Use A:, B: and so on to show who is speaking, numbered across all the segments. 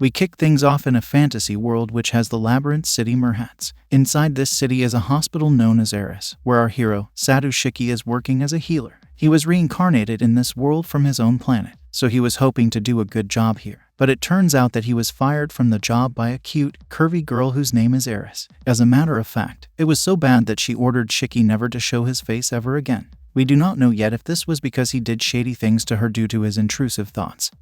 A: We kick things off in a fantasy world which has the Labyrinth city Merhats. Inside this city is a hospital known as Eris, where our hero, Satu Shiki, is working as a healer. He was reincarnated in this world from his own planet, so he was hoping to do a good job here. But it turns out that he was fired from the job by a cute, curvy girl whose name is Eris. As a matter of fact, it was so bad that she ordered Shiki never to show his face ever again. We do not know yet if this was because he did shady things to her due to his intrusive thoughts.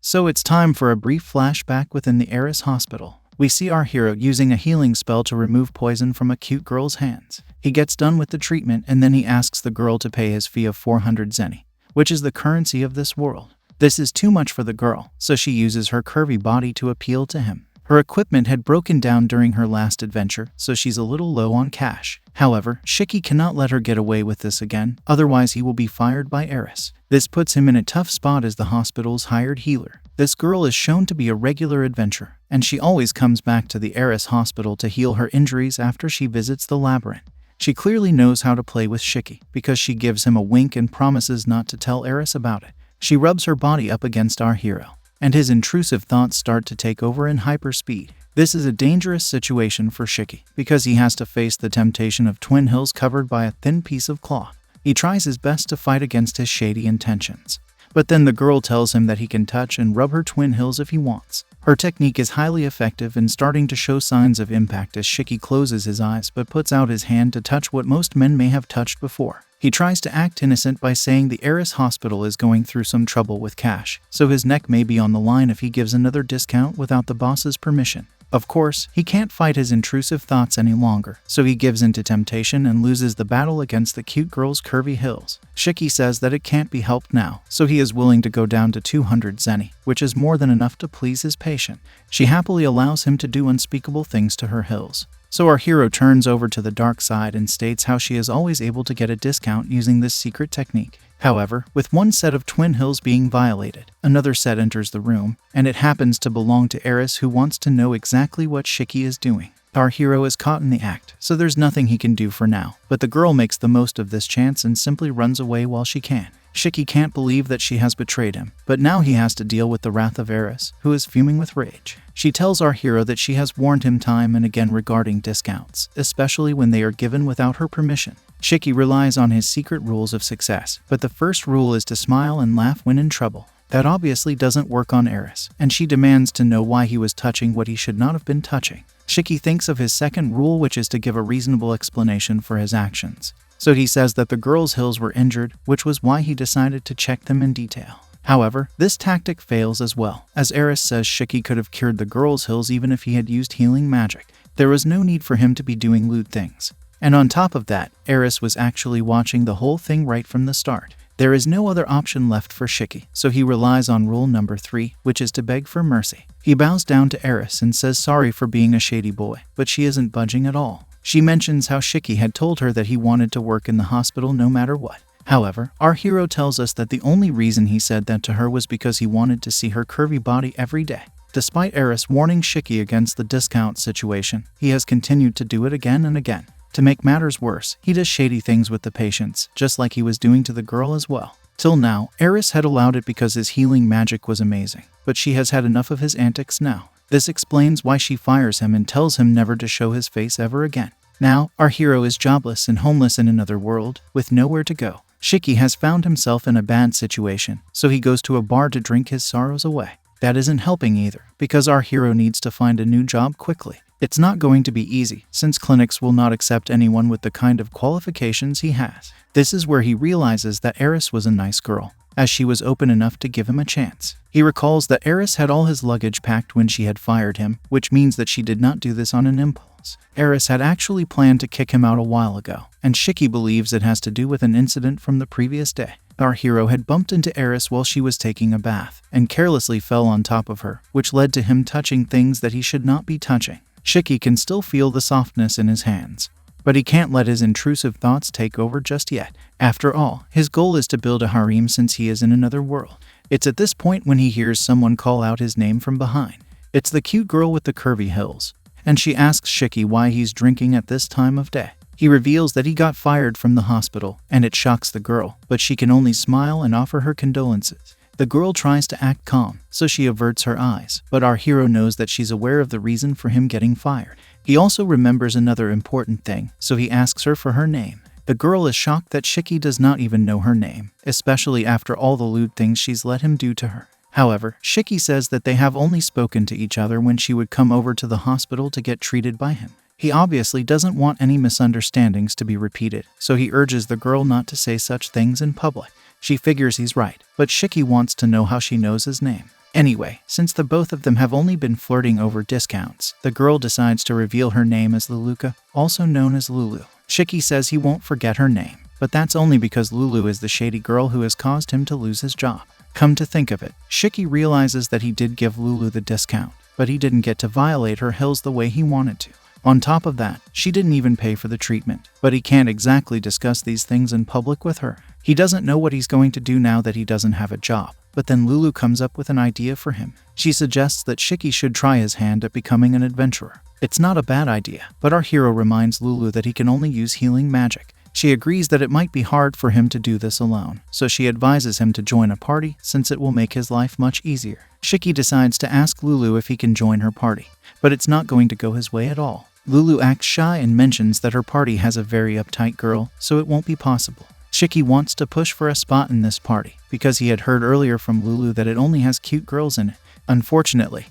A: So it's time for a brief flashback within the Eris hospital. We see our hero using a healing spell to remove poison from a cute girl's hands. He gets done with the treatment and then he asks the girl to pay his fee of 400 zeni, which is the currency of this world. This is too much for the girl, so she uses her curvy body to appeal to him. Her equipment had broken down during her last adventure, so she's a little low on cash. However, Shiki cannot let her get away with this again, otherwise he will be fired by Eris. This puts him in a tough spot as the hospital's hired healer. This girl is shown to be a regular adventurer, and she always comes back to the Eris hospital to heal her injuries after she visits the Labyrinth. She clearly knows how to play with Shiki, because she gives him a wink and promises not to tell Eris about it. She rubs her body up against our hero, and his intrusive thoughts start to take over in hyperspeed. This is a dangerous situation for Shiki, because he has to face the temptation of twin hills covered by a thin piece of cloth. He tries his best to fight against his shady intentions. But then the girl tells him that he can touch and rub her twin hills if he wants. Her technique is highly effective and starting to show signs of impact as Shiki closes his eyes but puts out his hand to touch what most men may have touched before. He tries to act innocent by saying the Eris hospital is going through some trouble with cash, so his neck may be on the line if he gives another discount without the boss's permission. Of course, he can't fight his intrusive thoughts any longer, so he gives in to temptation and loses the battle against the cute girl's curvy hills. Shiki says that it can't be helped now, so he is willing to go down to 200 zeni, which is more than enough to please his patient. She happily allows him to do unspeakable things to her hills. So our hero turns over to the dark side and states how she is always able to get a discount using this secret technique. However, with one set of twin hills being violated, another set enters the room, and it happens to belong to Eris, who wants to know exactly what Shiki is doing. Our hero is caught in the act, so there's nothing he can do for now, but the girl makes the most of this chance and simply runs away while she can. Shiki can't believe that she has betrayed him, but now he has to deal with the wrath of Eris, who is fuming with rage. She tells our hero that she has warned him time and again regarding discounts, especially when they are given without her permission. Shiki relies on his secret rules of success, but the first rule is to smile and laugh when in trouble. That obviously doesn't work on Eris, and she demands to know why he was touching what he should not have been touching. Shiki thinks of his second rule, which is to give a reasonable explanation for his actions. So he says that the girl's hills were injured, which was why he decided to check them in detail. However, this tactic fails as well, as Eris says Shiki could have cured the girl's hills even if he had used healing magic. There was no need for him to be doing lewd things. And on top of that, Eris was actually watching the whole thing right from the start. There is no other option left for Shiki, so he relies on rule number 3, which is to beg for mercy. He bows down to Eris and says sorry for being a shady boy, but she isn't budging at all. She mentions how Shiki had told her that he wanted to work in the hospital no matter what. However, our hero tells us that the only reason he said that to her was because he wanted to see her curvy body every day. Despite Eris warning Shiki against the discount situation, he has continued to do it again and again. To make matters worse, he does shady things with the patients, just like he was doing to the girl as well. Till now, Eris had allowed it because his healing magic was amazing, but she has had enough of his antics now. This explains why she fires him and tells him never to show his face ever again. Now, our hero is jobless and homeless in another world, with nowhere to go. Shiki has found himself in a bad situation, so he goes to a bar to drink his sorrows away. That isn't helping either, because our hero needs to find a new job quickly. It's not going to be easy, since clinics will not accept anyone with the kind of qualifications he has. This is where he realizes that Eris was a nice girl, as she was open enough to give him a chance. He recalls that Eris had all his luggage packed when she had fired him, which means that she did not do this on an impulse. Eris had actually planned to kick him out a while ago, and Shiki believes it has to do with an incident from the previous day. Our hero had bumped into Eris while she was taking a bath, and carelessly fell on top of her, which led to him touching things that he should not be touching. Shiki can still feel the softness in his hands, but he can't let his intrusive thoughts take over just yet. After all, his goal is to build a harem since he is in another world. It's at this point when he hears someone call out his name from behind. It's the cute girl with the curvy hills, and she asks Shiki why he's drinking at this time of day. He reveals that he got fired from the hospital, and it shocks the girl, but she can only smile and offer her condolences. The girl tries to act calm, so she averts her eyes, but our hero knows that she's aware of the reason for him getting fired. He also remembers another important thing, so he asks her for her name. The girl is shocked that Shiki does not even know her name, especially after all the lewd things she's let him do to her. However, Shiki says that they have only spoken to each other when she would come over to the hospital to get treated by him. He obviously doesn't want any misunderstandings to be repeated, so he urges the girl not to say such things in public. She figures he's right, but Shiki wants to know how she knows his name. Anyway, since the both of them have only been flirting over discounts, the girl decides to reveal her name as Lulu, also known as Lulu. Shiki says he won't forget her name, but that's only because Lulu is the shady girl who has caused him to lose his job. Come to think of it, Shiki realizes that he did give Lulu the discount, but he didn't get to violate her hills the way he wanted to. On top of that, she didn't even pay for the treatment, but he can't exactly discuss these things in public with her. He doesn't know what he's going to do now that he doesn't have a job, but then Lulu comes up with an idea for him. She suggests that Shiki should try his hand at becoming an adventurer. It's not a bad idea, but our hero reminds Lulu that he can only use healing magic. She agrees that it might be hard for him to do this alone, so she advises him to join a party since it will make his life much easier. Shiki decides to ask Lulu if he can join her party, but it's not going to go his way at all. Lulu acts shy and mentions that her party has a very uptight girl, so it won't be possible. Shiki wants to push for a spot in this party, because he had heard earlier from Lulu that it only has cute girls in it. Unfortunately,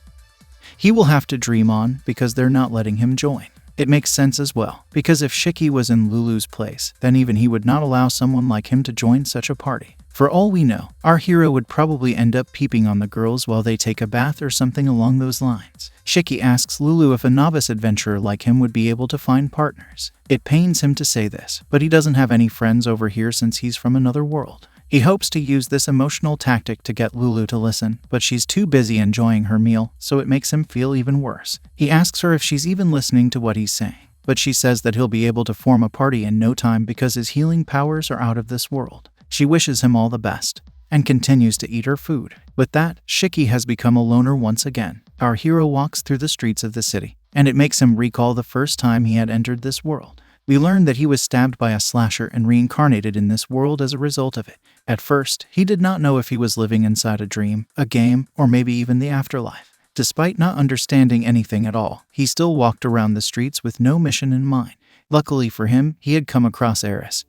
A: he will have to dream on because they're not letting him join. It makes sense as well, because if Shiki was in Lulu's place, then even he would not allow someone like him to join such a party. For all we know, our hero would probably end up peeping on the girls while they take a bath or something along those lines. Shiki asks Lulu if a novice adventurer like him would be able to find partners. It pains him to say this, but he doesn't have any friends over here since he's from another world. He hopes to use this emotional tactic to get Lulu to listen, but she's too busy enjoying her meal, so it makes him feel even worse. He asks her if she's even listening to what he's saying, but she says that he'll be able to form a party in no time because his healing powers are out of this world. She wishes him all the best, and continues to eat her food. With that, Shiki has become a loner once again. Our hero walks through the streets of the city, and it makes him recall the first time he had entered this world. We learn that he was stabbed by a slasher and reincarnated in this world as a result of it. At first, he did not know if he was living inside a dream, a game, or maybe even the afterlife. Despite not understanding anything at all, he still walked around the streets with no mission in mind. Luckily for him, he had come across Elise,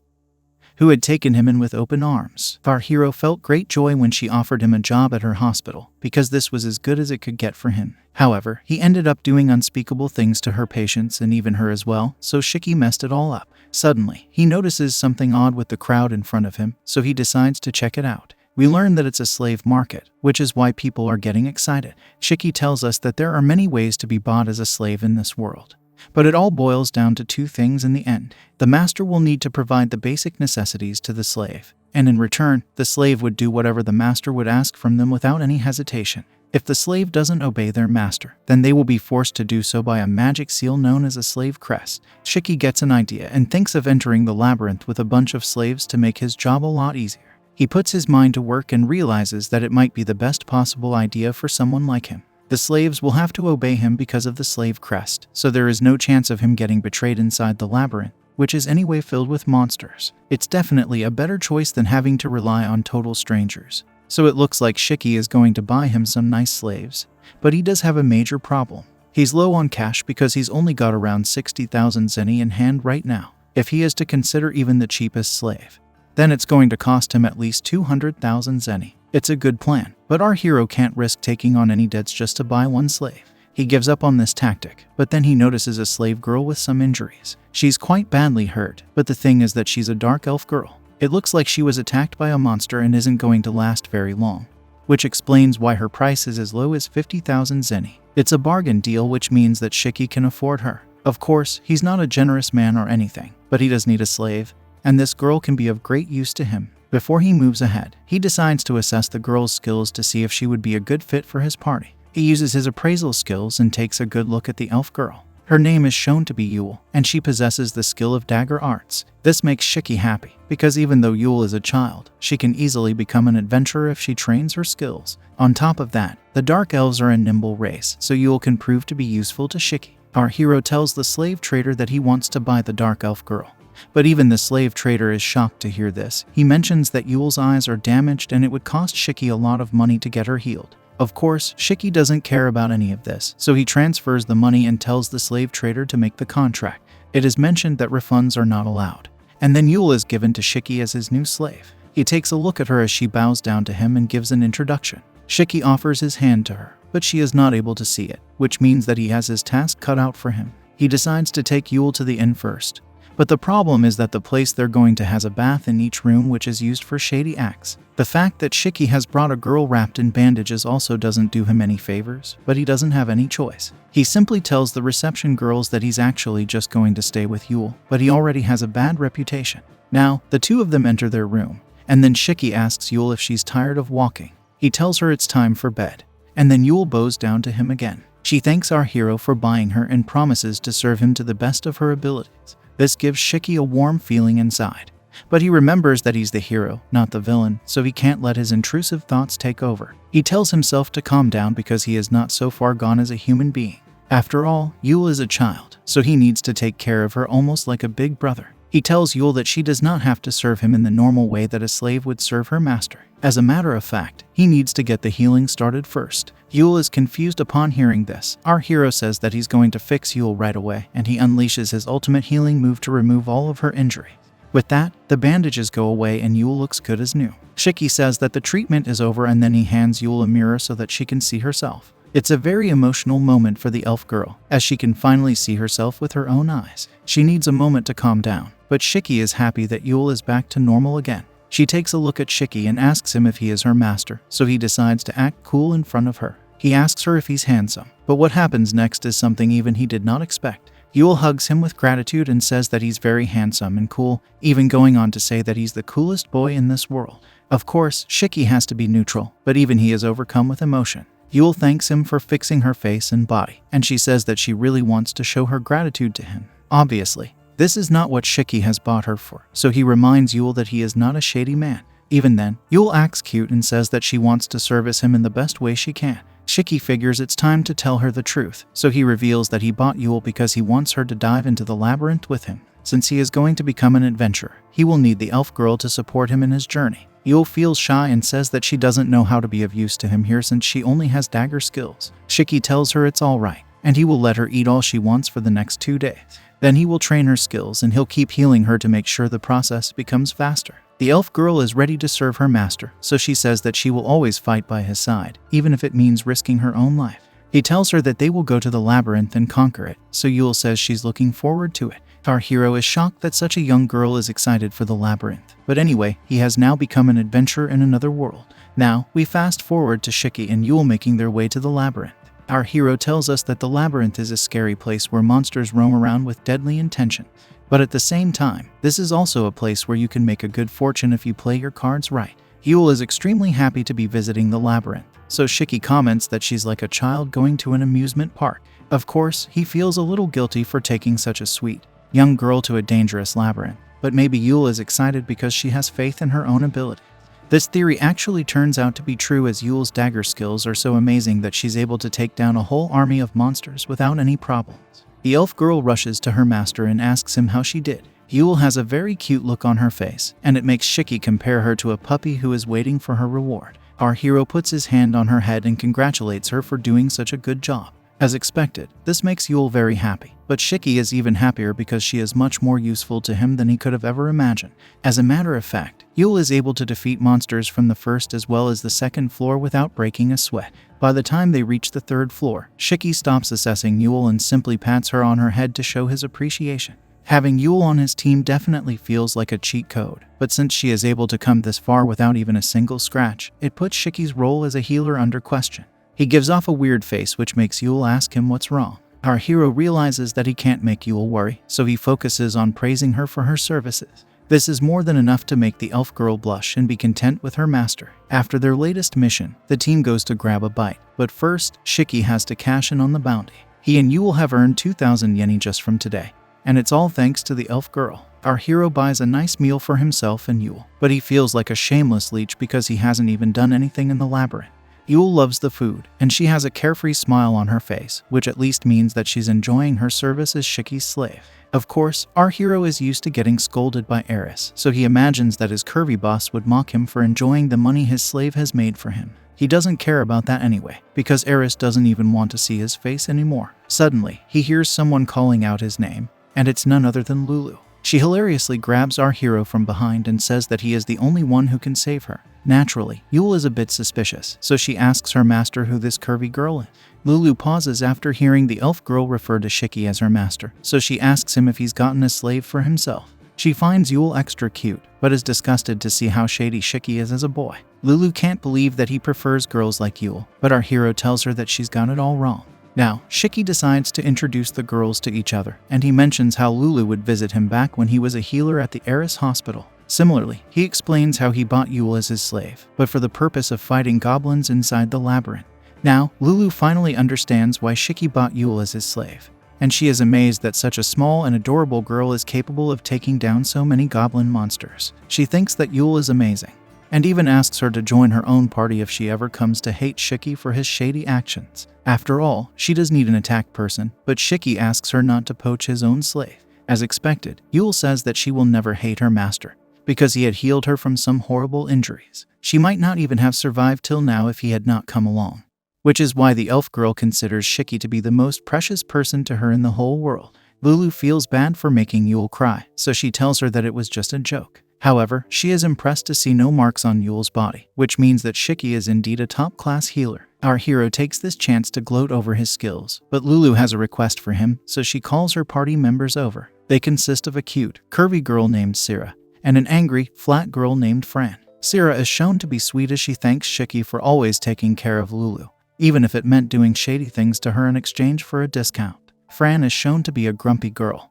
A: who had taken him in with open arms. Our hero felt great joy when she offered him a job at her hospital, because this was as good as it could get for him. However, he ended up doing unspeakable things to her patients and even her as well, so Shiki messed it all up. Suddenly, he notices something odd with the crowd in front of him, so he decides to check it out. We learn that it's a slave market, which is why people are getting excited. Shiki tells us that there are many ways to be bought as a slave in this world, but it all boils down to two things in the end. The master will need to provide the basic necessities to the slave, and in return, the slave would do whatever the master would ask from them without any hesitation. If the slave doesn't obey their master, then they will be forced to do so by a magic seal known as a slave crest. Shiki gets an idea and thinks of entering the labyrinth with a bunch of slaves to make his job a lot easier. He puts his mind to work and realizes that it might be the best possible idea for someone like him. The slaves will have to obey him because of the slave crest, so there is no chance of him getting betrayed inside the labyrinth, which is anyway filled with monsters. It's definitely a better choice than having to rely on total strangers. So it looks like Shiki is going to buy him some nice slaves, but he does have a major problem. He's low on cash because he's only got around 60,000 zeni in hand right now. If he is to consider even the cheapest slave, then it's going to cost him at least 200,000 zeni. It's a good plan, but our hero can't risk taking on any debts just to buy one slave. He gives up on this tactic, but then he notices a slave girl with some injuries. She's quite badly hurt, but the thing is that she's a dark elf girl. It looks like she was attacked by a monster and isn't going to last very long, which explains why her price is as low as 50,000 zeni. It's a bargain deal, which means that Shiki can afford her. Of course, he's not a generous man or anything, but he does need a slave, and this girl can be of great use to him. Before he moves ahead, he decides to assess the girl's skills to see if she would be a good fit for his party. He uses his appraisal skills and takes a good look at the elf girl. Her name is shown to be Yuel, and she possesses the skill of dagger arts. This makes Shiki happy, because even though Yuel is a child, she can easily become an adventurer if she trains her skills. On top of that, the dark elves are a nimble race, so Yuel can prove to be useful to Shiki. Our hero tells the slave trader that he wants to buy the dark elf girl, But even the slave trader is shocked to hear this. He mentions that Yuel's eyes are damaged and it would cost Shiki a lot of money to get her healed. Of course, Shiki doesn't care about any of this, so he transfers the money and tells the slave trader to make the contract. It is mentioned that refunds are not allowed. And then Yuel is given to Shiki as his new slave. He takes a look at her as she bows down to him and gives an introduction. Shiki offers his hand to her, but she is not able to see it, which means that he has his task cut out for him. He decides to take Yuel to the inn first. But the problem is that the place they're going to has a bath in each room which is used for shady acts. The fact that Shiki has brought a girl wrapped in bandages also doesn't do him any favors, but he doesn't have any choice. He simply tells the reception girls that he's actually just going to stay with Yuel, but he already has a bad reputation. Now, the two of them enter their room, and then Shiki asks Yuel if she's tired of walking. He tells her it's time for bed, and then Yuel bows down to him again. She thanks our hero for buying her and promises to serve him to the best of her abilities. This gives Shiki a warm feeling inside. But he remembers that he's the hero, not the villain, so he can't let his intrusive thoughts take over. He tells himself to calm down because he is not so far gone as a human being. After all, Yuel is a child, so he needs to take care of her almost like a big brother. He tells Yuel that she does not have to serve him in the normal way that a slave would serve her master. As a matter of fact, he needs to get the healing started first. Yuel is confused upon hearing this. Our hero says that he's going to fix Yuel right away, and he unleashes his ultimate healing move to remove all of her injuries. With that, the bandages go away and Yuel looks good as new. Shiki says that the treatment is over and then he hands Yuel a mirror so that she can see herself. It's a very emotional moment for the elf girl, as she can finally see herself with her own eyes. She needs a moment to calm down, but Shiki is happy that Yuel is back to normal again. She takes a look at Shiki and asks him if he is her master, so he decides to act cool in front of her. He asks her if he's handsome, but what happens next is something even he did not expect. Yuel hugs him with gratitude and says that he's very handsome and cool, even going on to say that he's the coolest boy in this world. Of course, Shiki has to be neutral, but even he is overcome with emotion. Yuel thanks him for fixing her face and body, and she says that she really wants to show her gratitude to him. Obviously, this is not what Shiki has bought her for, so he reminds Yuel that he is not a shady man. Even then, Yuel acts cute and says that she wants to service him in the best way she can. Shiki figures it's time to tell her the truth, so he reveals that he bought Yuel because he wants her to dive into the labyrinth with him. Since he is going to become an adventurer, he will need the elf girl to support him in his journey. Yuel feels shy and says that she doesn't know how to be of use to him here since she only has dagger skills. Shiki tells her it's alright, and he will let her eat all she wants for the next 2 days. Then he will train her skills and he'll keep healing her to make sure the process becomes faster. The elf girl is ready to serve her master, so she says that she will always fight by his side, even if it means risking her own life. He tells her that they will go to the labyrinth and conquer it, so Yuel says she's looking forward to it. Our hero is shocked that such a young girl is excited for the labyrinth. But anyway, he has now become an adventurer in another world. Now, we fast forward to Shiki and Yuel making their way to the labyrinth. Our hero tells us that the labyrinth is a scary place where monsters roam around with deadly intentions. But at the same time, this is also a place where you can make a good fortune if you play your cards right. Yuel is extremely happy to be visiting the labyrinth, so Shiki comments that she's like a child going to an amusement park. Of course, he feels a little guilty for taking such a sweet, young girl to a dangerous labyrinth, but maybe Yuel is excited because she has faith in her own ability. This theory actually turns out to be true as Yuel's dagger skills are so amazing that she's able to take down a whole army of monsters without any problems. The elf girl rushes to her master and asks him how she did. Yuel has a very cute look on her face, and it makes Shiki compare her to a puppy who is waiting for her reward. Our hero puts his hand on her head and congratulates her for doing such a good job. As expected, this makes Yuel very happy, but Shiki is even happier because she is much more useful to him than he could have ever imagined. As a matter of fact, Yuel is able to defeat monsters from the first as well as the second floor without breaking a sweat. By the time they reach the third floor, Shiki stops assessing Yuel and simply pats her on her head to show his appreciation. Having Yuel on his team definitely feels like a cheat code, but since she is able to come this far without even a single scratch, it puts Shiki's role as a healer under question. He gives off a weird face which makes Yuel ask him what's wrong. Our hero realizes that he can't make Yuel worry, so he focuses on praising her for her services. This is more than enough to make the elf girl blush and be content with her master. After their latest mission, the team goes to grab a bite, but first, Shiki has to cash in on the bounty. He and Yuel have earned 2,000 yeni just from today, and it's all thanks to the elf girl. Our hero buys a nice meal for himself and Yuel, but he feels like a shameless leech because he hasn't even done anything in the labyrinth. Yuel loves the food, and she has a carefree smile on her face, which at least means that she's enjoying her service as Shiki's slave. Of course, our hero is used to getting scolded by Eris, so he imagines that his curvy boss would mock him for enjoying the money his slave has made for him. He doesn't care about that anyway, because Eris doesn't even want to see his face anymore. Suddenly, he hears someone calling out his name, and it's none other than Lulu. She hilariously grabs our hero from behind and says that he is the only one who can save her. Naturally, Yuel is a bit suspicious, so she asks her master who this curvy girl is. Lulu pauses after hearing the elf girl refer to Shiki as her master, so she asks him if he's gotten a slave for himself. She finds Yuel extra cute, but is disgusted to see how shady Shiki is as a boy. Lulu can't believe that he prefers girls like Yuel, but our hero tells her that she's got it all wrong. Now, Shiki decides to introduce the girls to each other, and he mentions how Lulu would visit him back when he was a healer at the Eris hospital. Similarly, he explains how he bought Yuel as his slave, but for the purpose of fighting goblins inside the labyrinth. Now, Lulu finally understands why Shiki bought Yuel as his slave, and she is amazed that such a small and adorable girl is capable of taking down so many goblin monsters. She thinks that Yuel is amazing, and even asks her to join her own party if she ever comes to hate Shiki for his shady actions. After all, she does need an attack person, but Shiki asks her not to poach his own slave. As expected, Yuel says that she will never hate her master, because he had healed her from some horrible injuries. She might not even have survived till now if he had not come along, which is why the elf girl considers Shiki to be the most precious person to her in the whole world. Lulu feels bad for making Yuel cry, so she tells her that it was just a joke. However, she is impressed to see no marks on Yuel's body, which means that Shiki is indeed a top-class healer. Our hero takes this chance to gloat over his skills, but Lulu has a request for him, so she calls her party members over. They consist of a cute, curvy girl named Sira, and an angry, flat girl named Fran. Sira is shown to be sweet as she thanks Shiki for always taking care of Lulu, even if it meant doing shady things to her in exchange for a discount. Fran is shown to be a grumpy girl,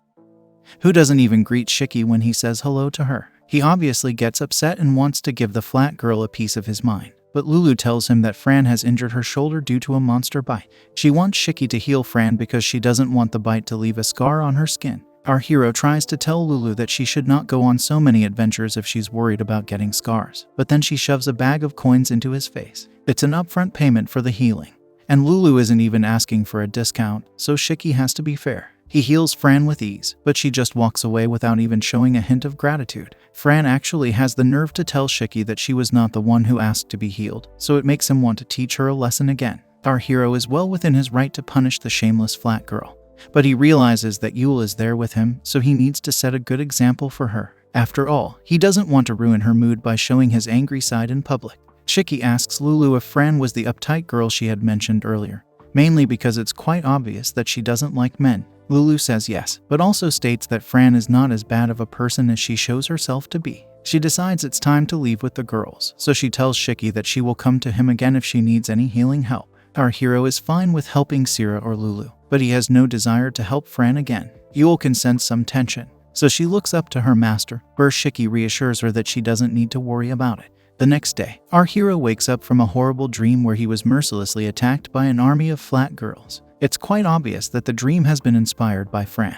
A: who doesn't even greet Shiki when he says hello to her. He obviously gets upset and wants to give the flat girl a piece of his mind, but Lulu tells him that Fran has injured her shoulder due to a monster bite. She wants Shiki to heal Fran because she doesn't want the bite to leave a scar on her skin. Our hero tries to tell Lulu that she should not go on so many adventures if she's worried about getting scars, but then she shoves a bag of coins into his face. It's an upfront payment for the healing, and Lulu isn't even asking for a discount, so Shiki has to be fair. He heals Fran with ease, but she just walks away without even showing a hint of gratitude. Fran actually has the nerve to tell Shiki that she was not the one who asked to be healed, so it makes him want to teach her a lesson again. Our hero is well within his right to punish the shameless flat girl, but he realizes that Yuel is there with him, so he needs to set a good example for her. After all, he doesn't want to ruin her mood by showing his angry side in public. Shiki asks Lulu if Fran was the uptight girl she had mentioned earlier, mainly because it's quite obvious that she doesn't like men. Lulu says yes, but also states that Fran is not as bad of a person as she shows herself to be. She decides it's time to leave with the girls, so she tells Shiki that she will come to him again if she needs any healing help. Our hero is fine with helping Sira or Lulu, but he has no desire to help Fran again. Yuel can sense some tension, so she looks up to her master, where Shiki reassures her that she doesn't need to worry about it. The next day, our hero wakes up from a horrible dream where he was mercilessly attacked by an army of flat girls. It's quite obvious that the dream has been inspired by Fran.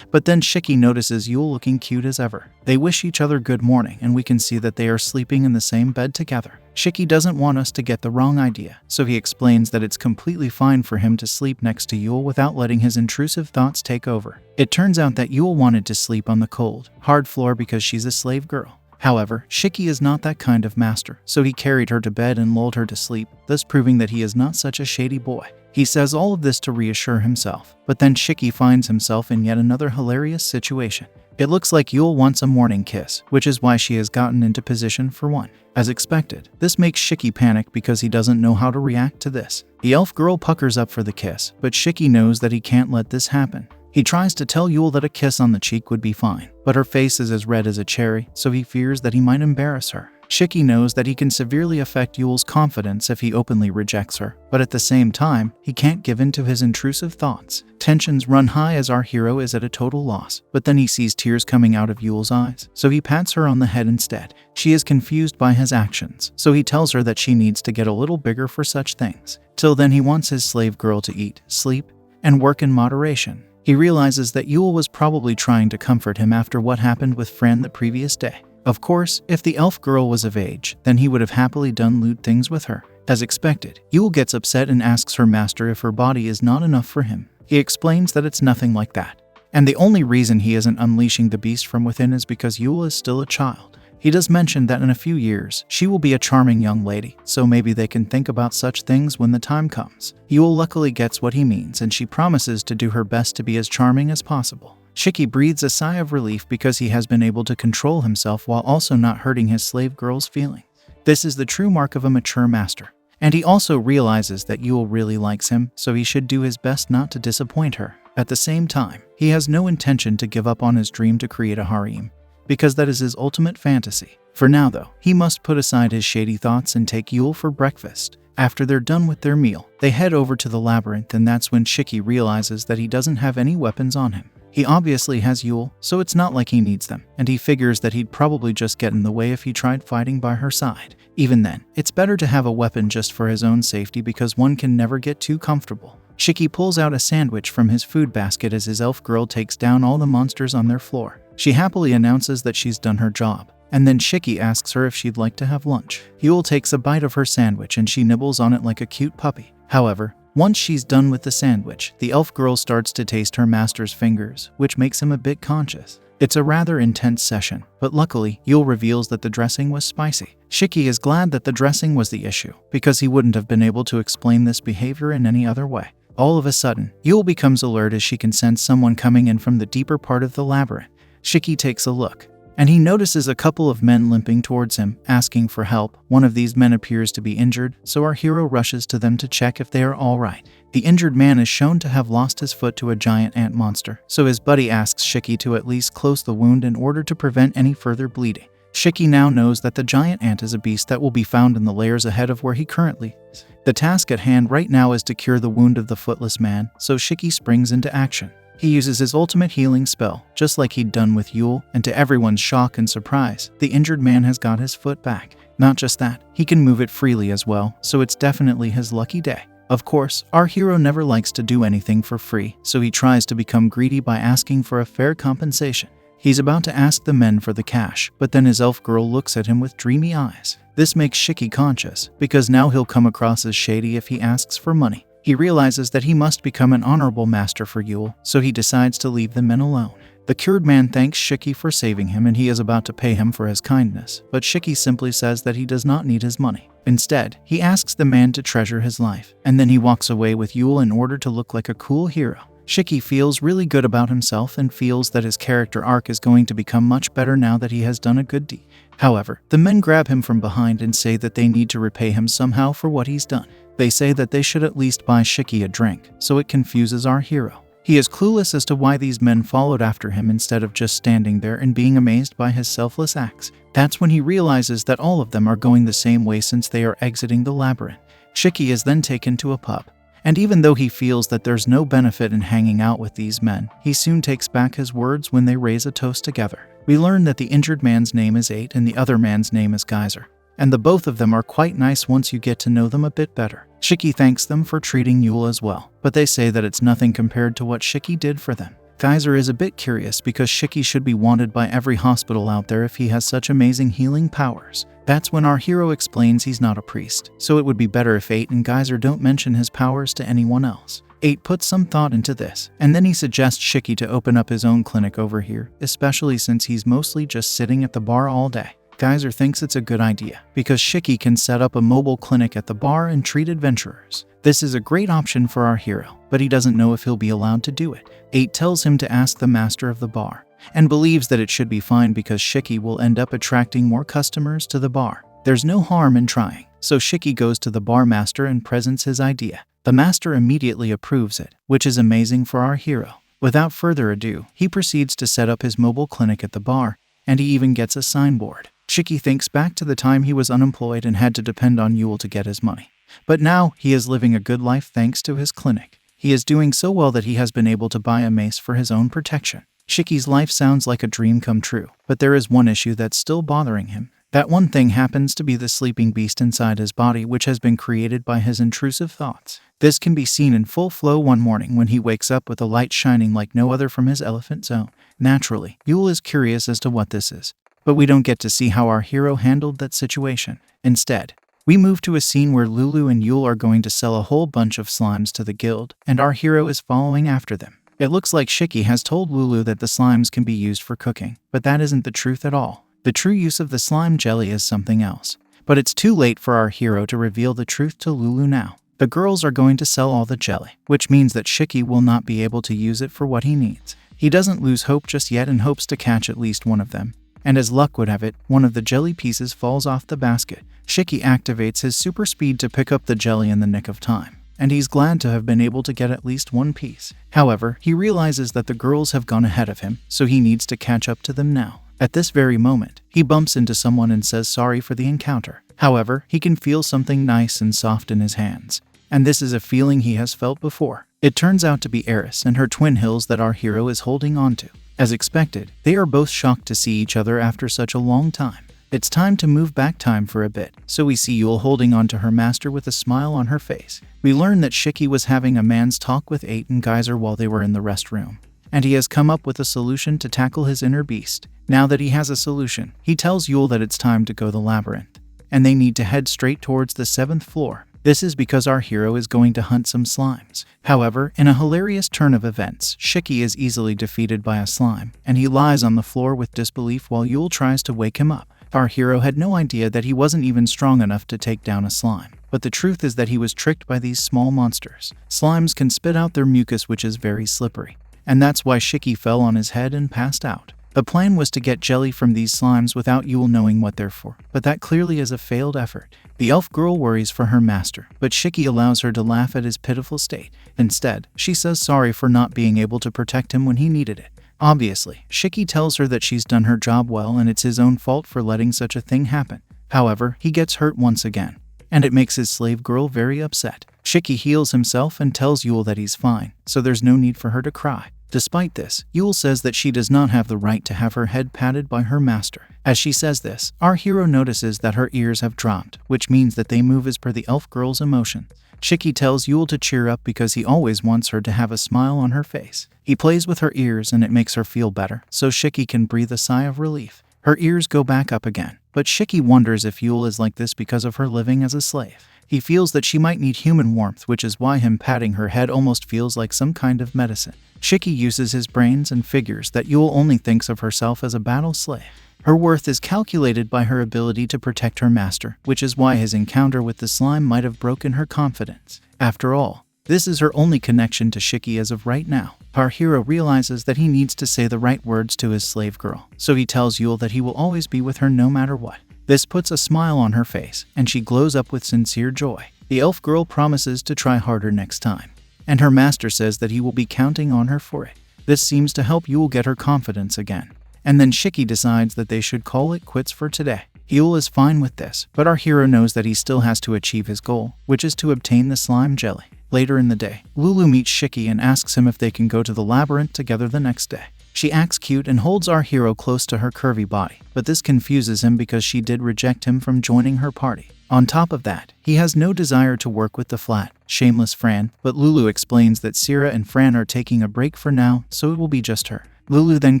A: But then Shiki notices Yuel looking cute as ever. They wish each other good morning, and we can see that they are sleeping in the same bed together. Shiki doesn't want us to get the wrong idea, so he explains that it's completely fine for him to sleep next to Yuel without letting his intrusive thoughts take over. It turns out that Yuel wanted to sleep on the cold, hard floor because she's a slave girl. However, Shiki is not that kind of master, so he carried her to bed and lulled her to sleep, thus proving that he is not such a shady boy. He says all of this to reassure himself, but then Shiki finds himself in yet another hilarious situation. It looks like Yuel wants a morning kiss, which is why she has gotten into position for one. As expected, this makes Shiki panic because he doesn't know how to react to this. The elf girl puckers up for the kiss, but Shiki knows that he can't let this happen. He tries to tell Yuel that a kiss on the cheek would be fine, but her face is as red as a cherry, so he fears that he might embarrass her. Shiki knows that he can severely affect Yuel's confidence if he openly rejects her, but at the same time, he can't give in to his intrusive thoughts. Tensions run high as our hero is at a total loss, but then he sees tears coming out of Yuel's eyes, so he pats her on the head instead. She is confused by his actions, so he tells her that she needs to get a little bigger for such things. Till then he wants his slave girl to eat, sleep, and work in moderation. He realizes that Yuel was probably trying to comfort him after what happened with Fran the previous day. Of course, if the elf girl was of age, then he would have happily done lewd things with her. As expected, Yuel gets upset and asks her master if her body is not enough for him. He explains that it's nothing like that, and the only reason he isn't unleashing the beast from within is because Yuel is still a child. He does mention that in a few years, she will be a charming young lady, so maybe they can think about such things when the time comes. Yuel luckily gets what he means, and she promises to do her best to be as charming as possible. Shiki breathes a sigh of relief because he has been able to control himself while also not hurting his slave girl's feelings. This is the true mark of a mature master. And he also realizes that Yuel really likes him, so he should do his best not to disappoint her. At the same time, he has no intention to give up on his dream to create a harem, because that is his ultimate fantasy. For now though, he must put aside his shady thoughts and take Yuel for breakfast. After they're done with their meal, they head over to the labyrinth, and that's when Shiki realizes that he doesn't have any weapons on him. He obviously has Yuel, so it's not like he needs them, and he figures that he'd probably just get in the way if he tried fighting by her side. Even then, it's better to have a weapon just for his own safety because one can never get too comfortable. Shiki pulls out a sandwich from his food basket as his elf girl takes down all the monsters on their floor. She happily announces that she's done her job, and then Shiki asks her if she'd like to have lunch. Yuel takes a bite of her sandwich and she nibbles on it like a cute puppy. However, once she's done with the sandwich, the elf girl starts to taste her master's fingers, which makes him a bit conscious. It's a rather intense session, but luckily, Yuel reveals that the dressing was spicy. Shiki is glad that the dressing was the issue, because he wouldn't have been able to explain this behavior in any other way. All of a sudden, Yuel becomes alert as she can sense someone coming in from the deeper part of the labyrinth. Shiki takes a look, and he notices a couple of men limping towards him, asking for help. One of these men appears to be injured, so our hero rushes to them to check if they are all right. The injured man is shown to have lost his foot to a giant ant monster, so his buddy asks Shiki to at least close the wound in order to prevent any further bleeding. Shiki now knows that the giant ant is a beast that will be found in the layers ahead of where he currently is. The task at hand right now is to cure the wound of the footless man, so Shiki springs into action. He uses his ultimate healing spell, just like he'd done with Yuel, and to everyone's shock and surprise, the injured man has got his foot back. Not just that, he can move it freely as well, so it's definitely his lucky day. Of course, our hero never likes to do anything for free, so he tries to become greedy by asking for a fair compensation. He's about to ask the men for the cash, but then his elf girl looks at him with dreamy eyes. This makes Shiki conscious, because now he'll come across as shady if he asks for money. He realizes that he must become an honorable master for Yuel, so he decides to leave the men alone. The cured man thanks Shiki for saving him, and he is about to pay him for his kindness, but Shiki simply says that he does not need his money. Instead, he asks the man to treasure his life, and then he walks away with Yuel in order to look like a cool hero. Shiki feels really good about himself and feels that his character arc is going to become much better now that he has done a good deed. However, the men grab him from behind and say that they need to repay him somehow for what he's done. They say that they should at least buy Shiki a drink, so it confuses our hero. He is clueless as to why these men followed after him instead of just standing there and being amazed by his selfless acts. That's when he realizes that all of them are going the same way since they are exiting the labyrinth. Shiki is then taken to a pub, and even though he feels that there's no benefit in hanging out with these men, he soon takes back his words when they raise a toast together. We learn that the injured man's name is 8 and the other man's name is Geyser, and the both of them are quite nice once you get to know them a bit better. Shiki thanks them for treating Yuel as well, but they say that it's nothing compared to what Shiki did for them. Geyser is a bit curious because Shiki should be wanted by every hospital out there if he has such amazing healing powers. That's when our hero explains he's not a priest, so it would be better if 8 and Geyser don't mention his powers to anyone else. 8 puts some thought into this, and then he suggests Shiki to open up his own clinic over here, especially since he's mostly just sitting at the bar all day. Geyser thinks it's a good idea, because Shiki can set up a mobile clinic at the bar and treat adventurers. This is a great option for our hero, but he doesn't know if he'll be allowed to do it. 8 tells him to ask the master of the bar, and believes that it should be fine because Shiki will end up attracting more customers to the bar. There's no harm in trying, so Shiki goes to the bar master and presents his idea. The master immediately approves it, which is amazing for our hero. Without further ado, he proceeds to set up his mobile clinic at the bar, and he even gets a signboard. Shiki thinks back to the time he was unemployed and had to depend on Yuel to get his money. But now, he is living a good life thanks to his clinic. He is doing so well that he has been able to buy a mace for his own protection. Shiki's life sounds like a dream come true, but there is one issue that's still bothering him. That one thing happens to be the sleeping beast inside his body, which has been created by his intrusive thoughts. This can be seen in full flow one morning when he wakes up with a light shining like no other from his elephant zone. Naturally, Yuel is curious as to what this is, but we don't get to see how our hero handled that situation. Instead, We move to a scene where Lulu and Yuel are going to sell a whole bunch of slimes to the guild, and our hero is following after them. It looks like Shiki has told Lulu that the slimes can be used for cooking, but that isn't the truth at all. The true use of the slime jelly is something else. But it's too late for our hero to reveal the truth to Lulu now. The girls are going to sell all the jelly, which means that Shiki will not be able to use it for what he needs. He doesn't lose hope just yet and hopes to catch at least one of them. And as luck would have it, one of the jelly pieces falls off the basket. Shiki activates his super speed to pick up the jelly in the nick of time, and he's glad to have been able to get at least one piece. However, he realizes that the girls have gone ahead of him, so he needs to catch up to them now. At this very moment, he bumps into someone and says sorry for the encounter. However, he can feel something nice and soft in his hands, and this is a feeling he has felt before. It turns out to be Eris and her twin hills that our hero is holding on to. As expected, they are both shocked to see each other after such a long time. It's time to move back time for a bit, so we see Yuel holding on to her master with a smile on her face. We learn that Shiki was having a man's talk with Eight and Geyser while they were in the restroom, and he has come up with a solution to tackle his inner beast. Now that he has a solution, he tells Yuel that it's time to go to the Labyrinth, and they need to head straight towards the 7th floor. This is because our hero is going to hunt some slimes. However, in a hilarious turn of events, Shiki is easily defeated by a slime, and he lies on the floor with disbelief while Yuel tries to wake him up. Our hero had no idea that he wasn't even strong enough to take down a slime. But the truth is that he was tricked by these small monsters. Slimes can spit out their mucus, which is very slippery, and that's why Shiki fell on his head and passed out. The plan was to get jelly from these slimes without Yuel knowing what they're for, but that clearly is a failed effort. The elf girl worries for her master, but Shiki allows her to laugh at his pitiful state. Instead, she says sorry for not being able to protect him when he needed it. Obviously, Shiki tells her that she's done her job well and it's his own fault for letting such a thing happen. However, he gets hurt once again, and it makes his slave girl very upset. Shiki heals himself and tells Yuel that he's fine, so there's no need for her to cry. Despite this, Yuel says that she does not have the right to have her head patted by her master. As she says this, our hero notices that her ears have dropped, which means that they move as per the elf girl's emotion. Shiki tells Yuel to cheer up because he always wants her to have a smile on her face. He plays with her ears and it makes her feel better, so Shiki can breathe a sigh of relief. Her ears go back up again, but Shiki wonders if Yuel is like this because of her living as a slave. He feels that she might need human warmth, which is why him patting her head almost feels like some kind of medicine. Shiki uses his brains and figures that Yuel only thinks of herself as a battle slave. Her worth is calculated by her ability to protect her master, which is why his encounter with the slime might have broken her confidence. After all, this is her only connection to Shiki as of right now. Our hero realizes that he needs to say the right words to his slave girl, so he tells Yuel that he will always be with her no matter what. This puts a smile on her face, and she glows up with sincere joy. The elf girl promises to try harder next time, and her master says that he will be counting on her for it. This seems to help Yuel get her confidence again. And then Shiki decides that they should call it quits for today. Yuel is fine with this, but our hero knows that he still has to achieve his goal, which is to obtain the slime jelly. Later in the day, Lulu meets Shiki and asks him if they can go to the labyrinth together the next day. She acts cute and holds our hero close to her curvy body, but this confuses him because she did reject him from joining her party. On top of that, he has no desire to work with the flat, shameless Fran, but Lulu explains that Sierra and Fran are taking a break for now, so it will be just her. Lulu then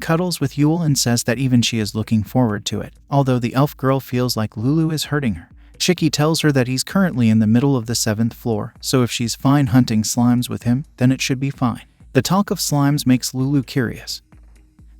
A: cuddles with Yuel and says that even she is looking forward to it, although the elf girl feels like Lulu is hurting her. Shiki tells her that he's currently in the middle of the 7th floor, so if she's fine hunting slimes with him, then it should be fine. The talk of slimes makes Lulu curious,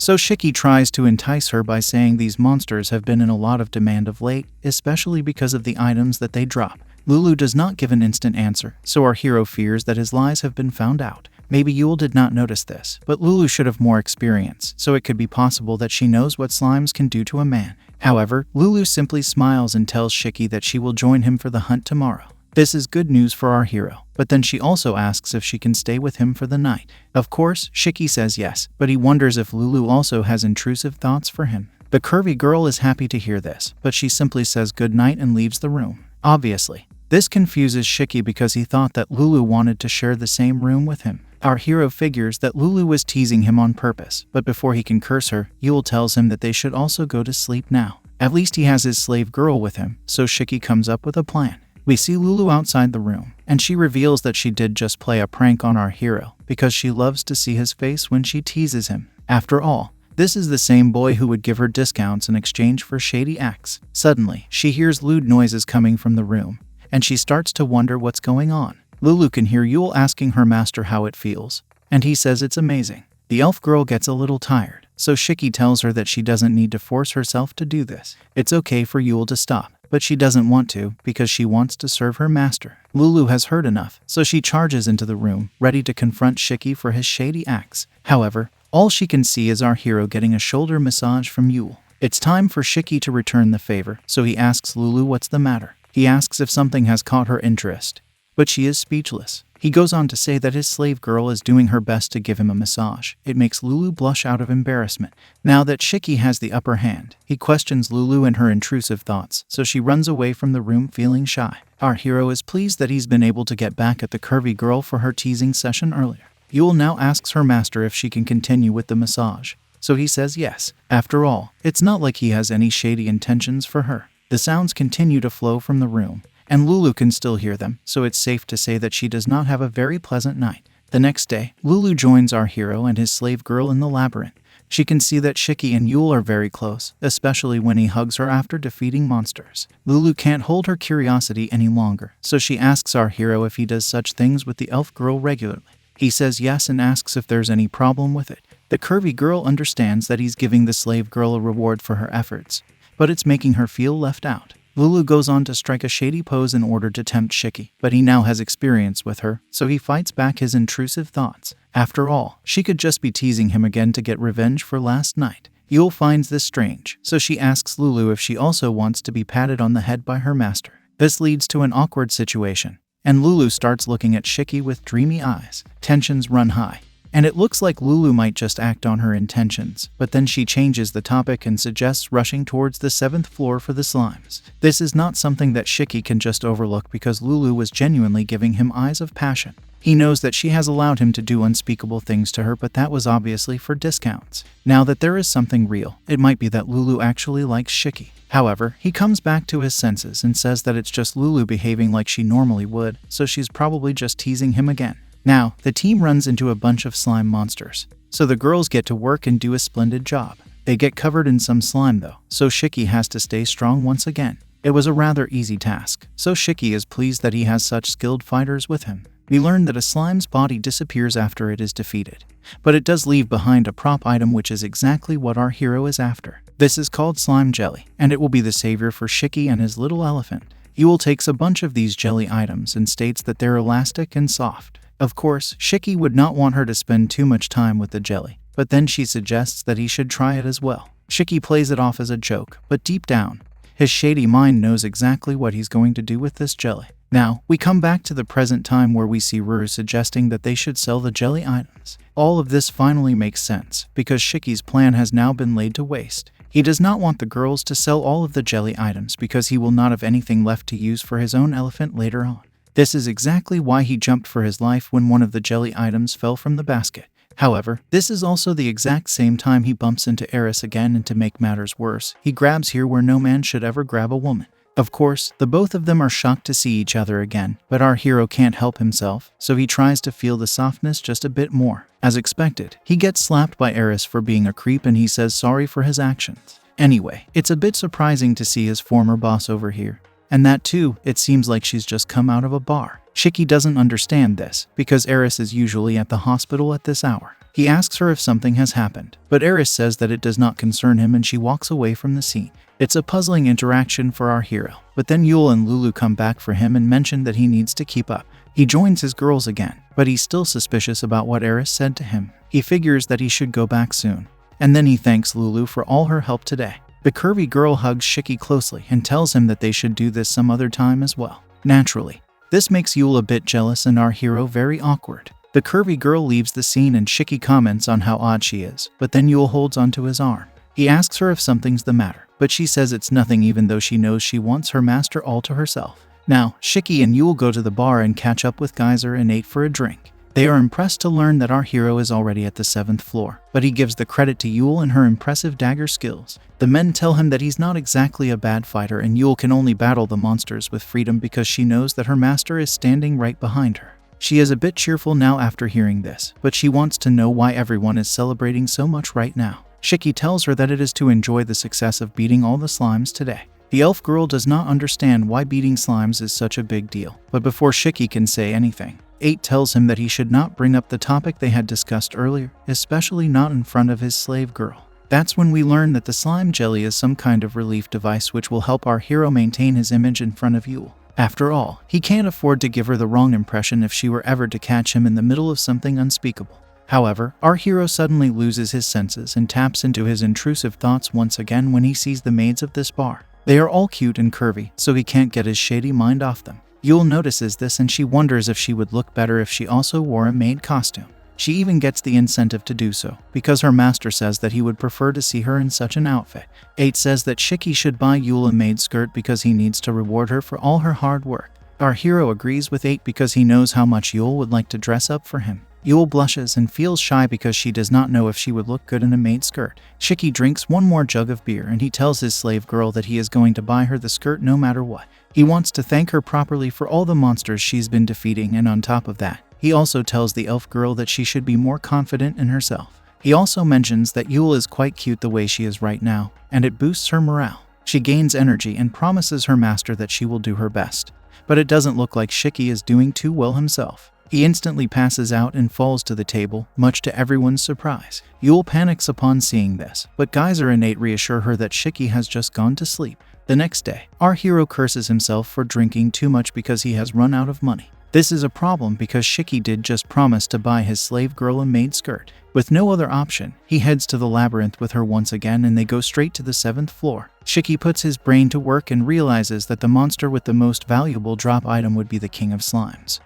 A: so Shiki tries to entice her by saying these monsters have been in a lot of demand of late, especially because of the items that they drop. Lulu does not give an instant answer, so our hero fears that his lies have been found out. Maybe Yuel did not notice this, but Lulu should have more experience, so it could be possible that she knows what slimes can do to a man. However, Lulu simply smiles and tells Shiki that she will join him for the hunt tomorrow. This is good news for our hero, but then she also asks if she can stay with him for the night. Of course, Shiki says yes, but he wonders if Lulu also has intrusive thoughts for him. The curvy girl is happy to hear this, but she simply says good night and leaves the room. Obviously, this confuses Shiki because he thought that Lulu wanted to share the same room with him. Our hero figures that Lulu was teasing him on purpose, but before he can curse her, Yuel tells him that they should also go to sleep now. At least he has his slave girl with him, so Shiki comes up with a plan. We see Lulu outside the room, and she reveals that she did just play a prank on our hero because she loves to see his face when she teases him. After all, This is the same boy who would give her discounts in exchange for shady acts. Suddenly, she hears lewd noises coming from the room, and she starts to wonder what's going on. Lulu can hear Yuel asking her master how it feels, and he says it's amazing. The elf girl gets a little tired, so Shiki tells her that she doesn't need to force herself to do this. It's okay for Yuel to stop, but she doesn't want to because she wants to serve her master. Lulu has heard enough, so she charges into the room, ready to confront Shiki for his shady acts. However, all she can see is our hero getting a shoulder massage from Yuel. It's time for Shiki to return the favor, so he asks Lulu what's the matter. He asks if something has caught her interest, but she is speechless. He goes on to say that his slave girl is doing her best to give him a massage. It makes Lulu blush out of embarrassment. Now that Shiki has the upper hand, he questions Lulu and her intrusive thoughts, so she runs away from the room feeling shy. Our hero is pleased that he's been able to get back at the curvy girl for her teasing session earlier. Yuel now asks her master if she can continue with the massage, so he says yes. After all, it's not like he has any shady intentions for her. The sounds continue to flow from the room, and Lulu can still hear them, so it's safe to say that she does not have a very pleasant night. The next day, Lulu joins our hero and his slave girl in the labyrinth. She can see that Shiki and Yuel are very close, especially when he hugs her after defeating monsters. Lulu can't hold her curiosity any longer, so she asks our hero if he does such things with the elf girl regularly. He says yes and asks if there's any problem with it. The curvy girl understands that he's giving the slave girl a reward for her efforts, but it's making her feel left out. Lulu goes on to strike a shady pose in order to tempt Shiki, but he now has experience with her, so he fights back his intrusive thoughts. After all, she could just be teasing him again to get revenge for last night. Yuel finds this strange, so she asks Lulu if she also wants to be patted on the head by her master. This leads to an awkward situation, and Lulu starts looking at Shiki with dreamy eyes. Tensions run high, and it looks like Lulu might just act on her intentions, but then she changes the topic and suggests rushing towards the 7th floor for the slimes. This is not something that Shiki can just overlook because Lulu was genuinely giving him eyes of passion. He knows that she has allowed him to do unspeakable things to her, but that was obviously for discounts. Now that there is something real, it might be that Lulu actually likes Shiki. However, he comes back to his senses and says that it's just Lulu behaving like she normally would, so she's probably just teasing him again. Now, the team runs into a bunch of slime monsters, so the girls get to work and do a splendid job. They get covered in some slime though, so Shiki has to stay strong once again. It was a rather easy task, so Shiki is pleased that he has such skilled fighters with him. We learn that a slime's body disappears after it is defeated, but it does leave behind a prop item which is exactly what our hero is after. This is called slime jelly, and it will be the savior for Shiki and his little elephant. Yuel takes a bunch of these jelly items and states that they're elastic and soft. Of course, Shiki would not want her to spend too much time with the jelly, but then she suggests that he should try it as well. Shiki plays it off as a joke, but deep down, his shady mind knows exactly what he's going to do with this jelly. Now, we come back to the present time where we see Ruru suggesting that they should sell the jelly items. All of this finally makes sense, because Shiki's plan has now been laid to waste. He does not want the girls to sell all of the jelly items because he will not have anything left to use for his own elephant later on. This is exactly why he jumped for his life when one of the jelly items fell from the basket. However, this is also the exact same time he bumps into Eris again, and to make matters worse, he grabs here where no man should ever grab a woman. Of course, the both of them are shocked to see each other again, but our hero can't help himself, so he tries to feel the softness just a bit more. As expected, he gets slapped by Eris for being a creep and he says sorry for his actions. Anyway, it's a bit surprising to see his former boss over here. And that too, it seems like she's just come out of a bar. Shiki doesn't understand this, because Eris is usually at the hospital at this hour. He asks her if something has happened, but Eris says that it does not concern him and she walks away from the scene. It's a puzzling interaction for our hero, but then Yuel and Lulu come back for him and mention that he needs to keep up. He joins his girls again, but he's still suspicious about what Eris said to him. He figures that he should go back soon, and then he thanks Lulu for all her help today. The curvy girl hugs Shiki closely and tells him that they should do this some other time as well. Naturally, this makes Yuel a bit jealous and our hero very awkward. The curvy girl leaves the scene and Shiki comments on how odd she is, but then Yuel holds onto his arm. He asks her if something's the matter, but she says it's nothing even though she knows she wants her master all to herself. Now, Shiki and Yuel go to the bar and catch up with Geyser and Nate for a drink. They are impressed to learn that our hero is already at the 7th floor, but he gives the credit to Yuel and her impressive dagger skills. The men tell him that he's not exactly a bad fighter and Yuel can only battle the monsters with freedom because she knows that her master is standing right behind her. She is a bit cheerful now after hearing this, but she wants to know why everyone is celebrating so much right now. Shiki tells her that it is to enjoy the success of beating all the slimes today. The elf girl does not understand why beating slimes is such a big deal, but before Shiki can say anything, 8 tells him that he should not bring up the topic they had discussed earlier, especially not in front of his slave girl. That's when we learn that the slime jelly is some kind of relief device which will help our hero maintain his image in front of Yuel. After all, he can't afford to give her the wrong impression if she were ever to catch him in the middle of something unspeakable. However, our hero suddenly loses his senses and taps into his intrusive thoughts once again when he sees the maids of this bar. They are all cute and curvy, so he can't get his shady mind off them. Yuel notices this and she wonders if she would look better if she also wore a maid costume. She even gets the incentive to do so, because her master says that he would prefer to see her in such an outfit. 8 says that Shiki should buy Yuel a maid skirt because he needs to reward her for all her hard work. Our hero agrees with 8 because he knows how much Yuel would like to dress up for him. Yuel blushes and feels shy because she does not know if she would look good in a maid skirt. Shiki drinks one more jug of beer and he tells his slave girl that he is going to buy her the skirt no matter what. He wants to thank her properly for all the monsters she's been defeating, and on top of that, he also tells the elf girl that she should be more confident in herself. He also mentions that Yuel is quite cute the way she is right now, and it boosts her morale. She gains energy and promises her master that she will do her best. But it doesn't look like Shiki is doing too well himself. He instantly passes out and falls to the table, much to everyone's surprise. Yuel panics upon seeing this, but Geyser and 8 reassure her that Shiki has just gone to sleep. The next day, our hero curses himself for drinking too much because he has run out of money. This is a problem because Shiki did just promise to buy his slave girl a maid skirt. With no other option, he heads to the labyrinth with her once again and they go straight to the 7th floor. Shiki puts his brain to work and realizes that the monster with the most valuable drop item would be the King of Slimes,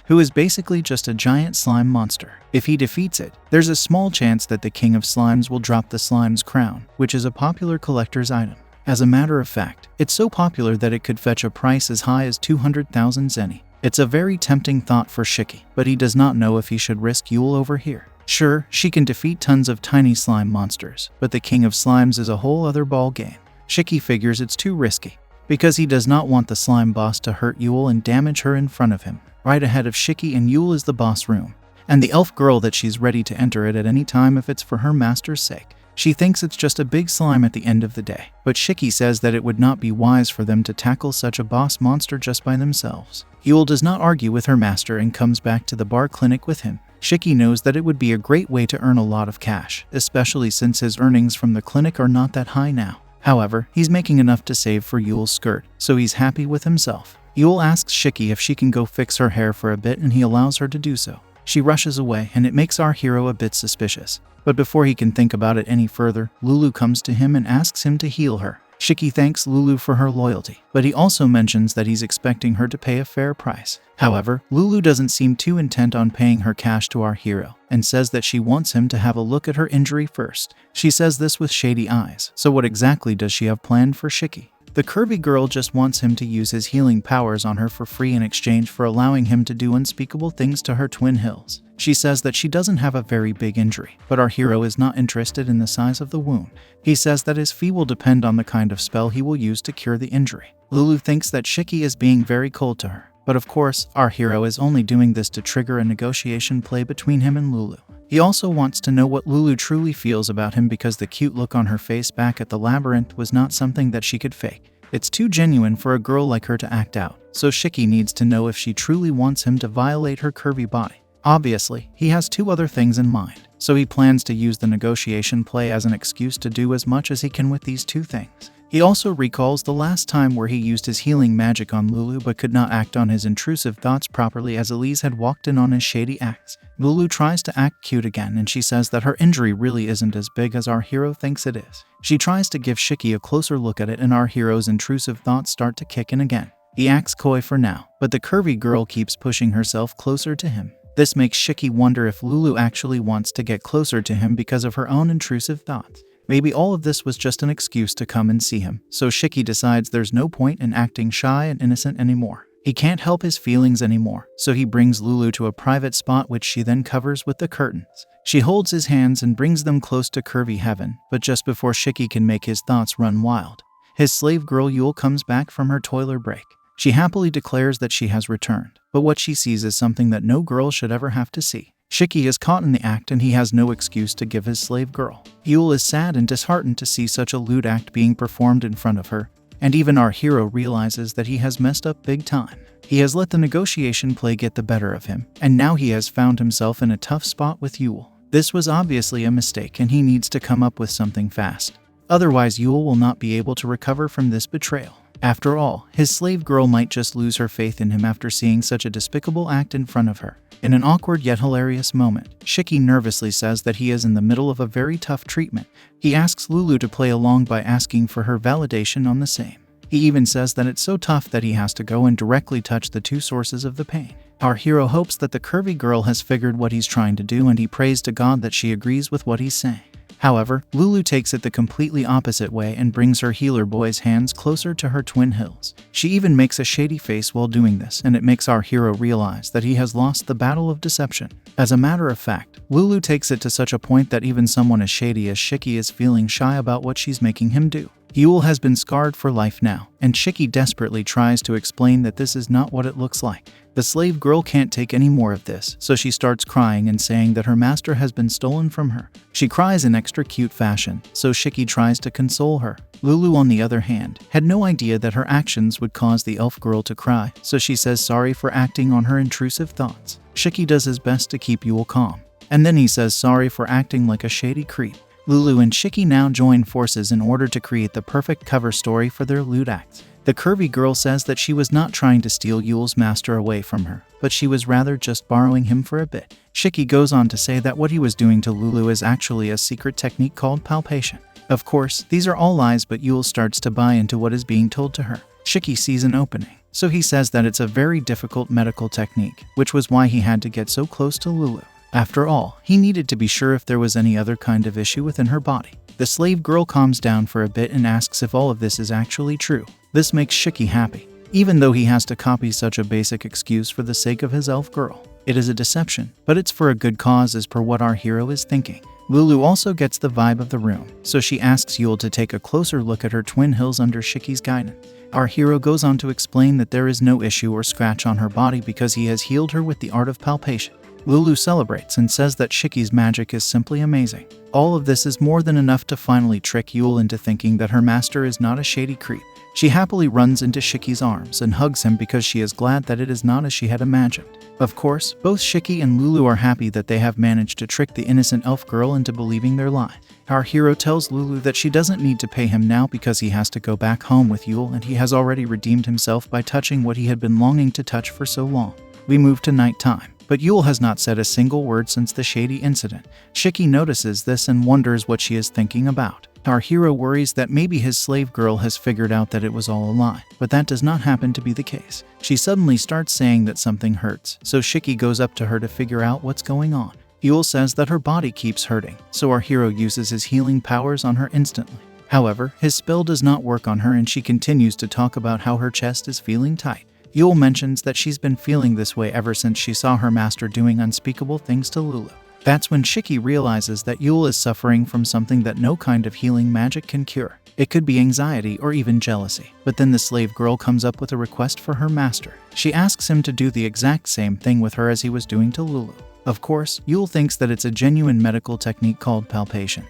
A: who is basically just a giant slime monster. If he defeats it, there's a small chance that the King of Slimes will drop the Slime's crown, which is a popular collector's item. As a matter of fact, it's so popular that it could fetch a price as high as 200,000 zenny. It's a very tempting thought for Shiki, but he does not know if he should risk Yuel over here. Sure, she can defeat tons of tiny slime monsters, but the King of Slimes is a whole other ball game. Shiki figures it's too risky, because he does not want the slime boss to hurt Yuel and damage her in front of him. Right ahead of Shiki and Yuel is the boss room, and the elf girl that she's ready to enter it at any time if it's for her master's sake. She thinks it's just a big slime at the end of the day, but Shiki says that it would not be wise for them to tackle such a boss monster just by themselves. Yuel does not argue with her master and comes back to the bar clinic with him. Shiki knows that it would be a great way to earn a lot of cash, especially since his earnings from the clinic are not that high now. However, he's making enough to save for Yuel's skirt, so he's happy with himself. Yuel asks Shiki if she can go fix her hair for a bit and he allows her to do so. She rushes away and it makes our hero a bit suspicious. But before he can think about it any further, Lulu comes to him and asks him to heal her. Shiki thanks Lulu for her loyalty, but he also mentions that he's expecting her to pay a fair price. However, Lulu doesn't seem too intent on paying her cash to our hero, and says that she wants him to have a look at her injury first. She says this with shady eyes, so what exactly does she have planned for Shiki? The curvy girl just wants him to use his healing powers on her for free in exchange for allowing him to do unspeakable things to her twin hills. She says that she doesn't have a very big injury, but our hero is not interested in the size of the wound. He says that his fee will depend on the kind of spell he will use to cure the injury. Lulu thinks that Shiki is being very cold to her, but of course, our hero is only doing this to trigger a negotiation play between him and Lulu. He also wants to know what Lulu truly feels about him because the cute look on her face back at the labyrinth was not something that she could fake. It's too genuine for a girl like her to act out, so Shiki needs to know if she truly wants him to violate her curvy body. Obviously, he has 2 other things in mind, so he plans to use the negotiation play as an excuse to do as much as he can with these 2 things. He also recalls the last time where he used his healing magic on Lulu but could not act on his intrusive thoughts properly as Elise had walked in on his shady acts. Lulu tries to act cute again and she says that her injury really isn't as big as our hero thinks it is. She tries to give Shiki a closer look at it and our hero's intrusive thoughts start to kick in again. He acts coy for now, but the curvy girl keeps pushing herself closer to him. This makes Shiki wonder if Lulu actually wants to get closer to him because of her own intrusive thoughts. Maybe all of this was just an excuse to come and see him, so Shiki decides there's no point in acting shy and innocent anymore. He can't help his feelings anymore, so he brings Lulu to a private spot which she then covers with the curtains. She holds his hands and brings them close to curvy heaven, but just before Shiki can make his thoughts run wild, his slave girl Yuel comes back from her toilet break. She happily declares that she has returned, but what she sees is something that no girl should ever have to see. Shiki is caught in the act and he has no excuse to give his slave girl. Yuel is sad and disheartened to see such a lewd act being performed in front of her, and even our hero realizes that he has messed up big time. He has let the negotiation play get the better of him, and now he has found himself in a tough spot with Yuel. This was obviously a mistake and he needs to come up with something fast. Otherwise Yuel will not be able to recover from this betrayal. After all, his slave girl might just lose her faith in him after seeing such a despicable act in front of her. In an awkward yet hilarious moment, Shiki nervously says that he is in the middle of a very tough treatment. He asks Lulu to play along by asking for her validation on the same. He even says that it's so tough that he has to go and directly touch the two sources of the pain. Our hero hopes that the curvy girl has figured what he's trying to do and he prays to God that she agrees with what he's saying. However, Lulu takes it the completely opposite way and brings her healer boy's hands closer to her twin hills. She even makes a shady face while doing this, and it makes our hero realize that he has lost the battle of deception. As a matter of fact, Lulu takes it to such a point that even someone as shady as Shiki is feeling shy about what she's making him do. Yuel has been scarred for life now, and Shiki desperately tries to explain that this is not what it looks like. The slave girl can't take any more of this, so she starts crying and saying that her master has been stolen from her. She cries in extra cute fashion, so Shiki tries to console her. Lulu, on the other hand, had no idea that her actions would cause the elf girl to cry, so she says sorry for acting on her intrusive thoughts. Shiki does his best to keep Yuel calm, and then he says sorry for acting like a shady creep. Lulu and Shiki now join forces in order to create the perfect cover story for their lewd acts. The curvy girl says that she was not trying to steal Yuel's master away from her, but she was rather just borrowing him for a bit. Shiki goes on to say that what he was doing to Lulu is actually a secret technique called Palpation. Of course, these are all lies, but Yuel starts to buy into what is being told to her. Shiki sees an opening, so he says that it's a very difficult medical technique, which was why he had to get so close to Lulu. After all, he needed to be sure if there was any other kind of issue within her body. The slave girl calms down for a bit and asks if all of this is actually true. This makes Shiki happy, even though he has to copy such a basic excuse for the sake of his elf girl. It is a deception, but it's for a good cause as per what our hero is thinking. Lulu also gets the vibe of the room, so she asks Yuel to take a closer look at her twin hills under Shiki's guidance. Our hero goes on to explain that there is no issue or scratch on her body because he has healed her with the art of palpation. Lulu celebrates and says that Shiki's magic is simply amazing. All of this is more than enough to finally trick Yuel into thinking that her master is not a shady creep. She happily runs into Shiki's arms and hugs him because she is glad that it is not as she had imagined. Of course, both Shiki and Lulu are happy that they have managed to trick the innocent elf girl into believing their lie. Our hero tells Lulu that she doesn't need to pay him now because he has to go back home with Yuel and he has already redeemed himself by touching what he had been longing to touch for so long. We move to nighttime, but Yuel has not said a single word since the shady incident. Shiki notices this and wonders what she is thinking about. Our hero worries that maybe his slave girl has figured out that it was all a lie, but that does not happen to be the case. She suddenly starts saying that something hurts, so Shiki goes up to her to figure out what's going on. Yuel says that her body keeps hurting, so our hero uses his healing powers on her instantly. However, his spell does not work on her and she continues to talk about how her chest is feeling tight. Yuel mentions that she's been feeling this way ever since she saw her master doing unspeakable things to Lulu. That's when Shiki realizes that Yuel is suffering from something that no kind of healing magic can cure. It could be anxiety or even jealousy. But then the slave girl comes up with a request for her master. She asks him to do the exact same thing with her as he was doing to Lulu. Of course, Yuel thinks that it's a genuine medical technique called palpation.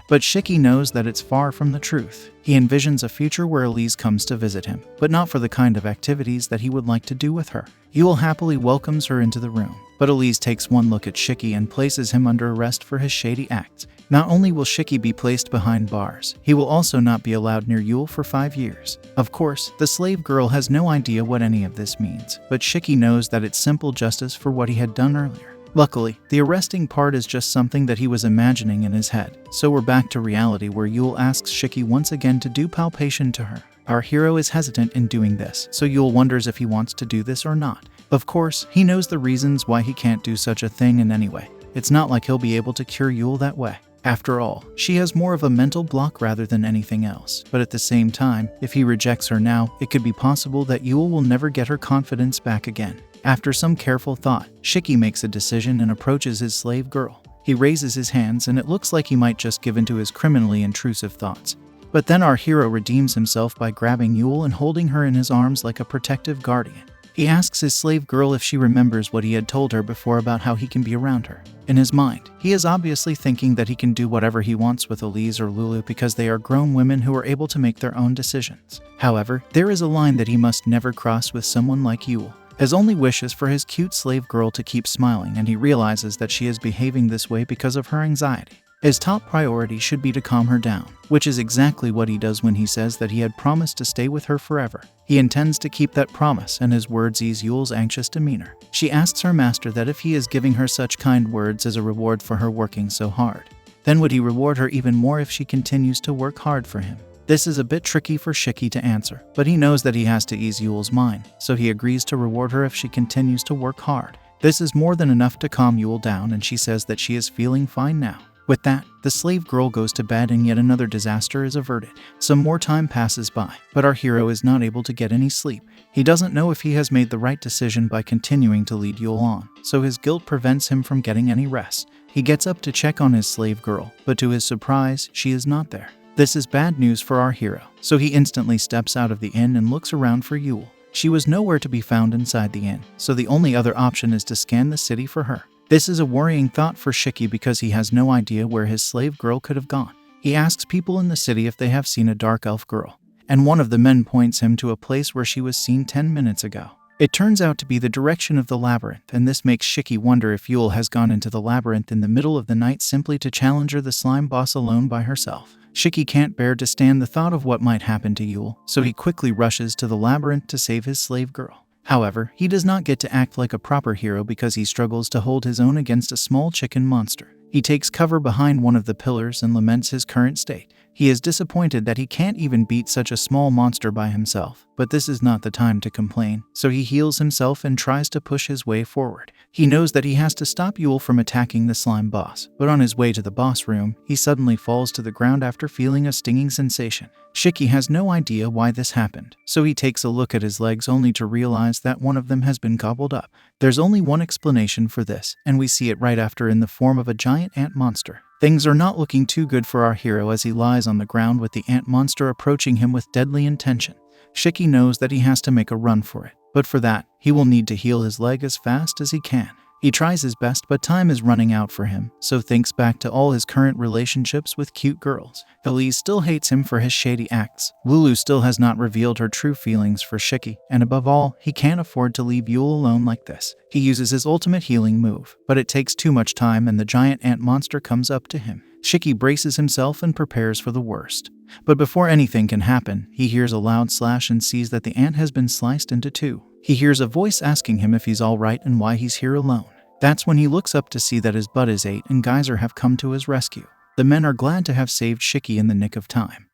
A: But Shiki knows that it's far from the truth. He envisions a future where Elise comes to visit him, but not for the kind of activities that he would like to do with her. Yuel happily welcomes her into the room, but Elise takes one look at Shiki and places him under arrest for his shady acts. Not only will Shiki be placed behind bars, he will also not be allowed near Yuel for 5 years. Of course, the slave girl has no idea what any of this means, but Shiki knows that it's simple justice for what he had done earlier. Luckily, the arresting part is just something that he was imagining in his head, so we're back to reality where Yuel asks Shiki once again to do palpation to her. Our hero is hesitant in doing this, so Yuel wonders if he wants to do this or not. Of course, he knows the reasons why he can't do such a thing in any way. It's not like he'll be able to cure Yuel that way. After all, she has more of a mental block rather than anything else, but at the same time, if he rejects her now, it could be possible that Yuel will never get her confidence back again. After some careful thought, Shiki makes a decision and approaches his slave girl. He raises his hands and it looks like he might just give in to his criminally intrusive thoughts. But then our hero redeems himself by grabbing Yuel and holding her in his arms like a protective guardian. He asks his slave girl if she remembers what he had told her before about how he can be around her. In his mind, he is obviously thinking that he can do whatever he wants with Elise or Lulu because they are grown women who are able to make their own decisions. However, there is a line that he must never cross with someone like Yuel. His only wish is for his cute slave girl to keep smiling, and he realizes that she is behaving this way because of her anxiety. His top priority should be to calm her down, which is exactly what he does when he says that he had promised to stay with her forever. He intends to keep that promise, and his words ease Yuel's anxious demeanor. She asks her master that if he is giving her such kind words as a reward for her working so hard, then would he reward her even more if she continues to work hard for him? This is a bit tricky for Shiki to answer, but he knows that he has to ease Yuel's mind, so he agrees to reward her if she continues to work hard. This is more than enough to calm Yuel down, and she says that she is feeling fine now. With that, the slave girl goes to bed and yet another disaster is averted. Some more time passes by, but our hero is not able to get any sleep. He doesn't know if he has made the right decision by continuing to lead Yuel on, so his guilt prevents him from getting any rest. He gets up to check on his slave girl, but to his surprise, she is not there. This is bad news for our hero, so he instantly steps out of the inn and looks around for Yuel. She was nowhere to be found inside the inn, so the only other option is to scan the city for her. This is a worrying thought for Shiki because he has no idea where his slave girl could have gone. He asks people in the city if they have seen a dark elf girl, and one of the men points him to a place where she was seen 10 minutes ago. It turns out to be the direction of the labyrinth, and this makes Shiki wonder if Yuel has gone into the labyrinth in the middle of the night simply to challenge her the slime boss alone by herself. Shiki can't bear to stand the thought of what might happen to Yuel, so he quickly rushes to the labyrinth to save his slave girl. However, he does not get to act like a proper hero because he struggles to hold his own against a small chicken monster. He takes cover behind one of the pillars and laments his current state. He is disappointed that he can't even beat such a small monster by himself, but this is not the time to complain, so he heals himself and tries to push his way forward. He knows that he has to stop Yuel from attacking the slime boss, but on his way to the boss room, he suddenly falls to the ground after feeling a stinging sensation. Shiki has no idea why this happened, so he takes a look at his legs only to realize that one of them has been gobbled up. There's only one explanation for this, and we see it right after in the form of a giant ant monster. Things are not looking too good for our hero as he lies on the ground with the ant monster approaching him with deadly intention. Shiki knows that he has to make a run for it, but for that, he will need to heal his leg as fast as he can. He tries his best, but time is running out for him, so thinks back to all his current relationships with cute girls. Elise still hates him for his shady acts. Lulu still has not revealed her true feelings for Shiki, and above all, he can't afford to leave Yuel alone like this. He uses his ultimate healing move, but it takes too much time and the giant ant monster comes up to him. Shiki braces himself and prepares for the worst. But before anything can happen, he hears a loud slash and sees that the ant has been sliced into two. He hears a voice asking him if he's alright and why he's here alone. That's when he looks up to see that his butt is ate and Geyser have come to his rescue. The men are glad to have saved Shiki in the nick of time.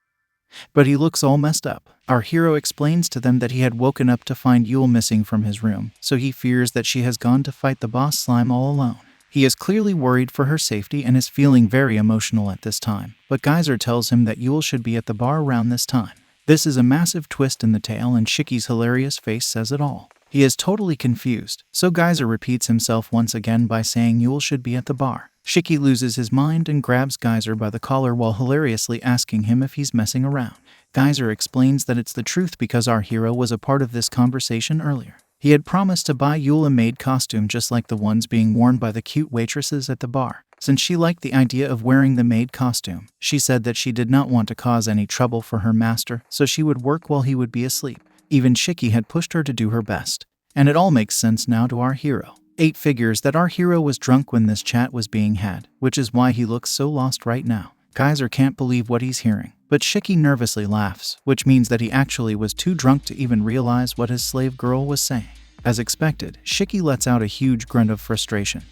A: But he looks all messed up. Our hero explains to them that he had woken up to find Yuel missing from his room, so he fears that she has gone to fight the boss slime all alone. He is clearly worried for her safety and is feeling very emotional at this time, but Geyser tells him that Yuel should be at the bar around this time. This is a massive twist in the tale, and Shiki's hilarious face says it all. He is totally confused, so Geyser repeats himself once again by saying Yuel should be at the bar. Shiki loses his mind and grabs Geyser by the collar while hilariously asking him if he's messing around. Geyser explains that it's the truth because our hero was a part of this conversation earlier. He had promised to buy Yuel a maid costume just like the ones being worn by the cute waitresses at the bar. Since she liked the idea of wearing the maid costume, she said that she did not want to cause any trouble for her master, so she would work while he would be asleep. Even Shiki had pushed her to do her best. And it all makes sense now to our hero. 8 figures that our hero was drunk when this chat was being had, which is why he looks so lost right now. Geyser can't believe what he's hearing, but Shiki nervously laughs, which means that he actually was too drunk to even realize what his slave girl was saying. As expected, Shiki lets out a huge grunt of frustration.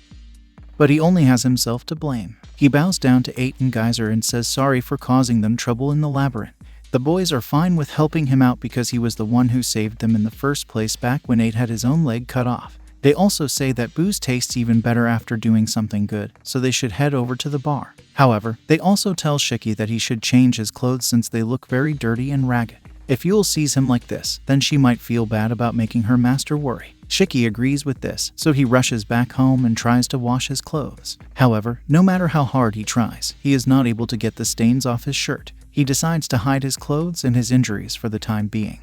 A: But he only has himself to blame. He bows down to 8 and Geyser and says sorry for causing them trouble in the labyrinth. The boys are fine with helping him out because he was the one who saved them in the first place back when 8 had his own leg cut off. They also say that booze tastes even better after doing something good, so they should head over to the bar. However, they also tell Shiki that he should change his clothes since they look very dirty and ragged. If Yuel sees him like this, then she might feel bad about making her master worry. Shiki agrees with this, so he rushes back home and tries to wash his clothes. However, no matter how hard he tries, he is not able to get the stains off his shirt. He decides to hide his clothes and his injuries for the time being.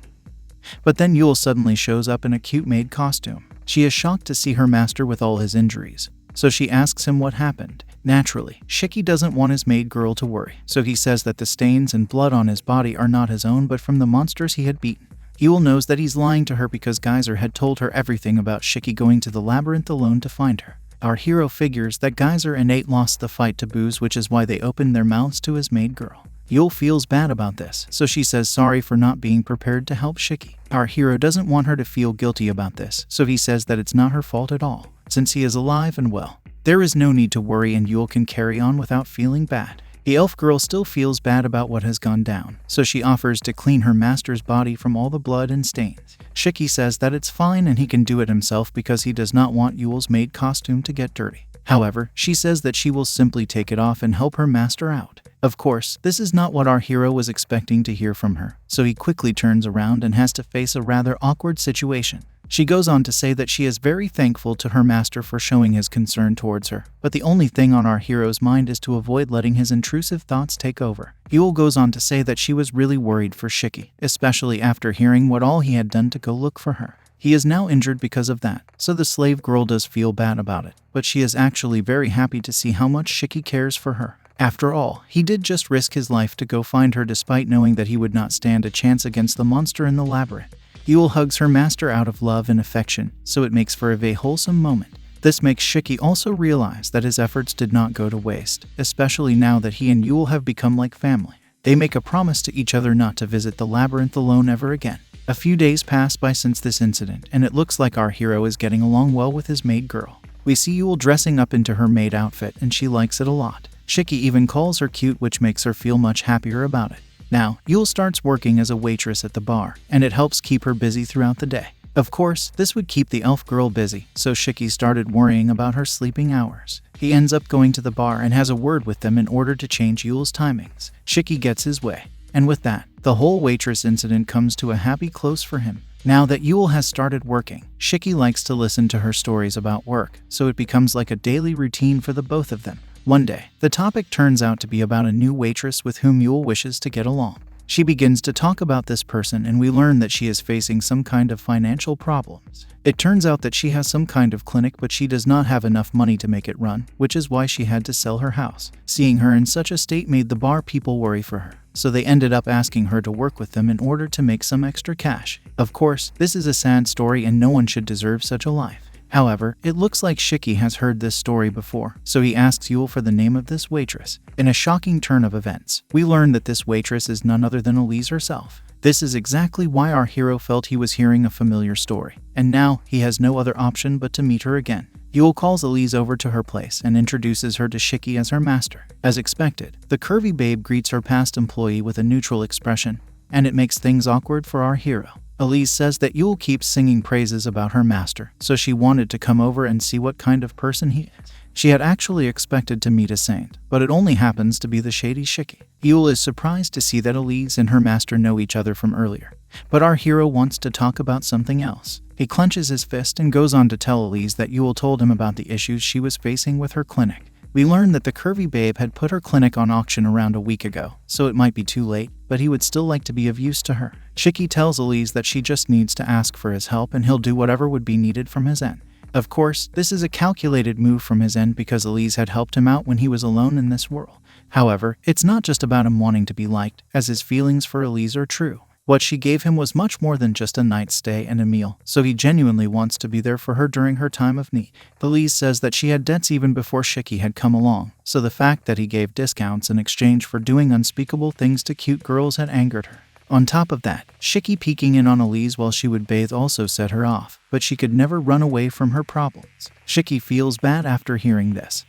A: But then Yuel suddenly shows up in a cute maid costume. She is shocked to see her master with all his injuries, so she asks him what happened. Naturally, Shiki doesn't want his maid girl to worry, so he says that the stains and blood on his body are not his own but from the monsters he had beaten. Yuel knows that he's lying to her because Geyser had told her everything about Shiki going to the labyrinth alone to find her. Our hero figures that Geyser and 8 lost the fight to Booze, which is why they opened their mouths to his maid girl. Yuel feels bad about this, so she says sorry for not being prepared to help Shiki. Our hero doesn't want her to feel guilty about this, so he says that it's not her fault at all, since he is alive and well. There is no need to worry and Yuel can carry on without feeling bad. The elf girl still feels bad about what has gone down, so she offers to clean her master's body from all the blood and stains. Shiki says that it's fine and he can do it himself because he does not want Yuel's maid costume to get dirty. However, she says that she will simply take it off and help her master out. Of course, this is not what our hero was expecting to hear from her, so he quickly turns around and has to face a rather awkward situation. She goes on to say that she is very thankful to her master for showing his concern towards her, but the only thing on our hero's mind is to avoid letting his intrusive thoughts take over. Yuel goes on to say that she was really worried for Shiki, especially after hearing what all he had done to go look for her. He is now injured because of that, so the slave girl does feel bad about it, but she is actually very happy to see how much Shiki cares for her. After all, he did just risk his life to go find her despite knowing that he would not stand a chance against the monster in the labyrinth. Yuel hugs her master out of love and affection, so it makes for a very wholesome moment. This makes Shiki also realize that his efforts did not go to waste, especially now that he and Yuel have become like family. They make a promise to each other not to visit the labyrinth alone ever again. A few days pass by since this incident, and it looks like our hero is getting along well with his maid girl. We see Yuel dressing up into her maid outfit, and she likes it a lot. Shiki even calls her cute, which makes her feel much happier about it. Now, Yuel starts working as a waitress at the bar, and it helps keep her busy throughout the day. Of course, this would keep the elf girl busy, so Shiki started worrying about her sleeping hours. He ends up going to the bar and has a word with them in order to change Yuel's timings. Shiki gets his way, and with that, the whole waitress incident comes to a happy close for him. Now that Yuel has started working, Shiki likes to listen to her stories about work, so it becomes like a daily routine for the both of them. One day, the topic turns out to be about a new waitress with whom Yuel wishes to get along. She begins to talk about this person and we learn that she is facing some kind of financial problems. It turns out that she has some kind of clinic but she does not have enough money to make it run, which is why she had to sell her house. Seeing her in such a state made the bar people worry for her, so they ended up asking her to work with them in order to make some extra cash. Of course, this is a sad story and no one should deserve such a life. However, it looks like Shiki has heard this story before, so he asks Yuel for the name of this waitress. In a shocking turn of events, we learn that this waitress is none other than Elise herself. This is exactly why our hero felt he was hearing a familiar story, and now he has no other option but to meet her again. Yuel calls Elise over to her place and introduces her to Shiki as her master. As expected, the curvy babe greets her past employee with a neutral expression, and it makes things awkward for our hero. Elise says that Yuel keeps singing praises about her master, so she wanted to come over and see what kind of person he is. She had actually expected to meet a saint, but it only happens to be the shady Shiki. Yuel is surprised to see that Elise and her master know each other from earlier, but our hero wants to talk about something else. He clenches his fist and goes on to tell Elise that Yuel told him about the issues she was facing with her clinic. We learn that the curvy babe had put her clinic on auction around a week ago, so it might be too late, but he would still like to be of use to her. Shiki tells Elise that she just needs to ask for his help and he'll do whatever would be needed from his end. Of course, this is a calculated move from his end because Elise had helped him out when he was alone in this world. However, it's not just about him wanting to be liked, as his feelings for Elise are true. What she gave him was much more than just a night stay and a meal, so he genuinely wants to be there for her during her time of need. Elise says that she had debts even before Shiki had come along, so the fact that he gave discounts in exchange for doing unspeakable things to cute girls had angered her. On top of that, Shiki peeking in on Elise while she would bathe also set her off, but she could never run away from her problems. Shiki feels bad after hearing this,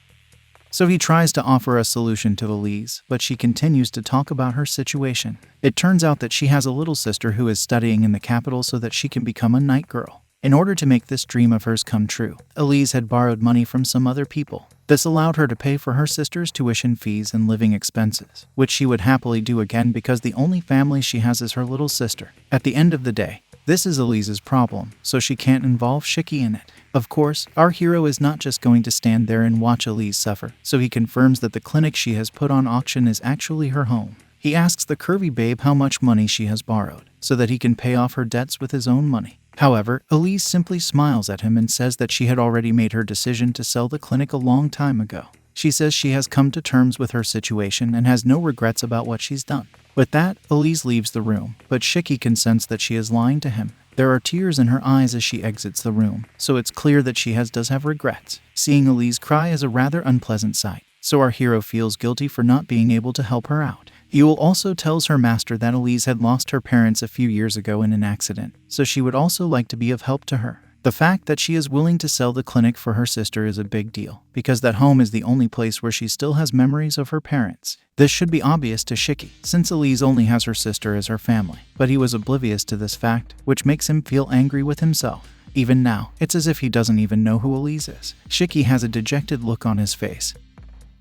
A: so he tries to offer a solution to Elise, but she continues to talk about her situation. It turns out that she has a little sister who is studying in the capital so that she can become a night girl. In order to make this dream of hers come true, Elise had borrowed money from some other people. This allowed her to pay for her sister's tuition fees and living expenses, which she would happily do again because the only family she has is her little sister. At the end of the day, this is Elise's problem, so she can't involve Shiki in it. Of course, our hero is not just going to stand there and watch Elise suffer, so he confirms that the clinic she has put on auction is actually her home. He asks the curvy babe how much money she has borrowed, so that he can pay off her debts with his own money. However, Elise simply smiles at him and says that she had already made her decision to sell the clinic a long time ago. She says she has come to terms with her situation and has no regrets about what she's done. With that, Elise leaves the room, but Shiki can sense that she is lying to him. There are tears in her eyes as she exits the room, so it's clear that she does have regrets. Seeing Elise cry is a rather unpleasant sight, so our hero feels guilty for not being able to help her out. Yuel also tells her master that Elise had lost her parents a few years ago in an accident, so she would also like to be of help to her. The fact that she is willing to sell the clinic for her sister is a big deal, because that home is the only place where she still has memories of her parents. This should be obvious to Shiki, since Elise only has her sister as her family, but he was oblivious to this fact, which makes him feel angry with himself. Even now, it's as if he doesn't even know who Elise is. Shiki has a dejected look on his face.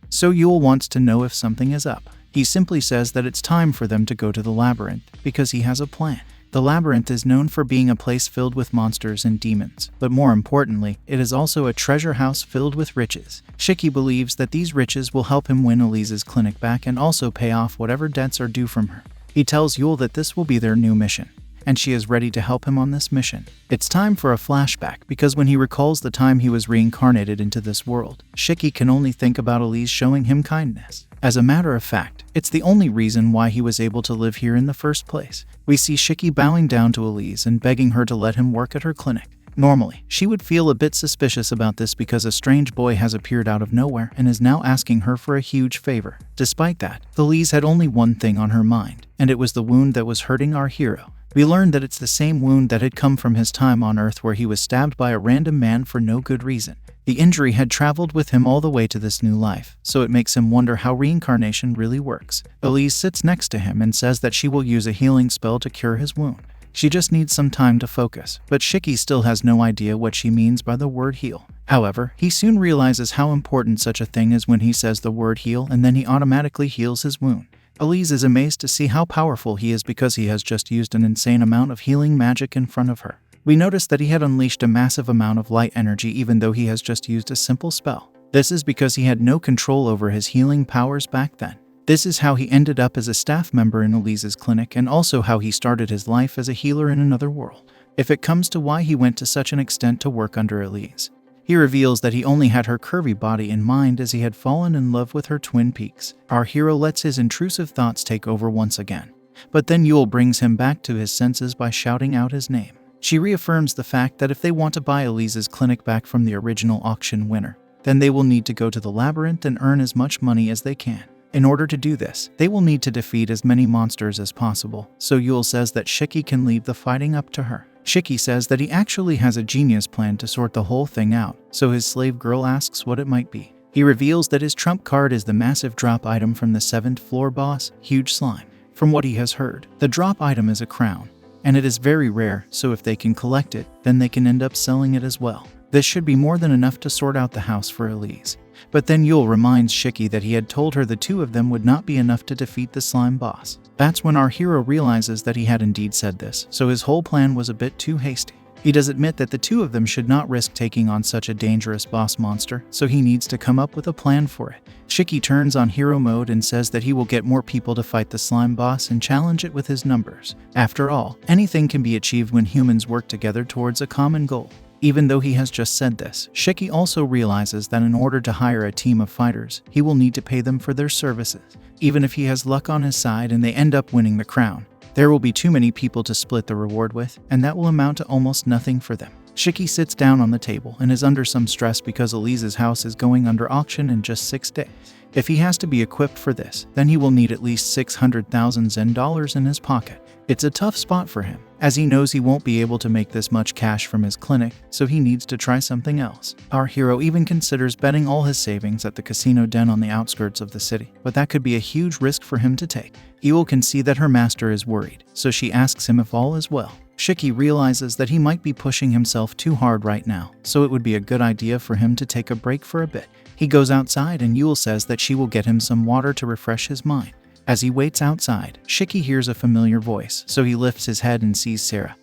A: So Yuel wants to know if something is up. He simply says that it's time for them to go to the Labyrinth, because he has a plan. The Labyrinth is known for being a place filled with monsters and demons, but more importantly, it is also a treasure house filled with riches. Shiki believes that these riches will help him win Elise's clinic back and also pay off whatever debts are due from her. He tells Yuel that this will be their new mission, and she is ready to help him on this mission. It's time for a flashback, because when he recalls the time he was reincarnated into this world, Shiki can only think about Elise showing him kindness. As a matter of fact, it's the only reason why he was able to live here in the first place. We see Shiki bowing down to Elise and begging her to let him work at her clinic. Normally, she would feel a bit suspicious about this because a strange boy has appeared out of nowhere and is now asking her for a huge favor. Despite that, Elise had only one thing on her mind, and it was the wound that was hurting our hero. We learned that it's the same wound that had come from his time on Earth where he was stabbed by a random man for no good reason. The injury had traveled with him all the way to this new life, so it makes him wonder how reincarnation really works. Elise sits next to him and says that she will use a healing spell to cure his wound. She just needs some time to focus, but Shiki still has no idea what she means by the word heal. However, he soon realizes how important such a thing is when he says the word heal and then he automatically heals his wound. Elise is amazed to see how powerful he is because he has just used an insane amount of healing magic in front of her. We noticed that he had unleashed a massive amount of light energy even though he has just used a simple spell. This is because he had no control over his healing powers back then. This is how he ended up as a staff member in Elise's clinic and also how he started his life as a healer in another world. If it comes to why he went to such an extent to work under Elise, he reveals that he only had her curvy body in mind as he had fallen in love with her twin peaks. Our hero lets his intrusive thoughts take over once again, but then Yuel brings him back to his senses by shouting out his name. She reaffirms the fact that if they want to buy Elise's clinic back from the original auction winner, then they will need to go to the Labyrinth and earn as much money as they can. In order to do this, they will need to defeat as many monsters as possible, so Yuel says that Shiki can leave the fighting up to her. Shiki says that he actually has a genius plan to sort the whole thing out, so his slave girl asks what it might be. He reveals that his trump card is the massive drop item from the 7th floor boss, Huge Slime. From what he has heard, the drop item is a crown, and it is very rare, so if they can collect it, then they can end up selling it as well. This should be more than enough to sort out the house for Elise. But then Yuel reminds Shiki that he had told her the two of them would not be enough to defeat the slime boss. That's when our hero realizes that he had indeed said this, so his whole plan was a bit too hasty. He does admit that the two of them should not risk taking on such a dangerous boss monster, so he needs to come up with a plan for it. Shiki turns on hero mode and says that he will get more people to fight the slime boss and challenge it with his numbers. After all, anything can be achieved when humans work together towards a common goal. Even though he has just said this, Shiki also realizes that in order to hire a team of fighters, he will need to pay them for their services. Even if he has luck on his side and they end up winning the crown, there will be too many people to split the reward with, and that will amount to almost nothing for them. Shiki sits down on the table and is under some stress because Elise's house is going under auction in just 6 days. If he has to be equipped for this, then he will need at least 600,000 Zen dollars in his pocket. It's a tough spot for him, as he knows he won't be able to make this much cash from his clinic, so he needs to try something else. Our hero even considers betting all his savings at the casino den on the outskirts of the city, but that could be a huge risk for him to take. Yuel can see that her master is worried, so she asks him if all is well. Shiki realizes that he might be pushing himself too hard right now, so it would be a good idea for him to take a break for a bit. He goes outside and Yuel says that she will get him some water to refresh his mind. As he waits outside, Shiki hears a familiar voice, so he lifts his head and sees Sarah,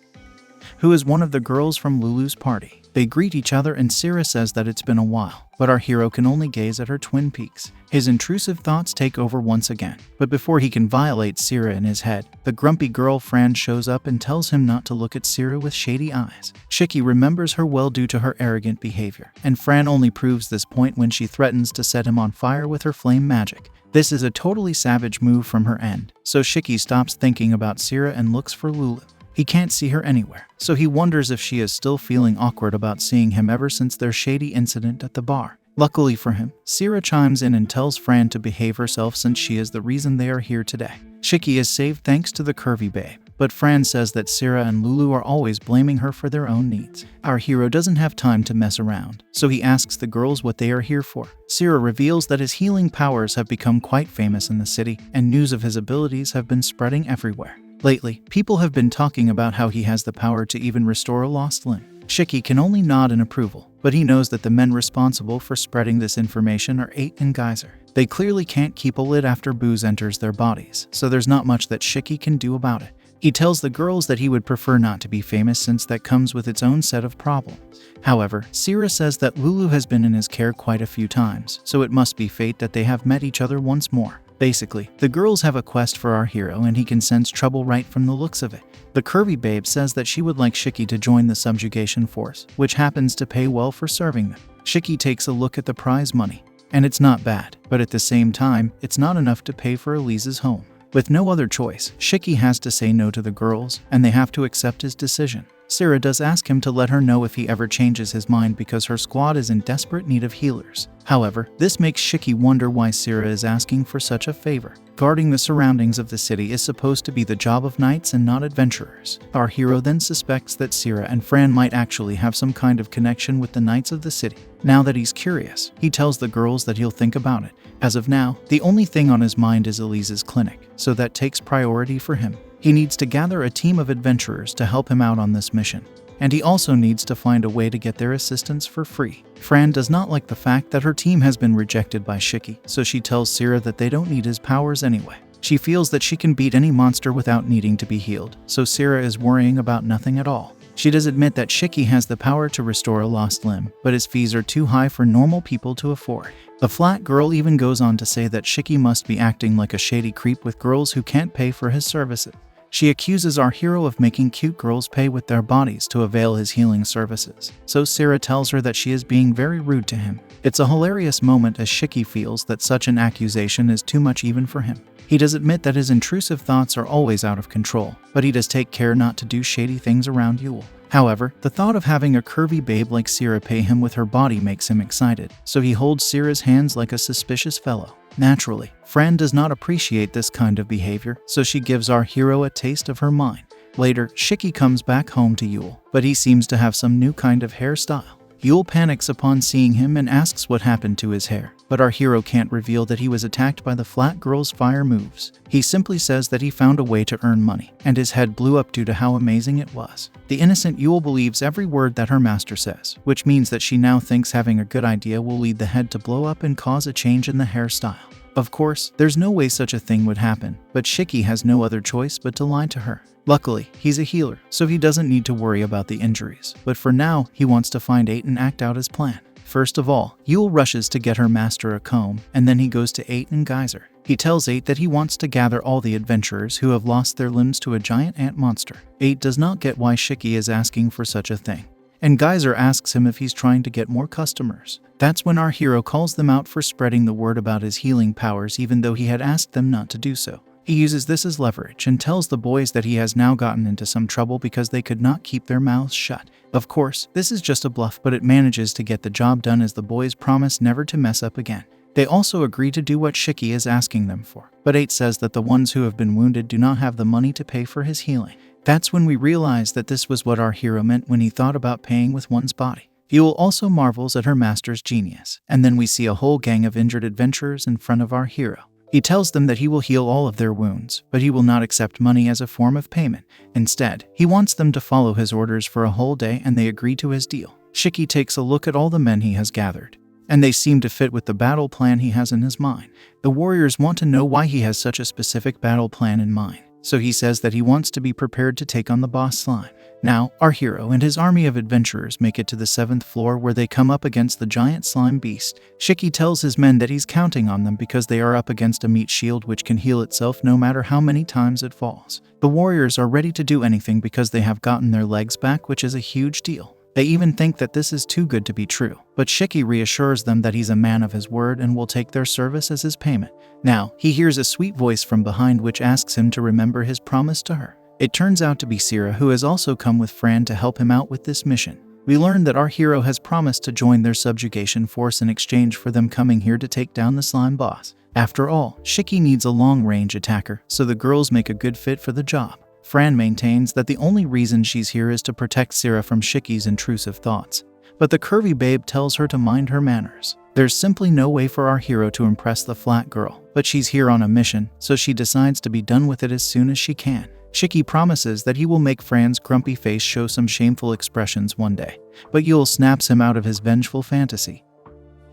A: who is one of the girls from Lulu's party. They greet each other and Sira says that it's been a while, but our hero can only gaze at her twin peaks. His intrusive thoughts take over once again, but before he can violate Sira in his head, the grumpy girl Fran shows up and tells him not to look at Sira with shady eyes. Shiki remembers her well due to her arrogant behavior, and Fran only proves this point when she threatens to set him on fire with her flame magic. This is a totally savage move from her end, so Shiki stops thinking about Sira and looks for Lulu. He can't see her anywhere, so he wonders if she is still feeling awkward about seeing him ever since their shady incident at the bar. Luckily for him, Sira chimes in and tells Fran to behave herself since she is the reason they are here today. Shiki is saved thanks to the curvy babe, but Fran says that Sira and Lulu are always blaming her for their own needs. Our hero doesn't have time to mess around, so he asks the girls what they are here for. Sira reveals that his healing powers have become quite famous in the city, and news of his abilities have been spreading everywhere. Lately, people have been talking about how he has the power to even restore a lost limb. Shiki can only nod in approval, but he knows that the men responsible for spreading this information are 8 and Geyser. They clearly can't keep a lid after booze enters their bodies, so there's not much that Shiki can do about it. He tells the girls that he would prefer not to be famous since that comes with its own set of problems. However, Sira says that Lulu has been in his care quite a few times, so it must be fate that they have met each other once more. Basically, the girls have a quest for our hero and he can sense trouble right from the looks of it. The curvy babe says that she would like Shiki to join the subjugation force, which happens to pay well for serving them. Shiki takes a look at the prize money, and it's not bad, but at the same time, it's not enough to pay for Elise's home. With no other choice, Shiki has to say no to the girls, and they have to accept his decision. Sira does ask him to let her know if he ever changes his mind because her squad is in desperate need of healers. However, this makes Shiki wonder why Sira is asking for such a favor. Guarding the surroundings of the city is supposed to be the job of knights and not adventurers. Our hero then suspects that Sira and Fran might actually have some kind of connection with the knights of the city. Now that he's curious, he tells the girls that he'll think about it. As of now, the only thing on his mind is Elise's clinic, so that takes priority for him. He needs to gather a team of adventurers to help him out on this mission, and he also needs to find a way to get their assistance for free. Fran does not like the fact that her team has been rejected by Shiki, so she tells Sira that they don't need his powers anyway. She feels that she can beat any monster without needing to be healed, so Sira is worrying about nothing at all. She does admit that Shiki has the power to restore a lost limb, but his fees are too high for normal people to afford. The flat girl even goes on to say that Shiki must be acting like a shady creep with girls who can't pay for his services. She accuses our hero of making cute girls pay with their bodies to avail his healing services, so Sira tells her that she is being very rude to him. It's a hilarious moment as Shiki feels that such an accusation is too much even for him. He does admit that his intrusive thoughts are always out of control, but he does take care not to do shady things around Yuel. However, the thought of having a curvy babe like Sira pay him with her body makes him excited, so he holds Sira's hands like a suspicious fellow. Naturally, Fran does not appreciate this kind of behavior, so she gives our hero a taste of her mind. Later, Shiki comes back home to Yuel, but he seems to have some new kind of hairstyle. Yuel panics upon seeing him and asks what happened to his hair, but our hero can't reveal that he was attacked by the flat girl's fire moves. He simply says that he found a way to earn money, and his head blew up due to how amazing it was. The innocent Yuel believes every word that her master says, which means that she now thinks having a good idea will lead the head to blow up and cause a change in the hairstyle. Of course, there's no way such a thing would happen, but Shiki has no other choice but to lie to her. Luckily, he's a healer, so he doesn't need to worry about the injuries, but for now, he wants to find 8 and act out his plan. First of all, Yuel rushes to get her master a comb, and then he goes to 8 and Geyser. He tells 8 that he wants to gather all the adventurers who have lost their limbs to a giant ant monster. 8 does not get why Shiki is asking for such a thing, and Geyser asks him if he's trying to get more customers. That's when our hero calls them out for spreading the word about his healing powers even though he had asked them not to do so. He uses this as leverage and tells the boys that he has now gotten into some trouble because they could not keep their mouths shut. Of course, this is just a bluff, but it manages to get the job done as the boys promise never to mess up again. They also agree to do what Shiki is asking them for, but 8 says that the ones who have been wounded do not have the money to pay for his healing. That's when we realize that this was what our hero meant when he thought about paying with one's body. Yuel also marvels at her master's genius, and then we see a whole gang of injured adventurers in front of our hero. He tells them that he will heal all of their wounds, but he will not accept money as a form of payment. Instead, he wants them to follow his orders for a whole day, and they agree to his deal. Shiki takes a look at all the men he has gathered, and they seem to fit with the battle plan he has in his mind. The warriors want to know why he has such a specific battle plan in mind. so he says that he wants to be prepared to take on the boss slime. Now, our hero and his army of adventurers make it to the 7th floor where they come up against the giant slime beast. Shiki tells his men that he's counting on them because they are up against a meat shield which can heal itself no matter how many times it falls. The warriors are ready to do anything because they have gotten their legs back, which is a huge deal. They even think that this is too good to be true, but Shiki reassures them that he's a man of his word and will take their service as his payment. Now, he hears a sweet voice from behind which asks him to remember his promise to her. It turns out to be Sira, who has also come with Fran to help him out with this mission. We learn that our hero has promised to join their subjugation force in exchange for them coming here to take down the slime boss. After all, Shiki needs a long-range attacker, so the girls make a good fit for the job. Fran maintains that the only reason she's here is to protect Sira from Shiki's intrusive thoughts, but the curvy babe tells her to mind her manners. There's simply no way for our hero to impress the flat girl, but she's here on a mission, so she decides to be done with it as soon as she can. Shiki promises that he will make Fran's grumpy face show some shameful expressions one day, but Yuel snaps him out of his vengeful fantasy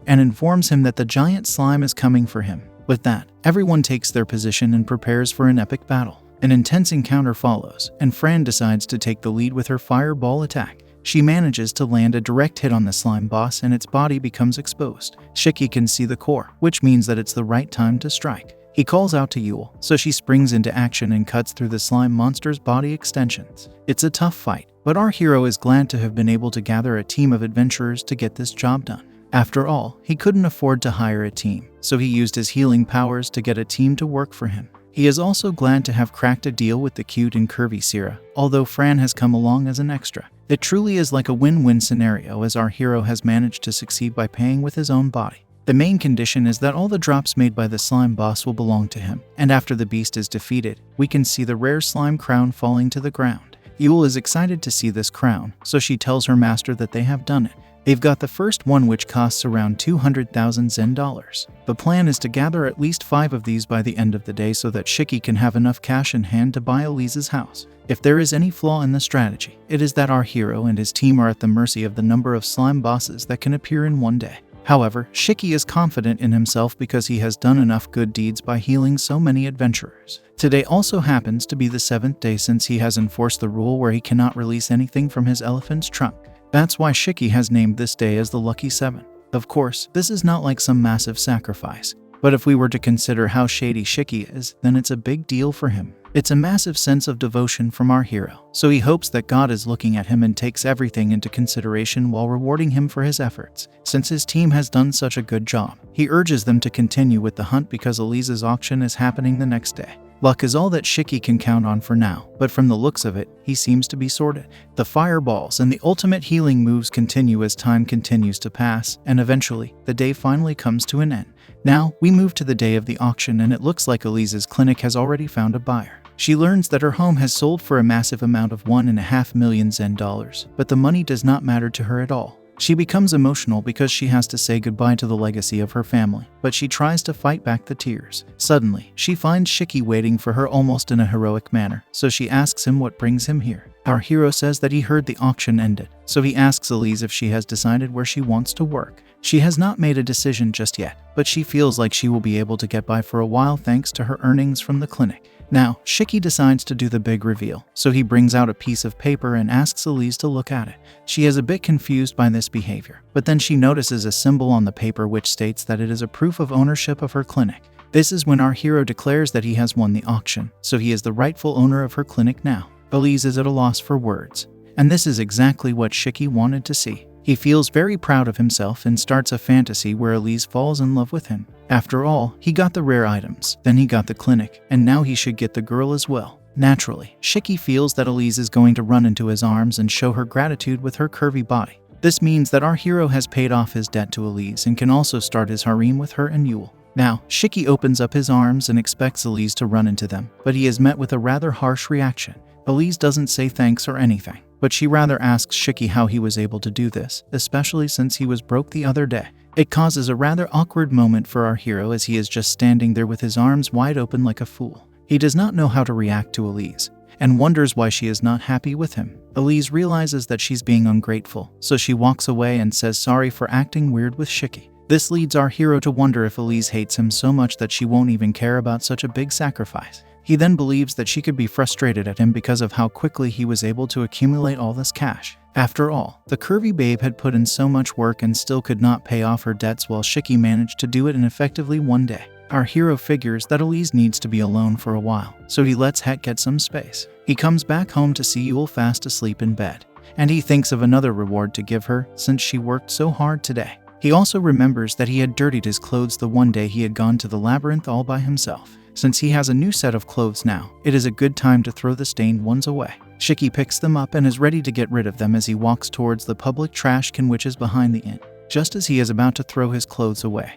A: and informs him that the giant slime is coming for him. With that, everyone takes their position and prepares for an epic battle. An intense encounter follows, and Fran decides to take the lead with her fireball attack. She manages to land a direct hit on the slime boss and its body becomes exposed. Shiki can see the core, which means that it's the right time to strike. He calls out to Yuel, so she springs into action and cuts through the slime monster's body extensions. It's a tough fight, but our hero is glad to have been able to gather a team of adventurers to get this job done. After all, he couldn't afford to hire a team, so he used his healing powers to get a team to work for him. He is also glad to have cracked a deal with the cute and curvy Sira, although Fran has come along as an extra. It truly is like a win-win scenario, as our hero has managed to succeed by paying with his own body. The main condition is that all the drops made by the slime boss will belong to him, and after the beast is defeated, we can see the rare slime crown falling to the ground. Yuel is excited to see this crown, so she tells her master that they have done it. They've got the first one, which costs around 200,000 Zen dollars. The plan is to gather at least 5 of these by the end of the day so that Shiki can have enough cash in hand to buy Elise's house. If there is any flaw in the strategy, it is that our hero and his team are at the mercy of the number of slime bosses that can appear in one day. However, Shiki is confident in himself because he has done enough good deeds by healing so many adventurers. Today also happens to be the 7th day since he has enforced the rule where he cannot release anything from his elephant's trunk. That's why Shiki has named this day as the Lucky 7. Of course, this is not like some massive sacrifice, but if we were to consider how shady Shiki is, then it's a big deal for him. It's a massive sense of devotion from our hero, so he hopes that God is looking at him and takes everything into consideration while rewarding him for his efforts. Since his team has done such a good job, he urges them to continue with the hunt because Elise's auction is happening the next day. Luck is all that Shiki can count on for now, but from the looks of it, he seems to be sorted. The fireballs and the ultimate healing moves continue as time continues to pass, and eventually, the day finally comes to an end. Now, we move to the day of the auction, and it looks like Elise's clinic has already found a buyer. She learns that her home has sold for a massive amount of 1.5 million Zen dollars, but the money does not matter to her at all. She becomes emotional because she has to say goodbye to the legacy of her family, but she tries to fight back the tears. Suddenly, she finds Shiki waiting for her almost in a heroic manner, so she asks him what brings him here. Our hero says that he heard the auction ended, so he asks Elise if she has decided where she wants to work. She has not made a decision just yet, but she feels like she will be able to get by for a while thanks to her earnings from the clinic. Now, Shiki decides to do the big reveal, so he brings out a piece of paper and asks Elise to look at it. She is a bit confused by this behavior, but then she notices a symbol on the paper which states that it is a proof of ownership of her clinic. This is when our hero declares that he has won the auction, so he is the rightful owner of her clinic now. Elise is at a loss for words, and this is exactly what Shiki wanted to see. He feels very proud of himself and starts a fantasy where Elise falls in love with him. After all, he got the rare items, then he got the clinic, and now he should get the girl as well. Naturally, Shiki feels that Elise is going to run into his arms and show her gratitude with her curvy body. This means that our hero has paid off his debt to Elise and can also start his harem with her and Yuel. Now, Shiki opens up his arms and expects Elise to run into them, but he is met with a rather harsh reaction. Elise doesn't say thanks or anything, but she rather asks Shiki how he was able to do this, especially since he was broke the other day. It causes a rather awkward moment for our hero as he is just standing there with his arms wide open like a fool. He does not know how to react to Elise, and wonders why she is not happy with him. Elise realizes that she's being ungrateful, so she walks away and says sorry for acting weird with Shiki. This leads our hero to wonder if Elise hates him so much that she won't even care about such a big sacrifice. He then believes that she could be frustrated at him because of how quickly he was able to accumulate all this cash. After all, the curvy babe had put in so much work and still could not pay off her debts, while Shiki managed to do it in effectively one day. Our hero figures that Elise needs to be alone for a while, so he lets Heck get some space. He comes back home to see Yuel fast asleep in bed, and he thinks of another reward to give her since she worked so hard today. He also remembers that he had dirtied his clothes the one day he had gone to the labyrinth all by himself. Since he has a new set of clothes now, it is a good time to throw the stained ones away. Shiki picks them up and is ready to get rid of them as he walks towards the public trash can, which is behind the inn. Just as he is about to throw his clothes away,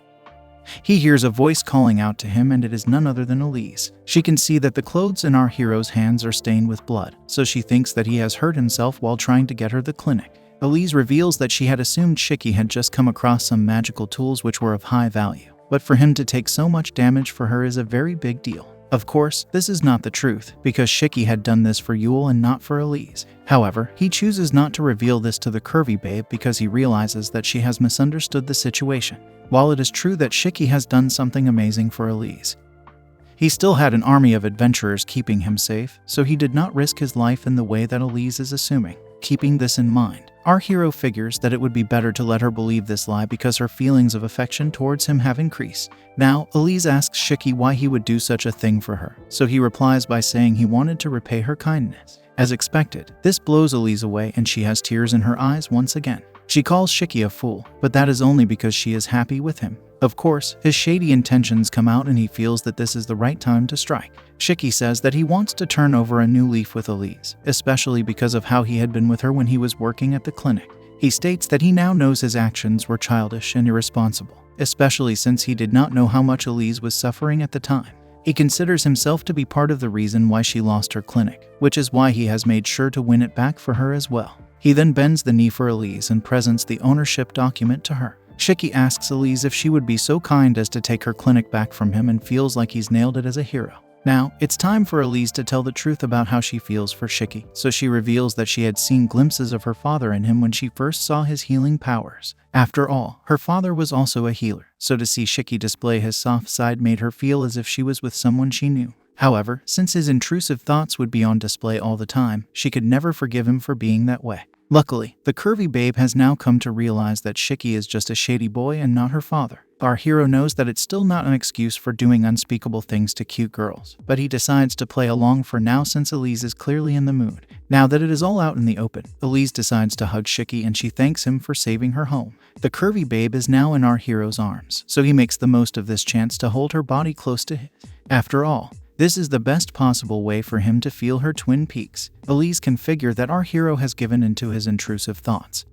A: he hears a voice calling out to him, and it is none other than Elise. She can see that the clothes in our hero's hands are stained with blood, so she thinks that he has hurt himself while trying to get her the clinic. Elise reveals that she had assumed Shiki had just come across some magical tools which were of high value, but for him to take so much damage for her is a very big deal. Of course, this is not the truth, because Shiki had done this for Yuel and not for Elise. However, he chooses not to reveal this to the curvy babe because he realizes that she has misunderstood the situation. While it is true that Shiki has done something amazing for Elise, he still had an army of adventurers keeping him safe, so he did not risk his life in the way that Elise is assuming. Keeping this in mind, our hero figures that it would be better to let her believe this lie because her feelings of affection towards him have increased. Now, Elise asks Shiki why he would do such a thing for her, so he replies by saying he wanted to repay her kindness. As expected, this blows Elise away and she has tears in her eyes once again. She calls Shiki a fool, but that is only because she is happy with him. Of course, his shady intentions come out and he feels that this is the right time to strike. Shiki says that he wants to turn over a new leaf with Elise, especially because of how he had been with her when he was working at the clinic. He states that he now knows his actions were childish and irresponsible, especially since he did not know how much Elise was suffering at the time. He considers himself to be part of the reason why she lost her clinic, which is why he has made sure to win it back for her as well. He then bends the knee for Elise and presents the ownership document to her. Shiki asks Elise if she would be so kind as to take her clinic back from him and feels like he's nailed it as a hero. Now, it's time for Elise to tell the truth about how she feels for Shiki, so she reveals that she had seen glimpses of her father in him when she first saw his healing powers. After all, her father was also a healer, so to see Shiki display his soft side made her feel as if she was with someone she knew. However, since his intrusive thoughts would be on display all the time, she could never forgive him for being that way. Luckily, the curvy babe has now come to realize that Shiki is just a shady boy and not her father. Our hero knows that it's still not an excuse for doing unspeakable things to cute girls, but he decides to play along for now since Elise is clearly in the mood. Now that it is all out in the open, Elise decides to hug Shiki and she thanks him for saving her home. The curvy babe is now in our hero's arms, so he makes the most of this chance to hold her body close to his. After all, this is the best possible way for him to feel her twin peaks. Elise can figure that our hero has given into his intrusive thoughts,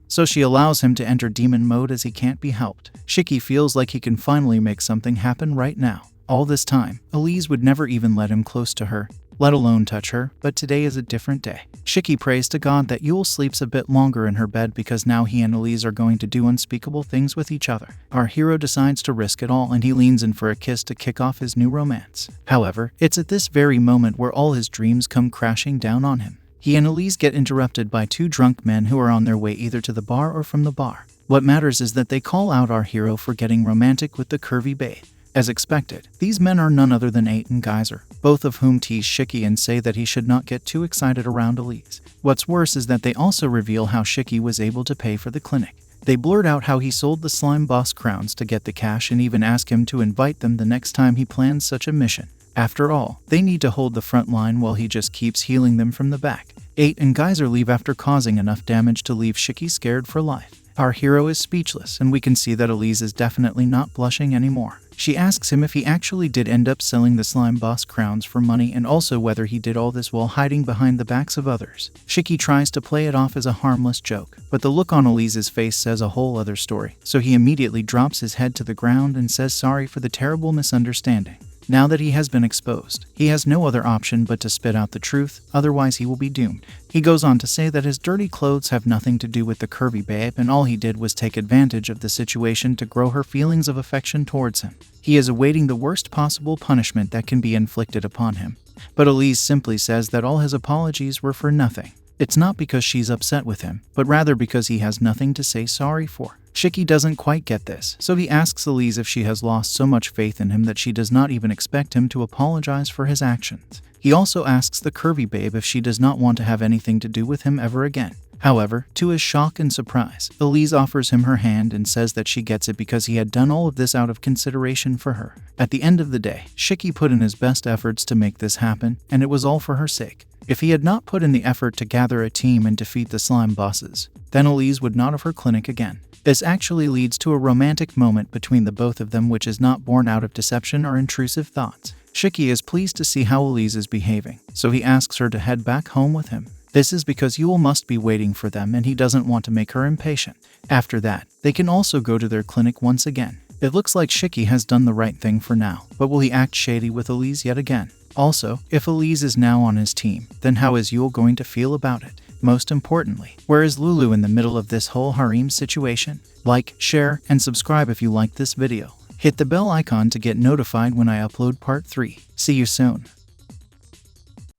A: so she allows him to enter demon mode as he can't be helped. Shiki feels like he can finally make something happen right now. All this time, Elise would never even let him close to her, let alone touch her, but today is a different day. Shiki prays to God that Yuel sleeps a bit longer in her bed because now he and Elise are going to do unspeakable things with each other. Our hero decides to risk it all and he leans in for a kiss to kick off his new romance. However, it's at this very moment where all his dreams come crashing down on him. He and Elise get interrupted by two drunk men who are on their way either to the bar or from the bar. What matters is that they call out our hero for getting romantic with the curvy babe. As expected, these men are none other than Eight and Geyser, both of whom tease Shiki and say that he should not get too excited around Elise. What's worse is that they also reveal how Shiki was able to pay for the clinic. They blurt out how he sold the slime boss crowns to get the cash and even ask him to invite them the next time he plans such a mission. After all, they need to hold the front line while he just keeps healing them from the back. Eight and Geyser leave after causing enough damage to leave Shiki scared for life. Our hero is speechless, and we can see that Elise is definitely not blushing anymore. She asks him if he actually did end up selling the slime boss crowns for money and also whether he did all this while hiding behind the backs of others. Shiki tries to play it off as a harmless joke, but the look on Elise's face says a whole other story, so he immediately drops his head to the ground and says sorry for the terrible misunderstanding. Now that he has been exposed, he has no other option but to spit out the truth, otherwise he will be doomed. He goes on to say that his dirty clothes have nothing to do with the curvy babe and all he did was take advantage of the situation to grow her feelings of affection towards him. He is awaiting the worst possible punishment that can be inflicted upon him. But Elise simply says that all his apologies were for nothing. It's not because she's upset with him, but rather because he has nothing to say sorry for. Shiki doesn't quite get this, so he asks Elise if she has lost so much faith in him that she does not even expect him to apologize for his actions. He also asks the curvy babe if she does not want to have anything to do with him ever again. However, to his shock and surprise, Elise offers him her hand and says that she gets it because he had done all of this out of consideration for her. At the end of the day, Shiki put in his best efforts to make this happen, and it was all for her sake. If he had not put in the effort to gather a team and defeat the slime bosses, then Elise would not have her clinic again. This actually leads to a romantic moment between the both of them, which is not born out of deception or intrusive thoughts. Shiki is pleased to see how Elise is behaving, so he asks her to head back home with him. This is because Yuel must be waiting for them and he doesn't want to make her impatient. After that, they can also go to their clinic once again. It looks like Shiki has done the right thing for now, but will he act shady with Elise yet again? Also, if Elise is now on his team, then how is Yuel going to feel about it? Most importantly, where is Lulu in the middle of this whole harem situation? Like, share, and subscribe if you liked this video. Hit the bell icon to get notified when I upload part 3. See you soon.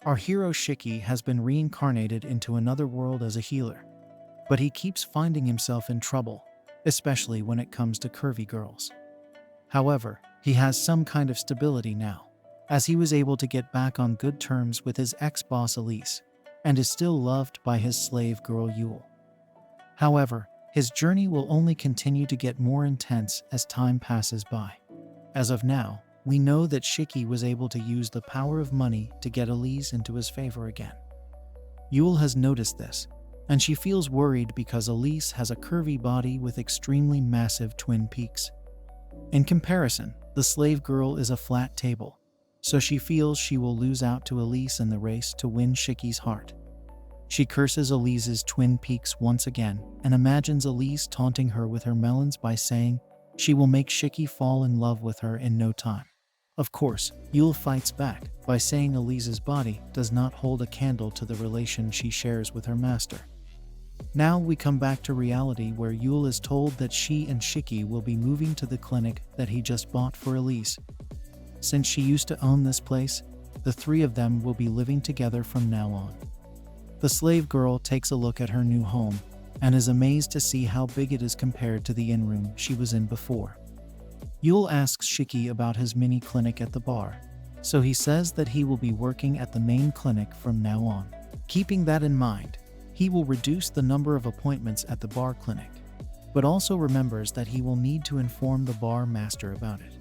A: Our hero Shiki has been reincarnated into another world as a healer, but he keeps finding himself in trouble, especially when it comes to curvy girls. However, he has some kind of stability now, as he was able to get back on good terms with his ex-boss Elise, and is still loved by his slave girl Yuel. However, his journey will only continue to get more intense as time passes by. As of now, we know that Shiki was able to use the power of money to get Elise into his favor again. Yuel has noticed this, and she feels worried because Elise has a curvy body with extremely massive twin peaks. In comparison, the slave girl is a flat table, so she feels she will lose out to Elise in the race to win Shiki's heart. She curses Elise's twin peaks once again and imagines Elise taunting her with her melons by saying she will make Shiki fall in love with her in no time. Of course, Yuel fights back by saying Elise's body does not hold a candle to the relation she shares with her master. Now we come back to reality where Yuel is told that she and Shiki will be moving to the clinic that he just bought for Elise. Since she used to own this place, the three of them will be living together from now on. The slave girl takes a look at her new home and is amazed to see how big it is compared to the inn room she was in before. Yuel asks Shiki about his mini clinic at the bar, so he says that he will be working at the main clinic from now on. Keeping that in mind, he will reduce the number of appointments at the bar clinic, but also remembers that he will need to inform the bar master about it.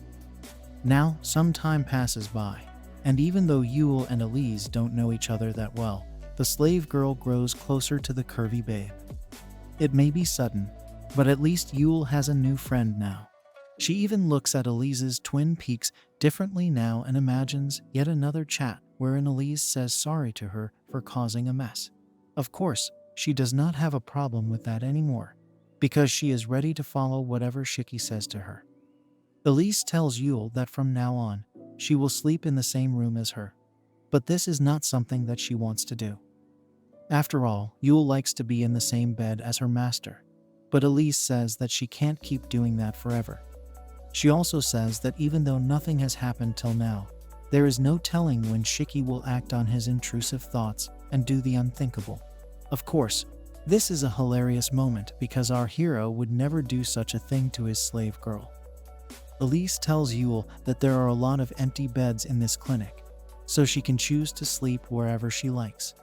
A: Now, some time passes by, and even though Yuel and Elise don't know each other that well, the slave girl grows closer to the curvy babe. It may be sudden, but at least Yuel has a new friend now. She even looks at Elise's twin peaks differently now and imagines yet another chat wherein Elise says sorry to her for causing a mess. Of course, she does not have a problem with that anymore, because she is ready to follow whatever Shiki says to her. Elise tells Yuel that from now on, she will sleep in the same room as her, but this is not something that she wants to do. After all, Yuel likes to be in the same bed as her master, but Elise says that she can't keep doing that forever. She also says that even though nothing has happened till now, there is no telling when Shiki will act on his intrusive thoughts and do the unthinkable. Of course, this is a hilarious moment because our hero would never do such a thing to his slave girl. Elise tells Yuel that there are a lot of empty beds in this clinic, so she can choose to sleep wherever she likes.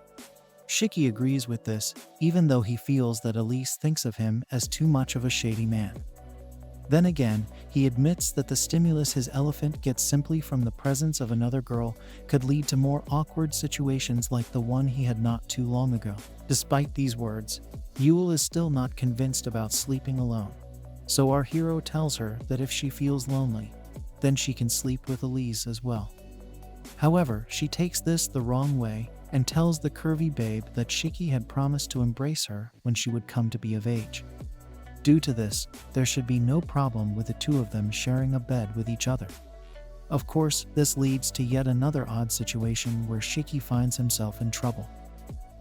A: Shiki agrees with this, even though he feels that Elise thinks of him as too much of a shady man. Then again, he admits that the stimulus his elephant gets simply from the presence of another girl could lead to more awkward situations like the one he had not too long ago. Despite these words, Yuel is still not convinced about sleeping alone. So our hero tells her that if she feels lonely, then she can sleep with Elise as well. However, she takes this the wrong way and tells the curvy babe that Shiki had promised to embrace her when she would come to be of age. Due to this, there should be no problem with the two of them sharing a bed with each other. Of course, this leads to yet another odd situation where Shiki finds himself in trouble.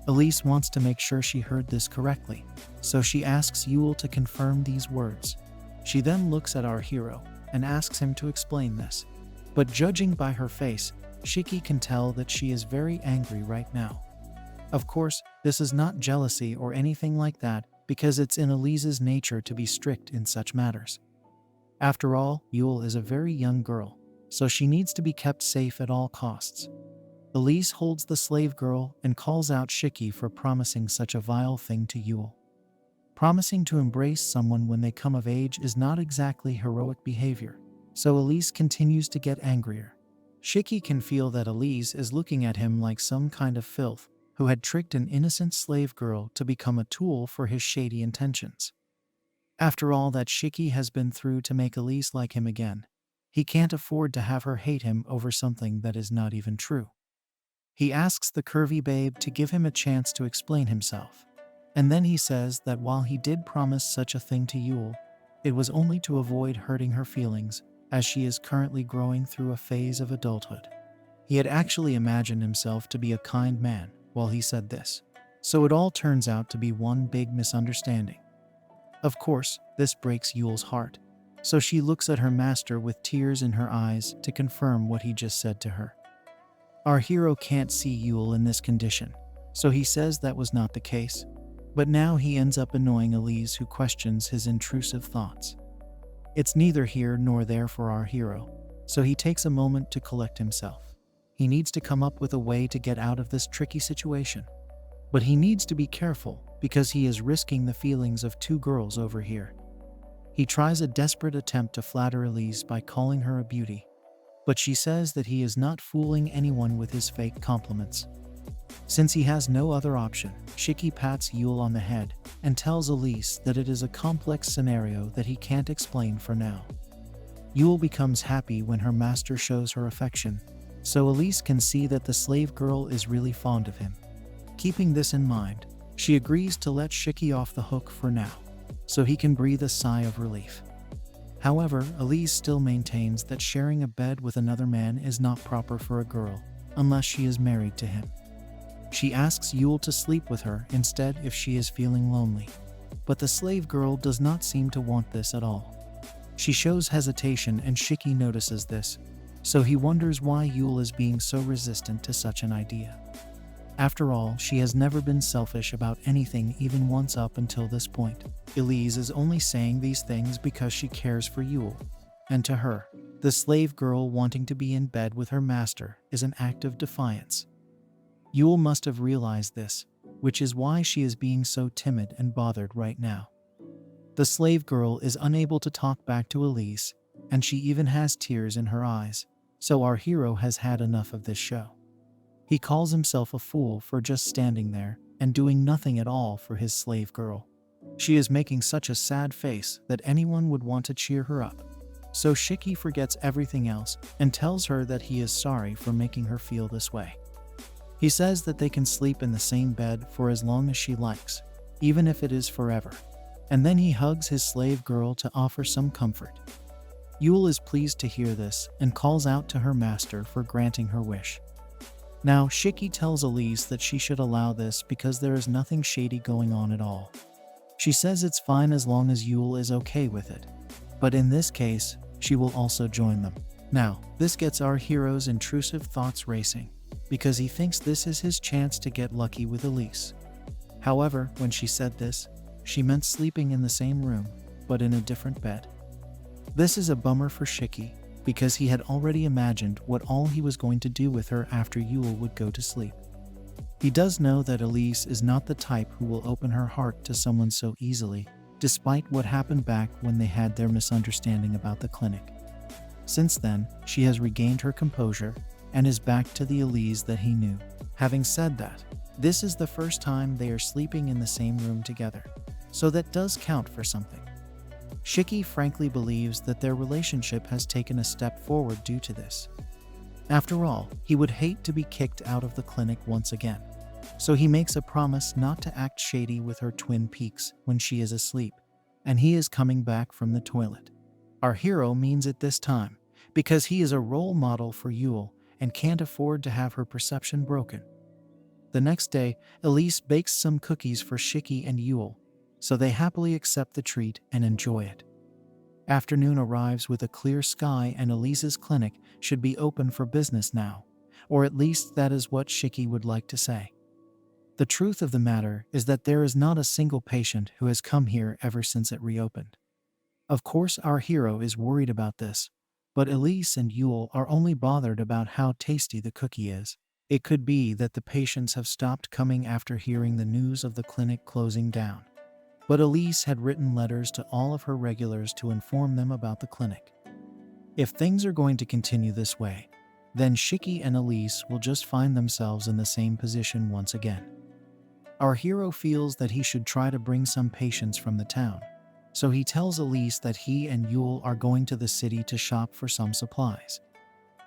A: Elise wants to make sure she heard this correctly, so she asks Yuel to confirm these words. She then looks at our hero and asks him to explain this, but judging by her face, Shiki can tell that she is very angry right now. Of course, this is not jealousy or anything like that, because it's in Elise's nature to be strict in such matters. After all, Yuel is a very young girl, so she needs to be kept safe at all costs. Elise holds the slave girl and calls out Shiki for promising such a vile thing to Yuel. Promising to embrace someone when they come of age is not exactly heroic behavior, so Elise continues to get angrier. Shiki can feel that Elise is looking at him like some kind of filth who had tricked an innocent slave girl to become a tool for his shady intentions. After all that Shiki has been through to make Elise like him again, he can't afford to have her hate him over something that is not even true. He asks the curvy babe to give him a chance to explain himself. And then he says that while he did promise such a thing to Yuel, it was only to avoid hurting her feelings, as she is currently growing through a phase of adulthood. He had actually imagined himself to be a kind man while he said this, so it all turns out to be one big misunderstanding. Of course, this breaks Yuel's heart, so she looks at her master with tears in her eyes to confirm what he just said to her. Our hero can't see Yuel in this condition, so he says that was not the case. But now he ends up annoying Elise, who questions his intrusive thoughts. It's neither here nor there for our hero, so he takes a moment to collect himself. He needs to come up with a way to get out of this tricky situation. But he needs to be careful, because he is risking the feelings of two girls over here. He tries a desperate attempt to flatter Elise by calling her a beauty, but she says that he is not fooling anyone with his fake compliments. Since he has no other option, Shiki pats Yuel on the head and tells Elise that it is a complex scenario that he can't explain for now. Yuel becomes happy when her master shows her affection, so Elise can see that the slave girl is really fond of him. Keeping this in mind, she agrees to let Shiki off the hook for now, so he can breathe a sigh of relief. However, Elise still maintains that sharing a bed with another man is not proper for a girl, unless she is married to him. She asks Yuel to sleep with her instead if she is feeling lonely, but the slave girl does not seem to want this at all. She shows hesitation and Shiki notices this, so he wonders why Yuel is being so resistant to such an idea. After all, she has never been selfish about anything even once up until this point. Elise is only saying these things because she cares for Yuel, and to her, the slave girl wanting to be in bed with her master is an act of defiance. Yuel must have realized this, which is why she is being so timid and bothered right now. The slave girl is unable to talk back to Elise, and she even has tears in her eyes, so our hero has had enough of this show. He calls himself a fool for just standing there and doing nothing at all for his slave girl. She is making such a sad face that anyone would want to cheer her up. So Shiki forgets everything else and tells her that he is sorry for making her feel this way. He says that they can sleep in the same bed for as long as she likes, even if it is forever. And then he hugs his slave girl to offer some comfort. Yuel is pleased to hear this and calls out to her master for granting her wish. Now, Shiki tells Elise that she should allow this because there is nothing shady going on at all. She says it's fine as long as Yuel is okay with it. But in this case, she will also join them. Now, this gets our hero's intrusive thoughts racing, because he thinks this is his chance to get lucky with Elise. However, when she said this, she meant sleeping in the same room, but in a different bed. This is a bummer for Shiki, because he had already imagined what all he was going to do with her after Yuel would go to sleep. He does know that Elise is not the type who will open her heart to someone so easily, despite what happened back when they had their misunderstanding about the clinic. Since then, she has regained her composure and is back to the Elise that he knew. Having said that, this is the first time they are sleeping in the same room together, so that does count for something. Shiki frankly believes that their relationship has taken a step forward due to this. After all, he would hate to be kicked out of the clinic once again, so he makes a promise not to act shady with her twin peaks when she is asleep, and he is coming back from the toilet. Our hero means it this time, because he is a role model for Yuel and can't afford to have her perception broken. The next day, Elise bakes some cookies for Shiki and Yuel, so they happily accept the treat and enjoy it. Afternoon arrives with a clear sky and Elise's clinic should be open for business now, or at least that is what Shiki would like to say. The truth of the matter is that there is not a single patient who has come here ever since it reopened. Of course, our hero is worried about this, but Elise and Yuel are only bothered about how tasty the cookie is. It could be that the patients have stopped coming after hearing the news of the clinic closing down. But Elise had written letters to all of her regulars to inform them about the clinic. If things are going to continue this way, then Shiki and Elise will just find themselves in the same position once again. Our hero feels that he should try to bring some patients from the town, so he tells Elise that he and Yuel are going to the city to shop for some supplies.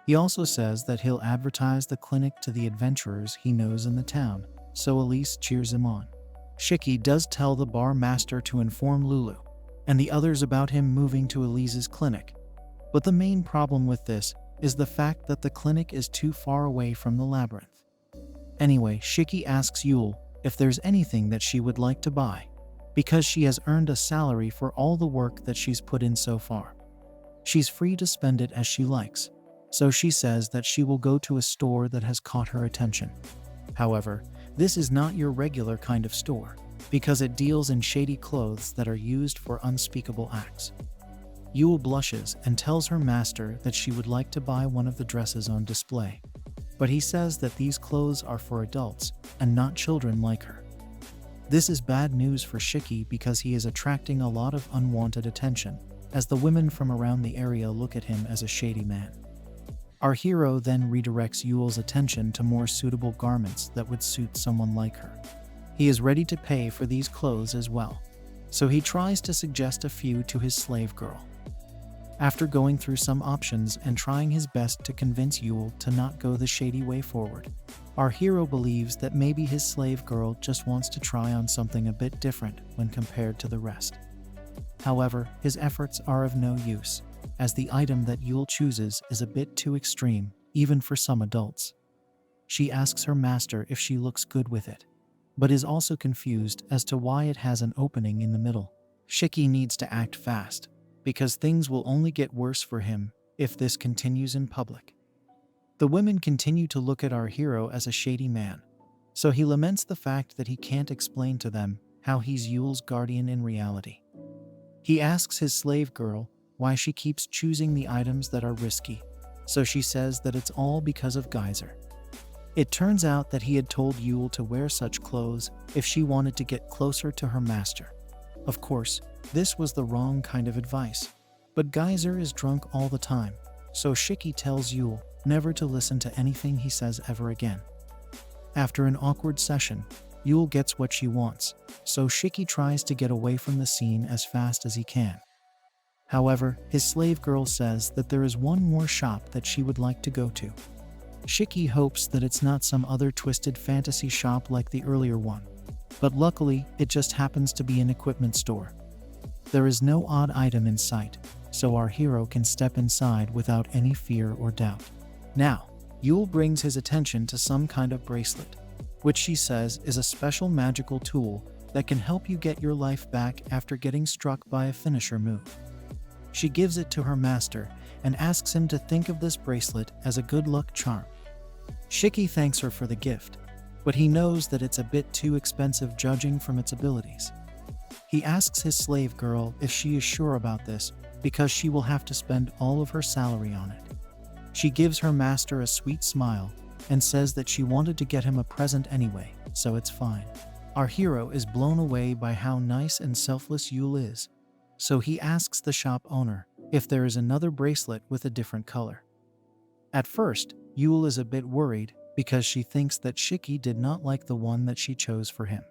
A: He also says that he'll advertise the clinic to the adventurers he knows in the town, so Elise cheers him on. Shiki does tell the bar master to inform Lulu and the others about him moving to Elise's clinic, but the main problem with this is the fact that the clinic is too far away from the labyrinth. Anyway, Shiki asks Yuel if there's anything that she would like to buy, because she has earned a salary for all the work that she's put in so far. She's free to spend it as she likes, so she says that she will go to a store that has caught her attention. However, this is not your regular kind of store, because it deals in shady clothes that are used for unspeakable acts. Yuel blushes and tells her master that she would like to buy one of the dresses on display, but he says that these clothes are for adults and not children like her. This is bad news for Shiki because he is attracting a lot of unwanted attention, as the women from around the area look at him as a shady man. Our hero then redirects Yuel's attention to more suitable garments that would suit someone like her. He is ready to pay for these clothes as well, so he tries to suggest a few to his slave girl. After going through some options and trying his best to convince Yuel to not go the shady way forward, our hero believes that maybe his slave girl just wants to try on something a bit different when compared to the rest. However, his efforts are of no use, as the item that Yuel chooses is a bit too extreme, even for some adults. She asks her master if she looks good with it, but is also confused as to why it has an opening in the middle. Shiki needs to act fast, because things will only get worse for him if this continues in public. The women continue to look at our hero as a shady man, so he laments the fact that he can't explain to them how he's Yuel's guardian in reality. He asks his slave girl why she keeps choosing the items that are risky, so she says that it's all because of Geyser. It turns out that he had told Yuel to wear such clothes if she wanted to get closer to her master. Of course, this was the wrong kind of advice, but Geyser is drunk all the time, so Shiki tells Yuel never to listen to anything he says ever again. After an awkward session, Yuel gets what she wants, so Shiki tries to get away from the scene as fast as he can. However, his slave girl says that there is one more shop that she would like to go to. Shiki hopes that it's not some other twisted fantasy shop like the earlier one, but luckily it just happens to be an equipment store. There is no odd item in sight, so our hero can step inside without any fear or doubt. Now, Yuel brings his attention to some kind of bracelet, which she says is a special magical tool that can help you get your life back after getting struck by a finisher move. She gives it to her master and asks him to think of this bracelet as a good luck charm. Shiki thanks her for the gift, but he knows that it's a bit too expensive judging from its abilities. He asks his slave girl if she is sure about this because she will have to spend all of her salary on it. She gives her master a sweet smile and says that she wanted to get him a present anyway, so it's fine. Our hero is blown away by how nice and selfless Yuel is, so he asks the shop owner if there is another bracelet with a different color. At first, Yuel is a bit worried because she thinks that Shiki did not like the one that she chose for him.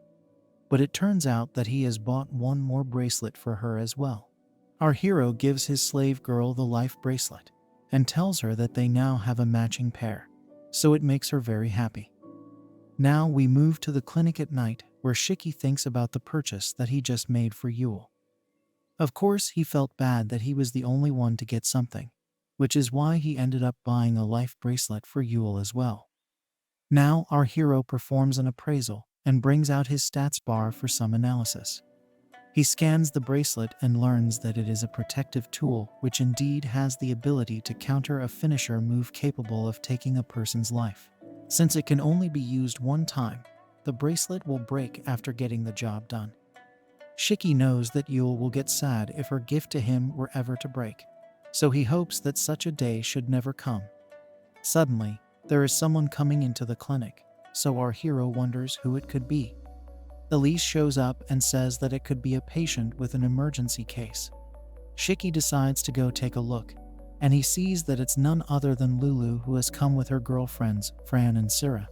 A: But it turns out that he has bought one more bracelet for her as well. Our hero gives his slave girl the life bracelet and tells her that they now have a matching pair, so it makes her very happy. Now we move to the clinic at night, where Shiki thinks about the purchase that he just made for Yuel. Of course, he felt bad that he was the only one to get something, which is why he ended up buying a life bracelet for Yuel as well. Now our hero performs an appraisal and brings out his stats bar for some analysis. He scans the bracelet and learns that it is a protective tool which indeed has the ability to counter a finisher move capable of taking a person's life. Since it can only be used one time, the bracelet will break after getting the job done. Shiki knows that Yuel will get sad if her gift to him were ever to break, so he hopes that such a day should never come. Suddenly, there is someone coming into the clinic, so our hero wonders who it could be. Elise shows up and says that it could be a patient with an emergency case. Shiki decides to go take a look, and he sees that it's none other than Lulu, who has come with her girlfriends, Fran and Syrah.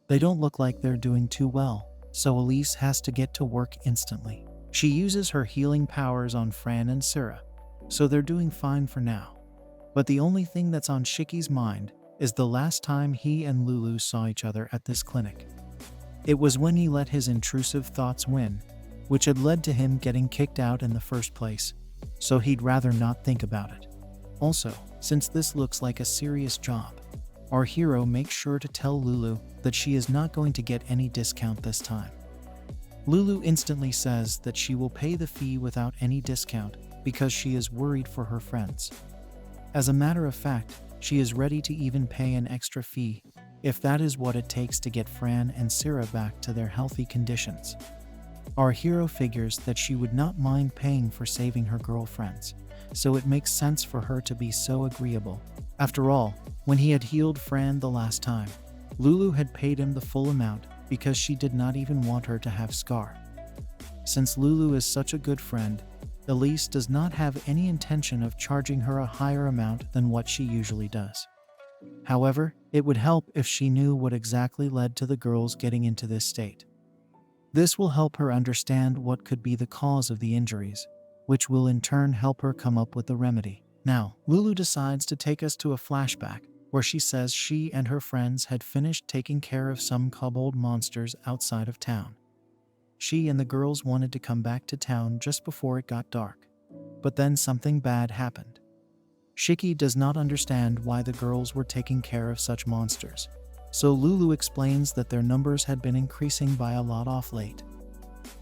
A: They don't look like they're doing too well, so Elise has to get to work instantly. She uses her healing powers on Fran and Syrah, so they're doing fine for now. But the only thing that's on Shiki's mind is the last time he and Lulu saw each other at this clinic. It was when he let his intrusive thoughts win, which had led to him getting kicked out in the first place, so he'd rather not think about it. Also, since this looks like a serious job, our hero makes sure to tell Lulu that she is not going to get any discount this time. Lulu instantly says that she will pay the fee without any discount because she is worried for her friends. As a matter of fact, she is ready to even pay an extra fee if that is what it takes to get Fran and Syrah back to their healthy conditions. Our hero figures that she would not mind paying for saving her girlfriends, so it makes sense for her to be so agreeable. After all, when he had healed Fran the last time, Lulu had paid him the full amount because she did not even want her to have Scar. Since Lulu is such a good friend, Elise does not have any intention of charging her a higher amount than what she usually does. However, it would help if she knew what exactly led to the girls getting into this state. This will help her understand what could be the cause of the injuries, which will in turn help her come up with a remedy. Now, Lulu decides to take us to a flashback where she says she and her friends had finished taking care of some kobold monsters outside of town. She and the girls wanted to come back to town just before it got dark, but then something bad happened. Shiki does not understand why the girls were taking care of such monsters, so Lulu explains that their numbers had been increasing by a lot off late.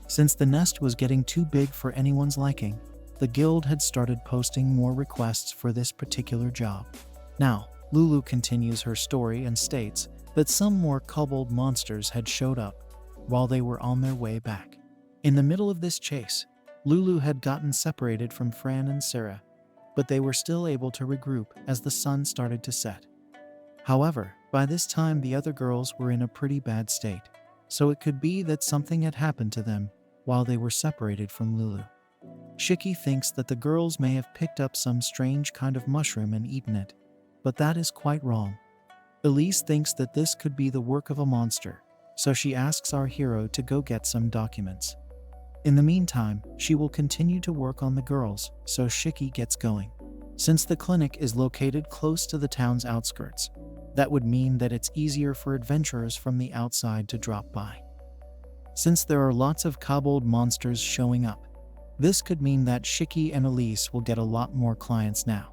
A: Since the nest was getting too big for anyone's liking, the guild had started posting more requests for this particular job. Now, Lulu continues her story and states that some more kobold monsters had showed up while they were on their way back. In the middle of this chase, Lulu had gotten separated from Fran and Syrah, but they were still able to regroup as the sun started to set. However, by this time the other girls were in a pretty bad state, so it could be that something had happened to them while they were separated from Lulu. Shiki thinks that the girls may have picked up some strange kind of mushroom and eaten it, but that is quite wrong. Elise thinks that this could be the work of a monster, so she asks our hero to go get some documents. In the meantime, she will continue to work on the girls, so Shiki gets going. Since the clinic is located close to the town's outskirts, that would mean that it's easier for adventurers from the outside to drop by. Since there are lots of kobold monsters showing up, this could mean that Shiki and Elise will get a lot more clients now.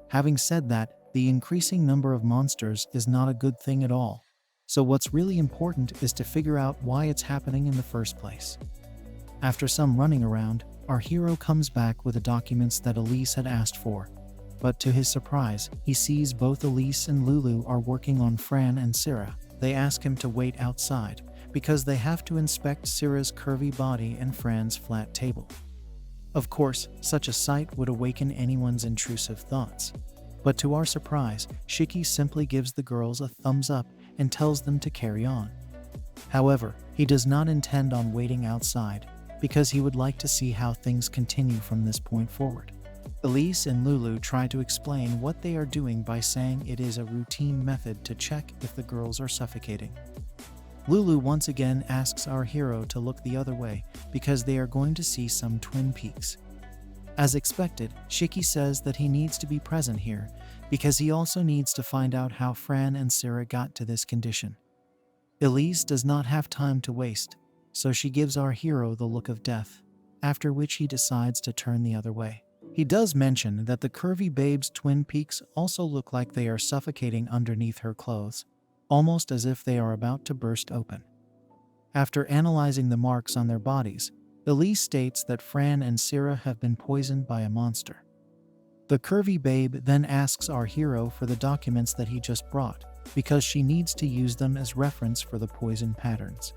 A: Having said that, the increasing number of monsters is not a good thing at all, so what's really important is to figure out why it's happening in the first place. After some running around, our hero comes back with the documents that Elise had asked for, but to his surprise, he sees both Elise and Lulu are working on Fran and Syrah. They ask him to wait outside, because they have to inspect Syrah's curvy body and Fran's flat table. Of course, such a sight would awaken anyone's intrusive thoughts. But to our surprise, Shiki simply gives the girls a thumbs up and tells them to carry on. However, he does not intend on waiting outside, because he would like to see how things continue from this point forward. Elise and Lulu try to explain what they are doing by saying it is a routine method to check if the girls are suffocating. Lulu once again asks our hero to look the other way because they are going to see some twin peaks. As expected, Shiki says that he needs to be present here because he also needs to find out how Fran and Syrah got to this condition. Elise does not have time to waste, so she gives our hero the look of death, after which he decides to turn the other way. He does mention that the curvy babe's twin peaks also look like they are suffocating underneath her clothes, almost as if they are about to burst open. After analyzing the marks on their bodies, Elise states that Fran and Syrah have been poisoned by a monster. The curvy babe then asks our hero for the documents that he just brought, because she needs to use them as reference for the poison patterns.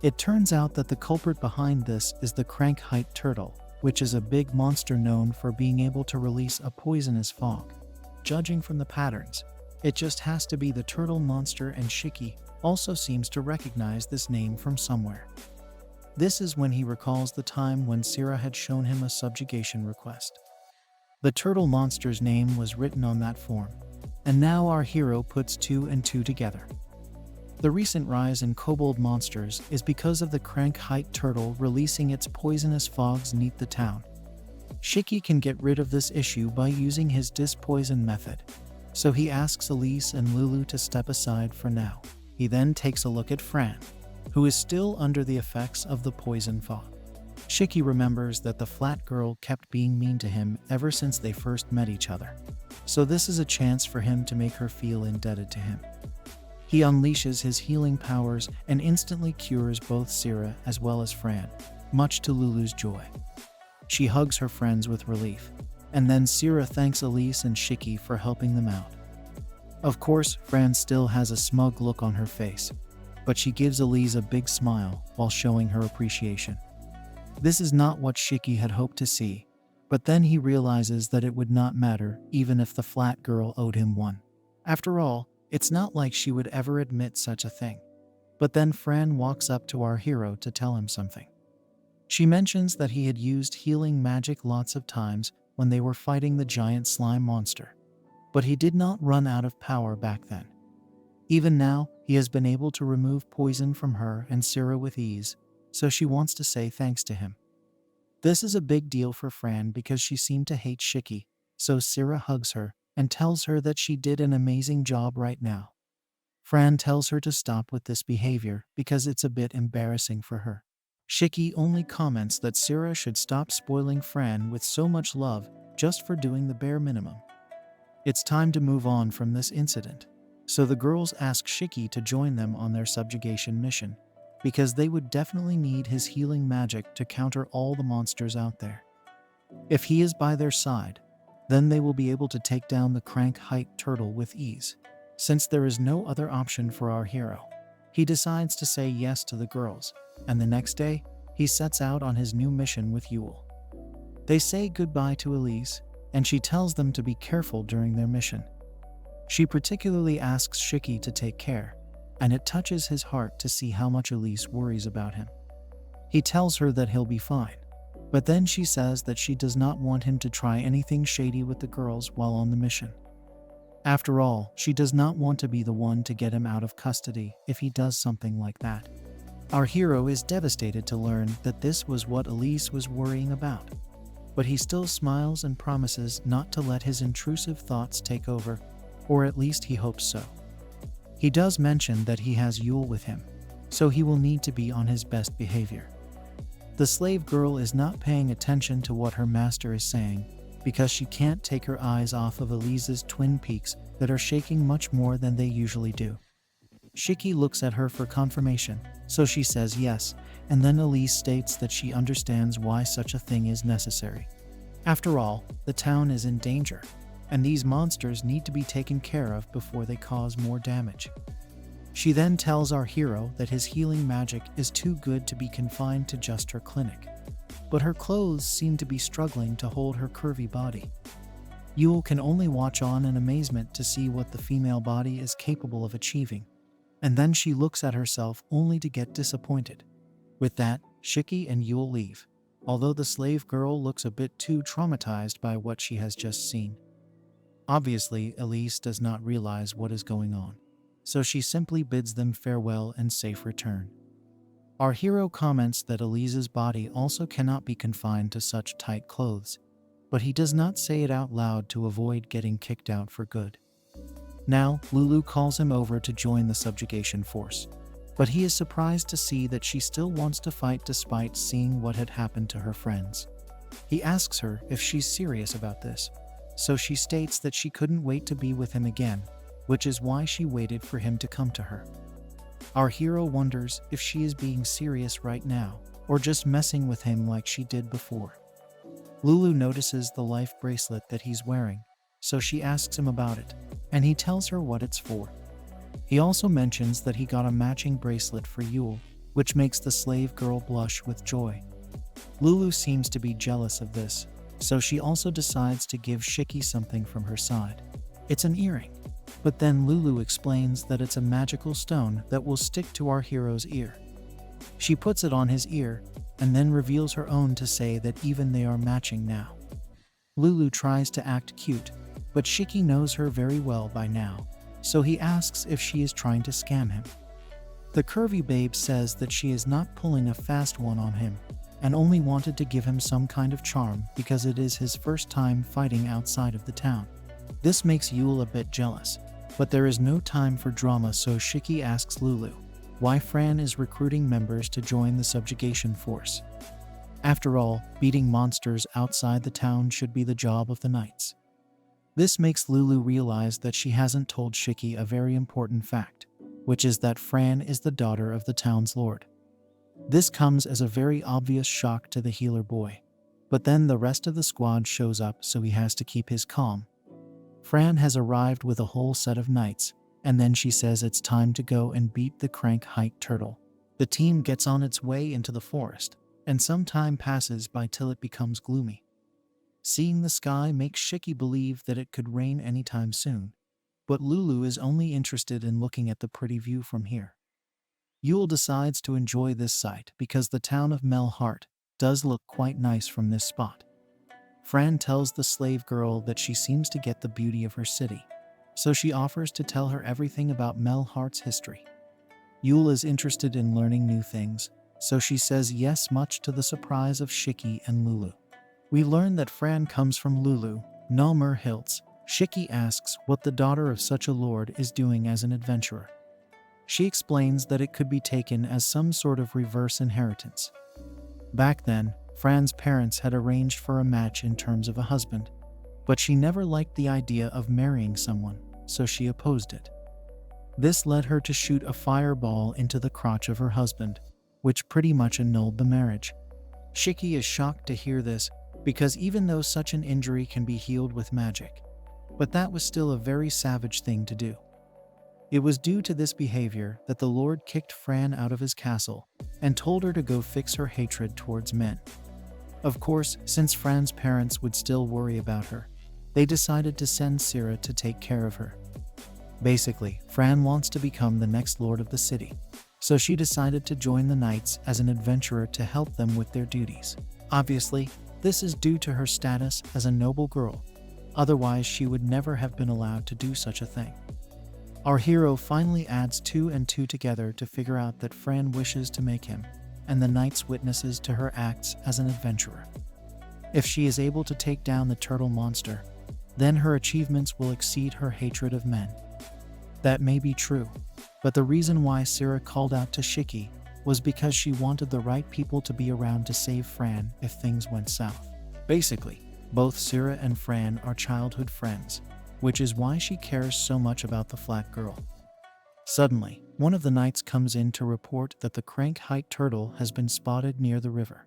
A: It turns out that the culprit behind this is the crank-height turtle, which is a big monster known for being able to release a poisonous fog. Judging from the patterns, it just has to be the turtle monster, and Shiki also seems to recognize this name from somewhere. This is when he recalls the time when Sira had shown him a subjugation request. The turtle monster's name was written on that form, and now our hero puts 2 and 2 together. The recent rise in kobold monsters is because of the crank-height turtle releasing its poisonous fogs neath the town. Shiki can get rid of this issue by using his dispoison method, so he asks Elise and Lulu to step aside for now. He then takes a look at Fran, who is still under the effects of the poison fog. Shiki remembers that the flat girl kept being mean to him ever since they first met each other, so this is a chance for him to make her feel indebted to him. He unleashes his healing powers and instantly cures both Sira as well as Fran, much to Lulu's joy. She hugs her friends with relief, and then Sira thanks Elise and Shiki for helping them out. Of course, Fran still has a smug look on her face, but she gives Elise a big smile while showing her appreciation. This is not what Shiki had hoped to see, but then he realizes that it would not matter even if the flat girl owed him one. After all, it's not like she would ever admit such a thing. But then Fran walks up to our hero to tell him something. She mentions that he had used healing magic lots of times when they were fighting the giant slime monster, but he did not run out of power back then. Even now, he has been able to remove poison from her and Sira with ease, so she wants to say thanks to him. This is a big deal for Fran because she seemed to hate Shiki, so Sira hugs her and tells her that she did an amazing job right now. Fran tells her to stop with this behavior because it's a bit embarrassing for her. Shiki only comments that Sira should stop spoiling Fran with so much love just for doing the bare minimum. It's time to move on from this incident, so the girls ask Shiki to join them on their subjugation mission, because they would definitely need his healing magic to counter all the monsters out there. If he is by their side, then they will be able to take down the crank-height turtle with ease. Since there is no other option for our hero, he decides to say yes to the girls, and the next day, he sets out on his new mission with Yuel. They say goodbye to Elise, and she tells them to be careful during their mission. She particularly asks Shiki to take care, and it touches his heart to see how much Elise worries about him. He tells her that he'll be fine, but then she says that she does not want him to try anything shady with the girls while on the mission. After all, she does not want to be the one to get him out of custody if he does something like that. Our hero is devastated to learn that this was what Elise was worrying about, but he still smiles and promises not to let his intrusive thoughts take over, or at least he hopes so. He does mention that he has Yuel with him, so he will need to be on his best behavior. The slave girl is not paying attention to what her master is saying, because she can't take her eyes off of Elise's twin peaks that are shaking much more than they usually do. Shiki looks at her for confirmation, so she says yes, and then Elise states that she understands why such a thing is necessary. After all, the town is in danger, and these monsters need to be taken care of before they cause more damage. She then tells our hero that his healing magic is too good to be confined to just her clinic, but her clothes seem to be struggling to hold her curvy body. Yuel can only watch on in amazement to see what the female body is capable of achieving, and then she looks at herself only to get disappointed. With that, Shiki and Yuel leave, although the slave girl looks a bit too traumatized by what she has just seen. Obviously, Elise does not realize what is going on, so she simply bids them farewell and safe return. Our hero comments that Elise's body also cannot be confined to such tight clothes, but he does not say it out loud to avoid getting kicked out for good. Now, Lulu calls him over to join the subjugation force, but he is surprised to see that she still wants to fight despite seeing what had happened to her friends. He asks her if she's serious about this, so she states that she couldn't wait to be with him again, which is why she waited for him to come to her. Our hero wonders if she is being serious right now, or just messing with him like she did before. Lulu notices the life bracelet that he's wearing, so she asks him about it, and he tells her what it's for. He also mentions that he got a matching bracelet for Yuel, which makes the slave girl blush with joy. Lulu seems to be jealous of this, so she also decides to give Shiki something from her side. It's an earring, but then Lulu explains that it's a magical stone that will stick to our hero's ear. She puts it on his ear, and then reveals her own to say that even they are matching now. Lulu tries to act cute, but Shiki knows her very well by now, so he asks if she is trying to scam him. The curvy babe says that she is not pulling a fast one on him, and only wanted to give him some kind of charm because it is his first time fighting outside of the town. This makes Yuel a bit jealous, but there is no time for drama, so Shiki asks Lulu why Fran is recruiting members to join the subjugation force. After all, beating monsters outside the town should be the job of the knights. This makes Lulu realize that she hasn't told Shiki a very important fact, which is that Fran is the daughter of the town's lord. This comes as a very obvious shock to the healer boy, but then the rest of the squad shows up, so he has to keep his calm. Fran has arrived with a whole set of knights, and then she says it's time to go and beat the crank-height turtle. The team gets on its way into the forest, and some time passes by till it becomes gloomy. Seeing the sky makes Shiki believe that it could rain anytime soon, but Lulu is only interested in looking at the pretty view from here. Yuel decides to enjoy this sight because the town of Melheart does look quite nice from this spot. Fran tells the slave girl that she seems to get the beauty of her city, so she offers to tell her everything about Melheart's history. Yuel is interested in learning new things, so she says yes, much to the surprise of Shiki and Lulu. We learn that Fran comes from Lulu, Nalmer Hilts. Shiki asks what the daughter of such a lord is doing as an adventurer. She explains that it could be taken as some sort of reverse inheritance. Back then, Fran's parents had arranged for a match in terms of a husband, but she never liked the idea of marrying someone, so she opposed it. This led her to shoot a fireball into the crotch of her husband, which pretty much annulled the marriage. Shiki is shocked to hear this, because even though such an injury can be healed with magic, but that was still a very savage thing to do. It was due to this behavior that the Lord kicked Fran out of his castle and told her to go fix her hatred towards men. Of course, since Fran's parents would still worry about her, they decided to send Sira to take care of her. Basically, Fran wants to become the next lord of the city, so she decided to join the knights as an adventurer to help them with their duties. Obviously, this is due to her status as a noble girl, otherwise she would never have been allowed to do such a thing. Our hero finally adds 2 and 2 together to figure out that Fran wishes to make him, and the knights witnesses to her acts as an adventurer. If she is able to take down the turtle monster, then her achievements will exceed her hatred of men. That may be true, but the reason why Sira called out to Shiki was because she wanted the right people to be around to save Fran if things went south. Basically, both Sira and Fran are childhood friends, which is why she cares so much about the flat girl. Suddenly, one of the knights comes in to report that the crank-height turtle has been spotted near the river.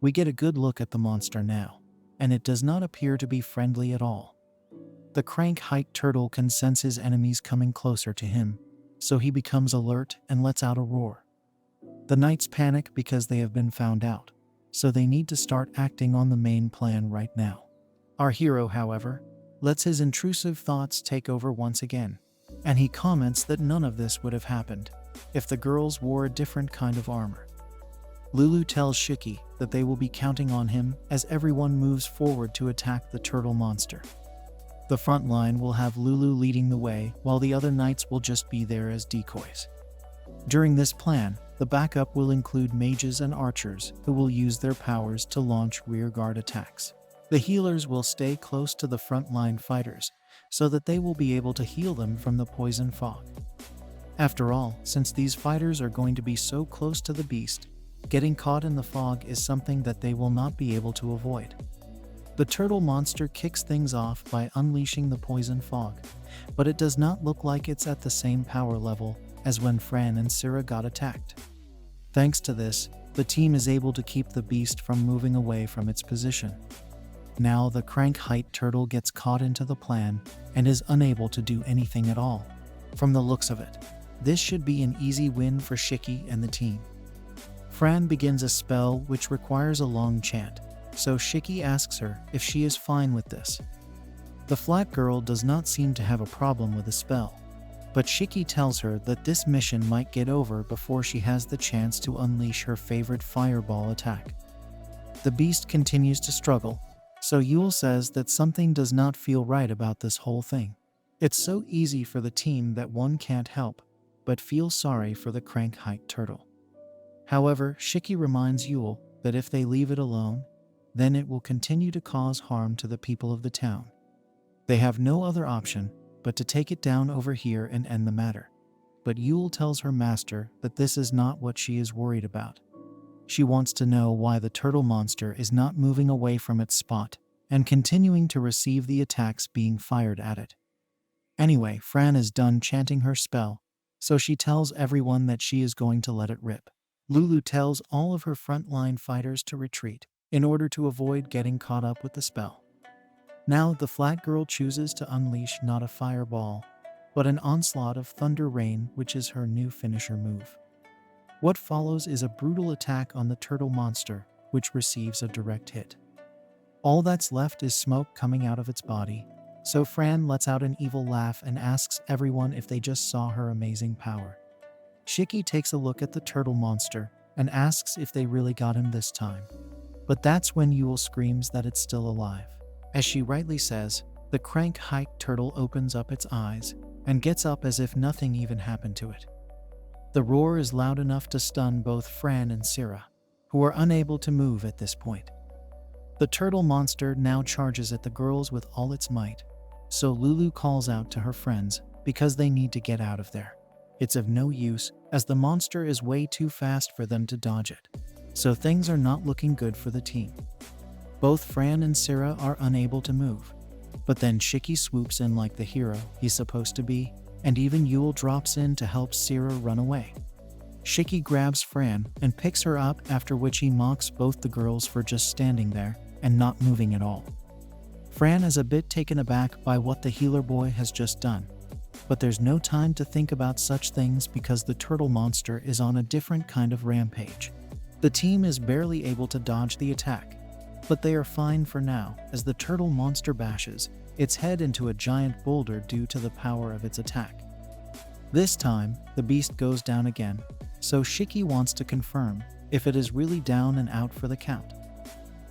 A: We get a good look at the monster now, and it does not appear to be friendly at all. The crank-height turtle can sense his enemies coming closer to him, so he becomes alert and lets out a roar. The knights panic because they have been found out, so they need to start acting on the main plan right now. Our hero, however, lets his intrusive thoughts take over once again, and he comments that none of this would have happened if the girls wore a different kind of armor. Lulu tells Shiki that they will be counting on him as everyone moves forward to attack the turtle monster. The front line will have Lulu leading the way, while the other knights will just be there as decoys. During this plan, the backup will include mages and archers who will use their powers to launch rearguard attacks. The healers will stay close to the frontline fighters so that they will be able to heal them from the poison fog. After all, since these fighters are going to be so close to the beast, getting caught in the fog is something that they will not be able to avoid. The turtle monster kicks things off by unleashing the poison fog, but it does not look like it's at the same power level as when Fran and Sira got attacked. Thanks to this, the team is able to keep the beast from moving away from its position. Now the crank-height turtle gets caught into the plan and is unable to do anything at all. From the looks of it, this should be an easy win for Shiki and the team. Fran begins a spell which requires a long chant, so Shiki asks her if she is fine with this. The flat girl does not seem to have a problem with the spell, but Shiki tells her that this mission might get over before she has the chance to unleash her favorite fireball attack. The beast continues to struggle, so Yuel says that something does not feel right about this whole thing. It's so easy for the team that one can't help but feel sorry for the crank-height turtle. However, Shiki reminds Yuel that if they leave it alone, then it will continue to cause harm to the people of the town. They have no other option but to take it down over here and end the matter. But Yuel tells her master that this is not what she is worried about. She wants to know why the turtle monster is not moving away from its spot and continuing to receive the attacks being fired at it. Anyway, Fran is done chanting her spell, so she tells everyone that she is going to let it rip. Lulu tells all of her frontline fighters to retreat in order to avoid getting caught up with the spell. Now the flat girl chooses to unleash not a fireball, but an onslaught of thunder rain, which is her new finisher move. What follows is a brutal attack on the turtle monster, which receives a direct hit. All that's left is smoke coming out of its body, so Fran lets out an evil laugh and asks everyone if they just saw her amazing power. Shiki takes a look at the turtle monster and asks if they really got him this time. But that's when Yuel screams that it's still alive. As she rightly says, the crank-height turtle opens up its eyes and gets up as if nothing even happened to it. The roar is loud enough to stun both Fran and Syrah, who are unable to move at this point. The turtle monster now charges at the girls with all its might, so Lulu calls out to her friends because they need to get out of there. It's of no use, as the monster is way too fast for them to dodge it, so things are not looking good for the team. Both Fran and Syrah are unable to move, but then Shiki swoops in like the hero he's supposed to be, and even Yuel drops in to help Syrah run away. Shiki grabs Fran and picks her up, after which he mocks both the girls for just standing there and not moving at all. Fran is a bit taken aback by what the healer boy has just done, but there's no time to think about such things because the turtle monster is on a different kind of rampage. The team is barely able to dodge the attack, but they are fine for now as the turtle monster bashes its head into a giant boulder due to the power of its attack. This time, the beast goes down again, so Shiki wants to confirm if it is really down and out for the count.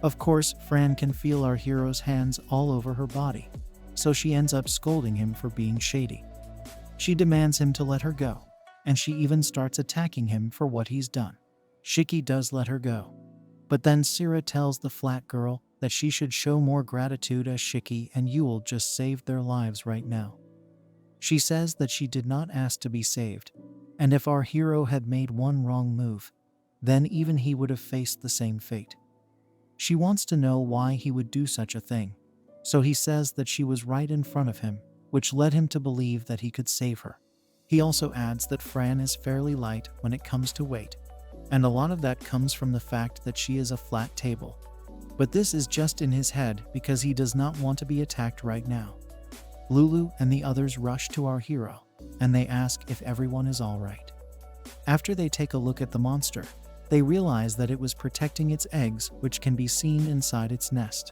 A: Of course, Fran can feel our hero's hands all over her body, so she ends up scolding him for being shady. She demands him to let her go, and she even starts attacking him for what he's done. Shiki does let her go, but then Syrah tells the flat girl that she should show more gratitude as Shiki and Yuel just saved their lives right now. She says that she did not ask to be saved, and if our hero had made one wrong move, then even he would have faced the same fate. She wants to know why he would do such a thing, so he says that she was right in front of him, which led him to believe that he could save her. He also adds that Fran is fairly light when it comes to weight, and a lot of that comes from the fact that she is a flat table. But this is just in his head because he does not want to be attacked right now. Lulu and the others rush to our hero, and they ask if everyone is alright. After they take a look at the monster, they realize that it was protecting its eggs, which can be seen inside its nest.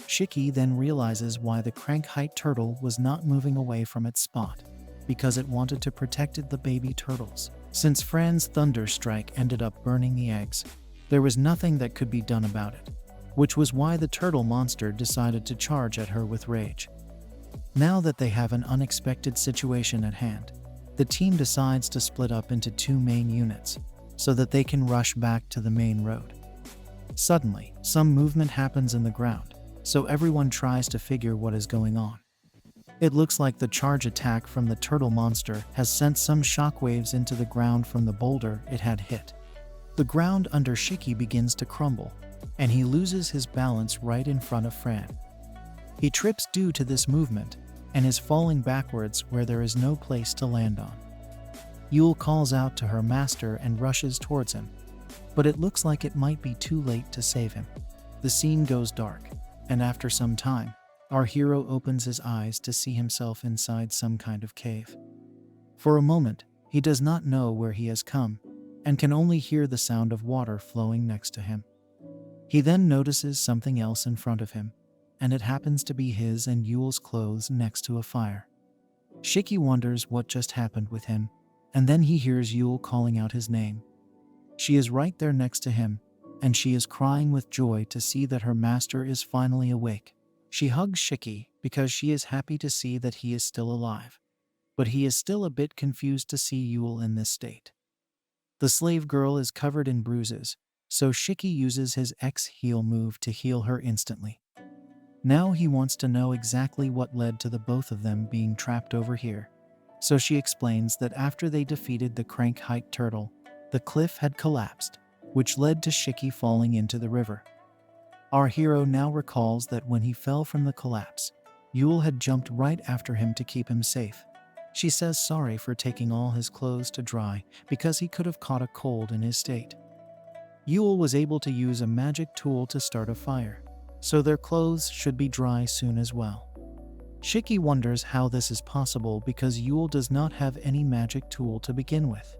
A: Shiki then realizes why the crank-height turtle was not moving away from its spot, because it wanted to protect the baby turtles. Since Fran's thunder strike ended up burning the eggs, there was nothing that could be done about it, which was why the turtle monster decided to charge at her with rage. Now that they have an unexpected situation at hand, the team decides to split up into two main units, so that they can rush back to the main road. Suddenly, some movement happens in the ground, so everyone tries to figure what is going on. It looks like the charge attack from the turtle monster has sent some shockwaves into the ground from the boulder it had hit. The ground under Shiki begins to crumble, and he loses his balance right in front of Fran. He trips due to this movement, and is falling backwards where there is no place to land on. Yuel calls out to her master and rushes towards him, but it looks like it might be too late to save him. The scene goes dark, and after some time, our hero opens his eyes to see himself inside some kind of cave. For a moment, he does not know where he has come and can only hear the sound of water flowing next to him. He then notices something else in front of him, and it happens to be his and Yuel's clothes next to a fire. Shiki wonders what just happened with him, and then he hears Yuel calling out his name. She is right there next to him, and she is crying with joy to see that her master is finally awake. She hugs Shiki because she is happy to see that he is still alive, but he is still a bit confused to see Yuel in this state. The slave girl is covered in bruises, so Shiki uses his X-heal move to heal her instantly. Now he wants to know exactly what led to the both of them being trapped over here, so she explains that after they defeated the crank-height turtle, the cliff had collapsed, which led to Shiki falling into the river. Our hero now recalls that when he fell from the collapse, Yuel had jumped right after him to keep him safe. She says sorry for taking all his clothes to dry because he could have caught a cold in his state. Yuel was able to use a magic tool to start a fire, so their clothes should be dry soon as well. Shiki wonders how this is possible because Yuel does not have any magic tool to begin with.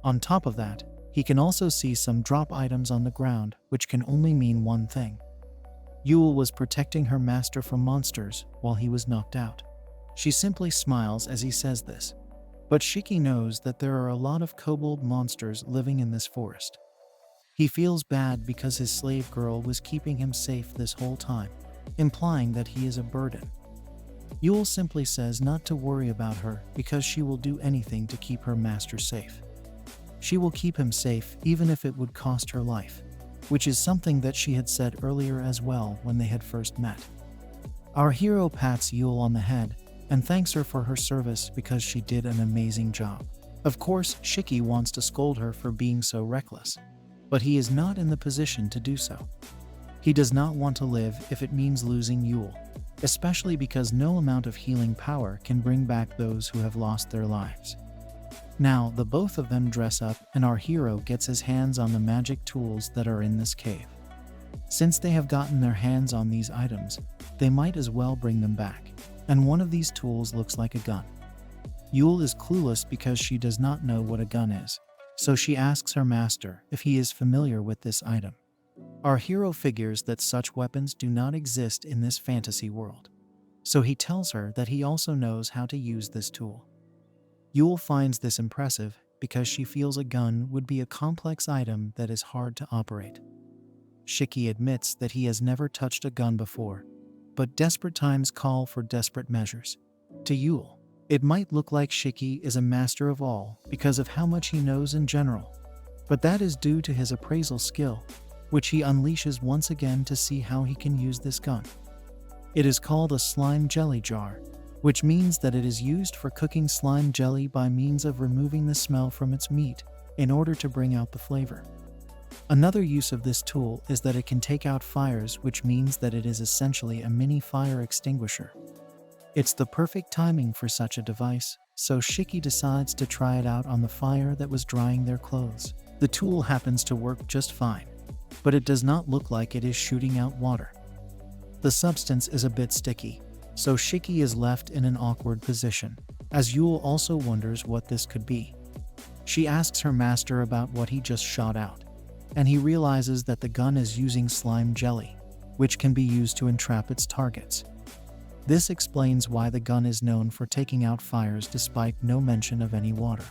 A: On top of that, he can also see some drop items on the ground, which can only mean one thing. Yuel was protecting her master from monsters while he was knocked out. She simply smiles as he says this, but Shiki knows that there are a lot of kobold monsters living in this forest. He feels bad because his slave girl was keeping him safe this whole time, implying that he is a burden. Yuel simply says not to worry about her because she will do anything to keep her master safe. She will keep him safe even if it would cost her life, which is something that she had said earlier as well when they had first met. Our hero pats Yuel on the head and thanks her for her service because she did an amazing job. Of course, Shiki wants to scold her for being so reckless, but he is not in the position to do so. He does not want to live if it means losing Yuel, especially because no amount of healing power can bring back those who have lost their lives. Now, the both of them dress up and our hero gets his hands on the magic tools that are in this cave. Since they have gotten their hands on these items, they might as well bring them back, and one of these tools looks like a gun. Yuel is clueless because she does not know what a gun is, so she asks her master if he is familiar with this item. Our hero figures that such weapons do not exist in this fantasy world, so he tells her that he also knows how to use this tool. Yuel finds this impressive because she feels a gun would be a complex item that is hard to operate. Shiki admits that he has never touched a gun before, but desperate times call for desperate measures. To Yuel, it might look like Shiki is a master of all because of how much he knows in general, but that is due to his appraisal skill, which he unleashes once again to see how he can use this gun. It is called a slime jelly jar, which means that it is used for cooking slime jelly by means of removing the smell from its meat in order to bring out the flavor. Another use of this tool is that it can take out fires, which means that it is essentially a mini fire extinguisher. It's the perfect timing for such a device, so Shiki decides to try it out on the fire that was drying their clothes. The tool happens to work just fine, but it does not look like it is shooting out water. The substance is a bit sticky, so Shiki is left in an awkward position, as Yuel also wonders what this could be. She asks her master about what he just shot out, and he realizes that the gun is using slime jelly, which can be used to entrap its targets. This explains why the gun is known for taking out fires despite no mention of any water.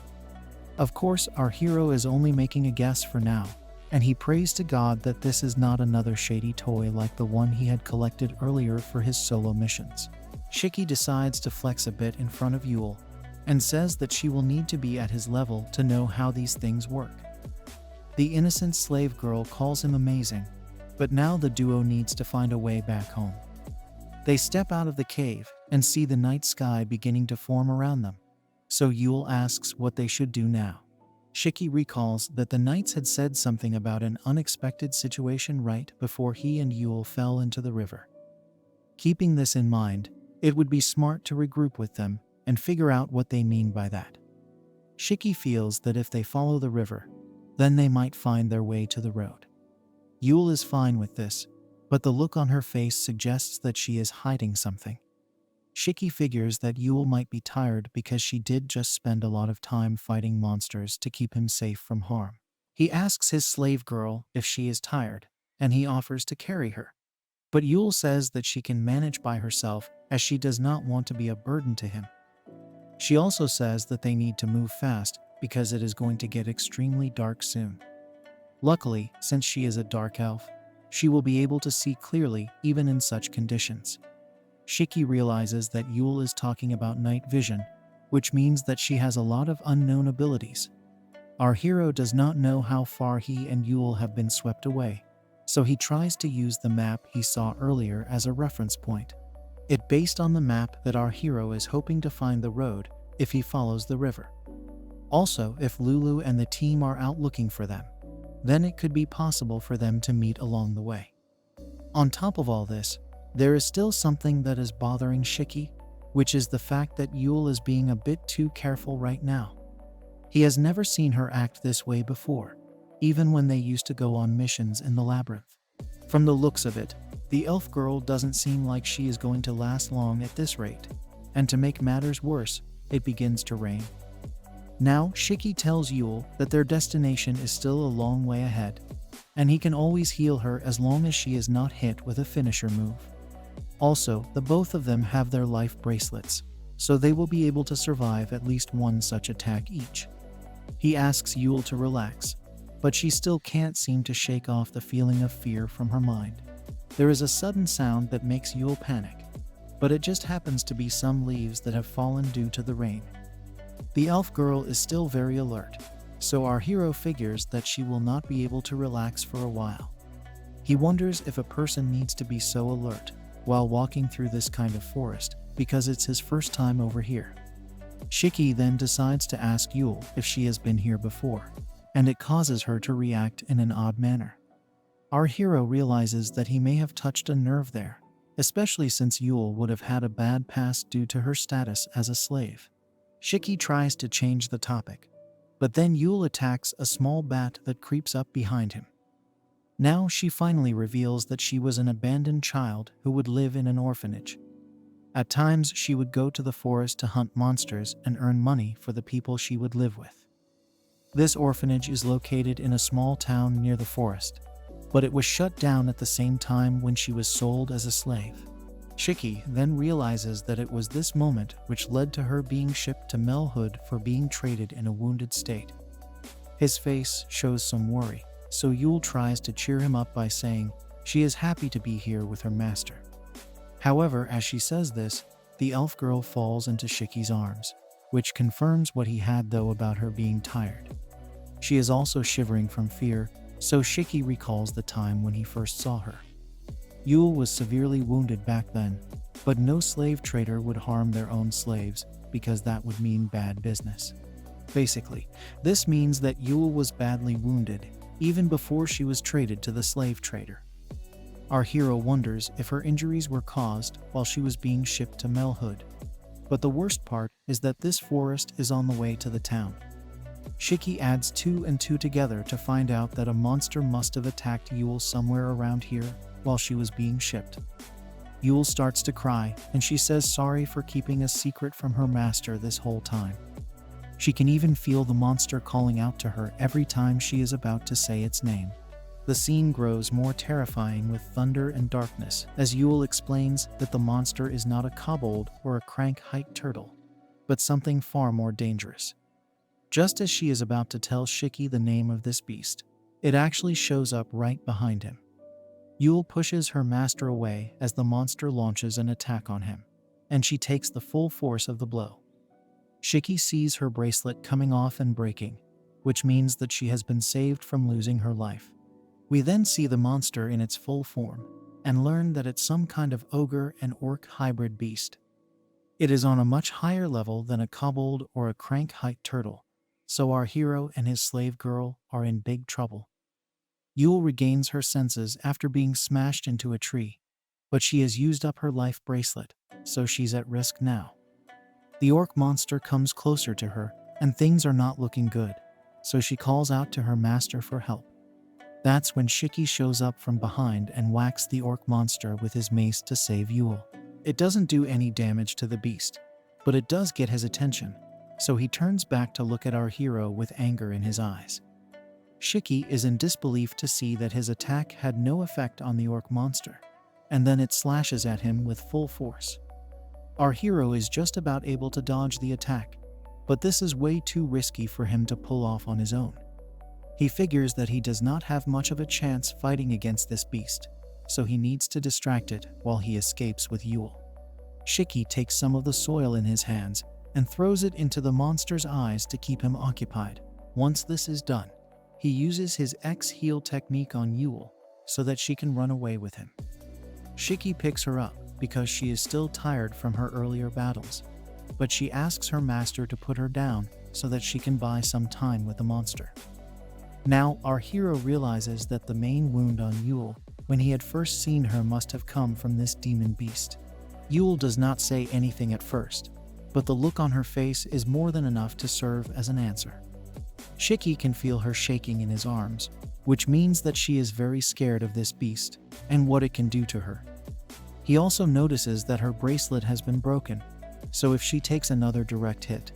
A: Of course, our hero is only making a guess for now, and he prays to God that this is not another shady toy like the one he had collected earlier for his solo missions. Shiki decides to flex a bit in front of Yuel, and says that she will need to be at his level to know how these things work. The innocent slave girl calls him amazing, but now the duo needs to find a way back home. They step out of the cave and see the night sky beginning to form around them, so Yuel asks what they should do now. Shiki recalls that the knights had said something about an unexpected situation right before he and Yuel fell into the river. Keeping this in mind, it would be smart to regroup with them and figure out what they mean by that. Shiki feels that if they follow the river, then they might find their way to the road. Yuel is fine with this, but the look on her face suggests that she is hiding something. Shiki figures that Yuel might be tired because she did just spend a lot of time fighting monsters to keep him safe from harm. He asks his slave girl if she is tired, and he offers to carry her. But Yuel says that she can manage by herself as she does not want to be a burden to him. She also says that they need to move fast because it is going to get extremely dark soon. Luckily, since she is a dark elf, she will be able to see clearly even in such conditions. Shiki realizes that Yuel is talking about night vision, which means that she has a lot of unknown abilities. Our hero does not know how far he and Yuel have been swept away, so he tries to use the map he saw earlier as a reference point. It based on the map that our hero is hoping to find the road if he follows the river. Also, if Lulu and the team are out looking for them, then it could be possible for them to meet along the way. On top of all this, there is still something that is bothering Shiki, which is the fact that Yuel is being a bit too careful right now. He has never seen her act this way before, even when they used to go on missions in the Labyrinth. From the looks of it, the elf girl doesn't seem like she is going to last long at this rate, and to make matters worse, it begins to rain. Now, Shiki tells Yuel that their destination is still a long way ahead, and he can always heal her as long as she is not hit with a finisher move. Also, the both of them have their life bracelets, so they will be able to survive at least one such attack each. He asks Yuel to relax, but she still can't seem to shake off the feeling of fear from her mind. There is a sudden sound that makes Yuel panic, but it just happens to be some leaves that have fallen due to the rain. The elf girl is still very alert, so our hero figures that she will not be able to relax for a while. He wonders if a person needs to be so alert while walking through this kind of forest because it's his first time over here. Shiki then decides to ask Yuel if she has been here before, and it causes her to react in an odd manner. Our hero realizes that he may have touched a nerve there, especially since Yuel would have had a bad past due to her status as a slave. Shiki tries to change the topic, but then Yuel attacks a small bat that creeps up behind him. Now she finally reveals that she was an abandoned child who would live in an orphanage. At times, she would go to the forest to hunt monsters and earn money for the people she would live with. This orphanage is located in a small town near the forest, but it was shut down at the same time when she was sold as a slave. Shiki then realizes that it was this moment which led to her being shipped to Melhood for being traded in a wounded state. His face shows some worry, so Yuel tries to cheer him up by saying she is happy to be here with her master. However, as she says this, the elf girl falls into Shiki's arms, which confirms what he had though about her being tired. She is also shivering from fear, so Shiki recalls the time when he first saw her. Yuel was severely wounded back then, but no slave trader would harm their own slaves because that would mean bad business. Basically, this means that Yuel was badly wounded even before she was traded to the slave trader. Our hero wonders if her injuries were caused while she was being shipped to Melhood. But the worst part is that this forest is on the way to the town. Shiki adds 2 and 2 together to find out that a monster must have attacked Yuel somewhere around here while she was being shipped. Yuel starts to cry, and she says sorry for keeping a secret from her master this whole time. She can even feel the monster calling out to her every time she is about to say its name. The scene grows more terrifying with thunder and darkness as Yuel explains that the monster is not a kobold or a crank-height turtle, but something far more dangerous. Just as she is about to tell Shiki the name of this beast, it actually shows up right behind him. Yuel pushes her master away as the monster launches an attack on him, and she takes the full force of the blow. Shiki sees her bracelet coming off and breaking, which means that she has been saved from losing her life. We then see the monster in its full form, and learn that it's some kind of ogre and orc hybrid beast. It is on a much higher level than a kobold or a crank-height turtle, so our hero and his slave girl are in big trouble. Yuel regains her senses after being smashed into a tree, but she has used up her life bracelet, so she's at risk now. The orc monster comes closer to her, and things are not looking good, so she calls out to her master for help. That's when Shiki shows up from behind and whacks the orc monster with his mace to save Yuel. It doesn't do any damage to the beast, but it does get his attention, so he turns back to look at our hero with anger in his eyes. Shiki is in disbelief to see that his attack had no effect on the orc monster, and then it slashes at him with full force. Our hero is just about able to dodge the attack, but this is way too risky for him to pull off on his own. He figures that he does not have much of a chance fighting against this beast, so he needs to distract it while he escapes with Yuel. Shiki takes some of the soil in his hands and throws it into the monster's eyes to keep him occupied. Once this is done, he uses his X-heal technique on Yuel so that she can run away with him. Shiki picks her up because she is still tired from her earlier battles, but she asks her master to put her down so that she can buy some time with the monster. Now, our hero realizes that the main wound on Yuel when he had first seen her must have come from this demon beast. Yuel does not say anything at first, but the look on her face is more than enough to serve as an answer. Shiki can feel her shaking in his arms, which means that she is very scared of this beast and what it can do to her. He also notices that her bracelet has been broken, so if she takes another direct hit,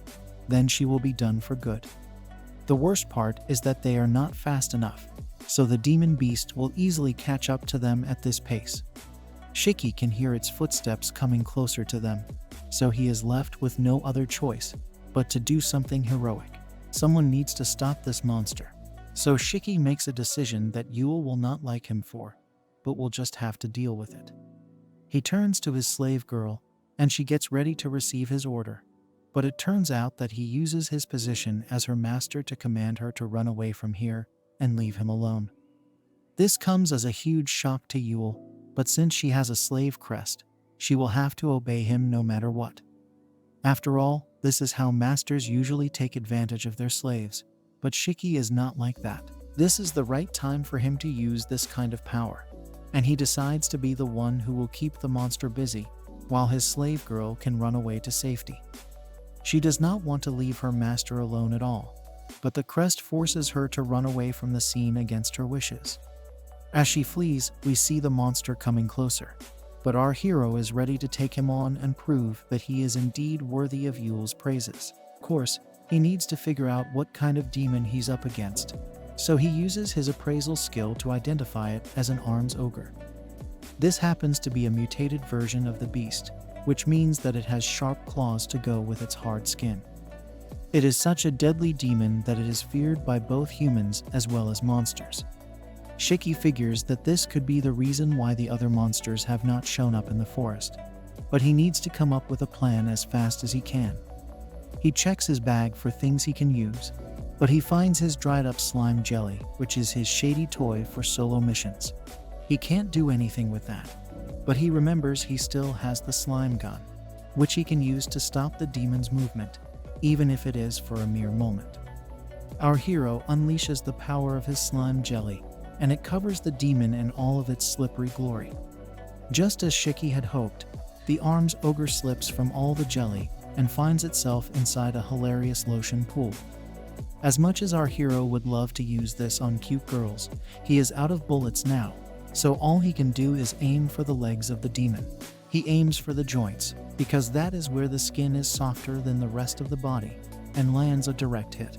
A: then she will be done for good. The worst part is that they are not fast enough, so the demon beast will easily catch up to them at this pace. Shiki can hear its footsteps coming closer to them, so he is left with no other choice but to do something heroic. Someone needs to stop this monster, so Shiki makes a decision that Yuel will not like him for, but will just have to deal with it. He turns to his slave girl, and she gets ready to receive his order, but it turns out that he uses his position as her master to command her to run away from here and leave him alone. This comes as a huge shock to Yuel, but since she has a slave crest, she will have to obey him no matter what. After all, this is how masters usually take advantage of their slaves, but Shiki is not like that. This is the right time for him to use this kind of power, and he decides to be the one who will keep the monster busy while his slave girl can run away to safety. She does not want to leave her master alone at all, but the crest forces her to run away from the scene against her wishes. As she flees, we see the monster coming closer, but our hero is ready to take him on and prove that he is indeed worthy of Yuel's praises. Of course, he needs to figure out what kind of demon he's up against, so he uses his appraisal skill to identify it as an arms ogre. This happens to be a mutated version of the beast, which means that it has sharp claws to go with its hard skin. It is such a deadly demon that it is feared by both humans as well as monsters. Shiki figures that this could be the reason why the other monsters have not shown up in the forest, but he needs to come up with a plan as fast as he can. He checks his bag for things he can use, but he finds his dried up slime jelly, which is his shady toy for solo missions. He can't do anything with that, but he remembers he still has the slime gun, which he can use to stop the demon's movement, even if it is for a mere moment. Our hero unleashes the power of his slime jelly, and it covers the demon in all of its slippery glory. Just as Shiki had hoped, the arms ogre slips from all the jelly and finds itself inside a hilarious lotion pool. As much as our hero would love to use this on cute girls, he is out of bullets now, so all he can do is aim for the legs of the demon. He aims for the joints, because that is where the skin is softer than the rest of the body, and lands a direct hit.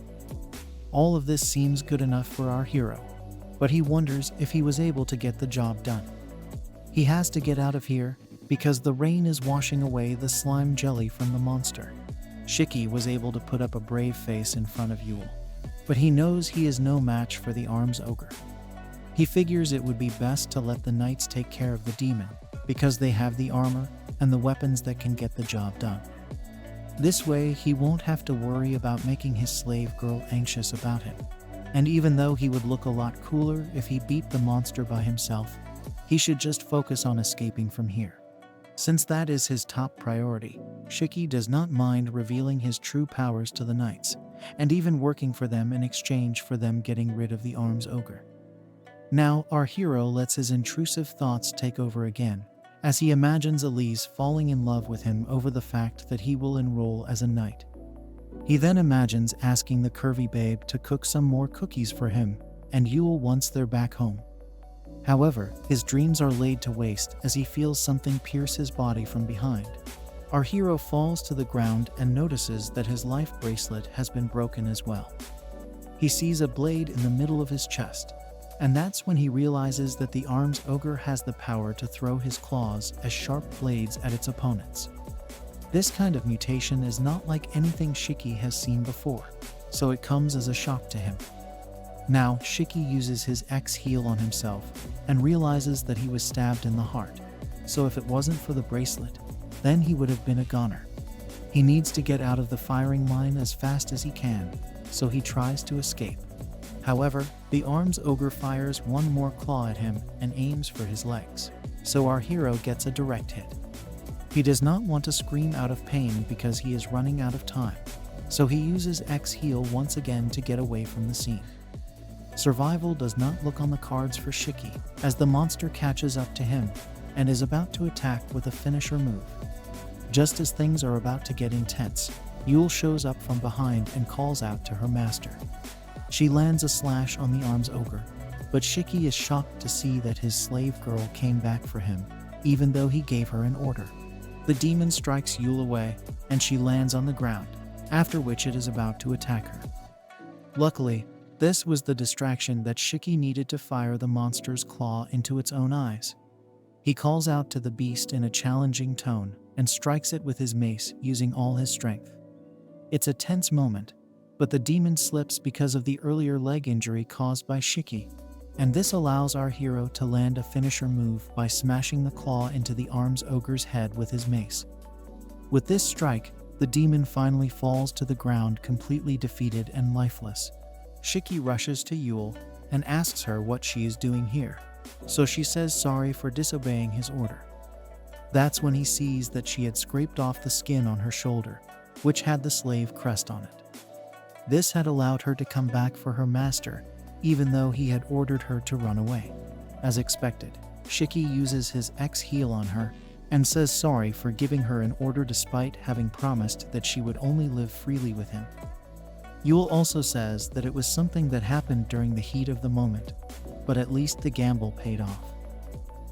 A: All of this seems good enough for our hero, but he wonders if he was able to get the job done. He has to get out of here because the rain is washing away the slime jelly from the monster. Shiki was able to put up a brave face in front of Yuel, but he knows he is no match for the arms ogre. He figures it would be best to let the knights take care of the demon because they have the armor and the weapons that can get the job done. This way, he won't have to worry about making his slave girl anxious about him. And even though he would look a lot cooler if he beat the monster by himself, he should just focus on escaping from here. Since that is his top priority, Shiki does not mind revealing his true powers to the knights, and even working for them in exchange for them getting rid of the arms ogre. Now, our hero lets his intrusive thoughts take over again, as he imagines Elise falling in love with him over the fact that he will enroll as a knight. He then imagines asking the curvy babe to cook some more cookies for him and Yuel once they're back home. However, his dreams are laid to waste as he feels something pierce his body from behind. Our hero falls to the ground and notices that his life bracelet has been broken as well. He sees a blade in the middle of his chest, and that's when he realizes that the arms ogre has the power to throw his claws as sharp blades at its opponents. This kind of mutation is not like anything Shiki has seen before, so it comes as a shock to him. Now, Shiki uses his X heal on himself and realizes that he was stabbed in the heart, so if it wasn't for the bracelet, then he would have been a goner. He needs to get out of the firing line as fast as he can, so he tries to escape. However, the arms ogre fires one more claw at him and aims for his legs, so our hero gets a direct hit. He does not want to scream out of pain because he is running out of time, so he uses X heal once again to get away from the scene. Survival does not look on the cards for Shiki as the monster catches up to him and is about to attack with a finisher move. Just as things are about to get intense, Yuel shows up from behind and calls out to her master. She lands a slash on the arms ogre, but Shiki is shocked to see that his slave girl came back for him, even though he gave her an order. The demon strikes Yuel away, and she lands on the ground, after which it is about to attack her. Luckily, this was the distraction that Shiki needed to fire the monster's claw into its own eyes. He calls out to the beast in a challenging tone and strikes it with his mace using all his strength. It's a tense moment, but the demon slips because of the earlier leg injury caused by Shiki, and this allows our hero to land a finisher move by smashing the claw into the arms ogre's head with his mace. With this strike, the demon finally falls to the ground completely defeated and lifeless. Shiki rushes to Yuel and asks her what she is doing here, so she says sorry for disobeying his order. That's when he sees that she had scraped off the skin on her shoulder, which had the slave crest on it. This had allowed her to come back for her master, even though he had ordered her to run away. As expected, Shiki uses his X heal on her and says sorry for giving her an order despite having promised that she would only live freely with him. Yuel also says that it was something that happened during the heat of the moment, but at least the gamble paid off.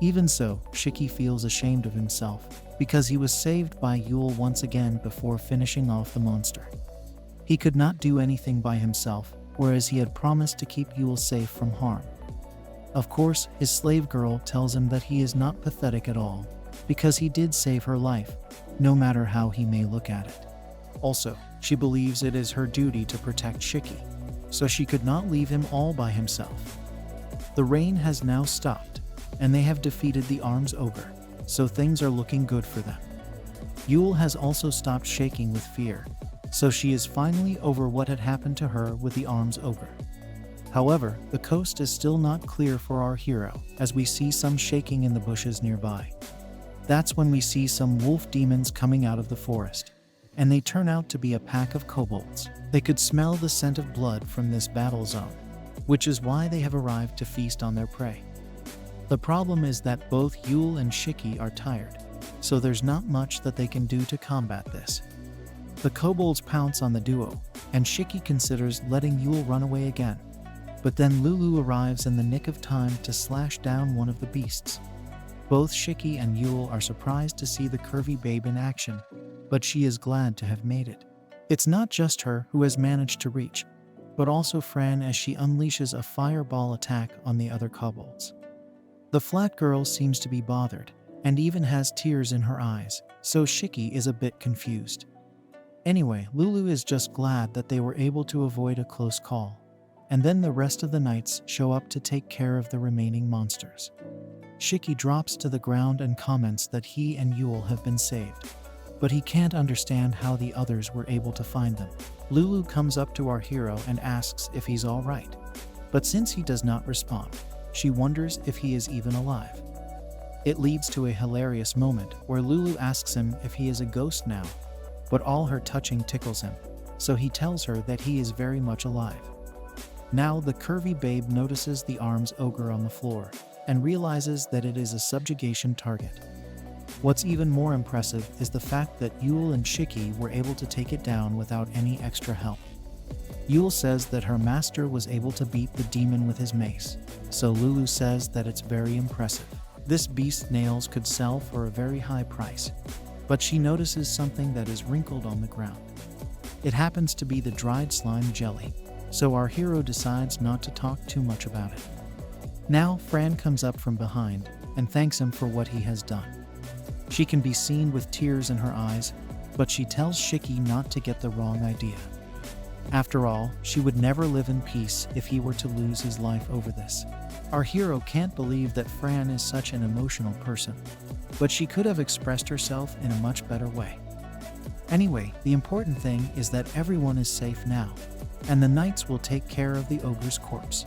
A: Even so, Shiki feels ashamed of himself because he was saved by Yuel once again before finishing off the monster. He could not do anything by himself, whereas he had promised to keep Yuel safe from harm. Of course, his slave girl tells him that he is not pathetic at all, because he did save her life, no matter how he may look at it. Also, she believes it is her duty to protect Shiki, so she could not leave him all by himself. The rain has now stopped, and they have defeated the arms ogre, so things are looking good for them. Yuel has also stopped shaking with fear, so she is finally over what had happened to her with the arms ogre. However, the coast is still not clear for our hero, as we see some shaking in the bushes nearby. That's when we see some wolf demons coming out of the forest, and they turn out to be a pack of kobolds. They could smell the scent of blood from this battle zone, which is why they have arrived to feast on their prey. The problem is that both Yuel and Shiki are tired, so there's not much that they can do to combat this. The kobolds pounce on the duo, and Shiki considers letting Yuel run away again. But then Lulu arrives in the nick of time to slash down one of the beasts. Both Shiki and Yuel are surprised to see the curvy babe in action, but she is glad to have made it. It's not just her who has managed to reach, but also Fran as she unleashes a fireball attack on the other kobolds. The flat girl seems to be bothered, and even has tears in her eyes, so Shiki is a bit confused. Anyway, Lulu is just glad that they were able to avoid a close call, and then the rest of the knights show up to take care of the remaining monsters. Shiki drops to the ground and comments that he and Yuel have been saved, but he can't understand how the others were able to find them. Lulu comes up to our hero and asks if he's all right, but since he does not respond, she wonders if he is even alive. It leads to a hilarious moment where Lulu asks him if he is a ghost now, but all her touching tickles him, so he tells her that he is very much alive. Now the curvy babe notices the arms ogre on the floor and realizes that it is a subjugation target. What's even more impressive is the fact that Yuel and Shiki were able to take it down without any extra help. Yuel says that her master was able to beat the demon with his mace, so Lulu says that it's very impressive. This beast's nails could sell for a very high price, but she notices something that is wrinkled on the ground. It happens to be the dried slime jelly, so our hero decides not to talk too much about it. Now Fran comes up from behind and thanks him for what he has done. She can be seen with tears in her eyes, but she tells Shiki not to get the wrong idea. After all, she would never live in peace if he were to lose his life over this. Our hero can't believe that Fran is such an emotional person, but she could have expressed herself in a much better way. Anyway, the important thing is that everyone is safe now, and the knights will take care of the ogre's corpse.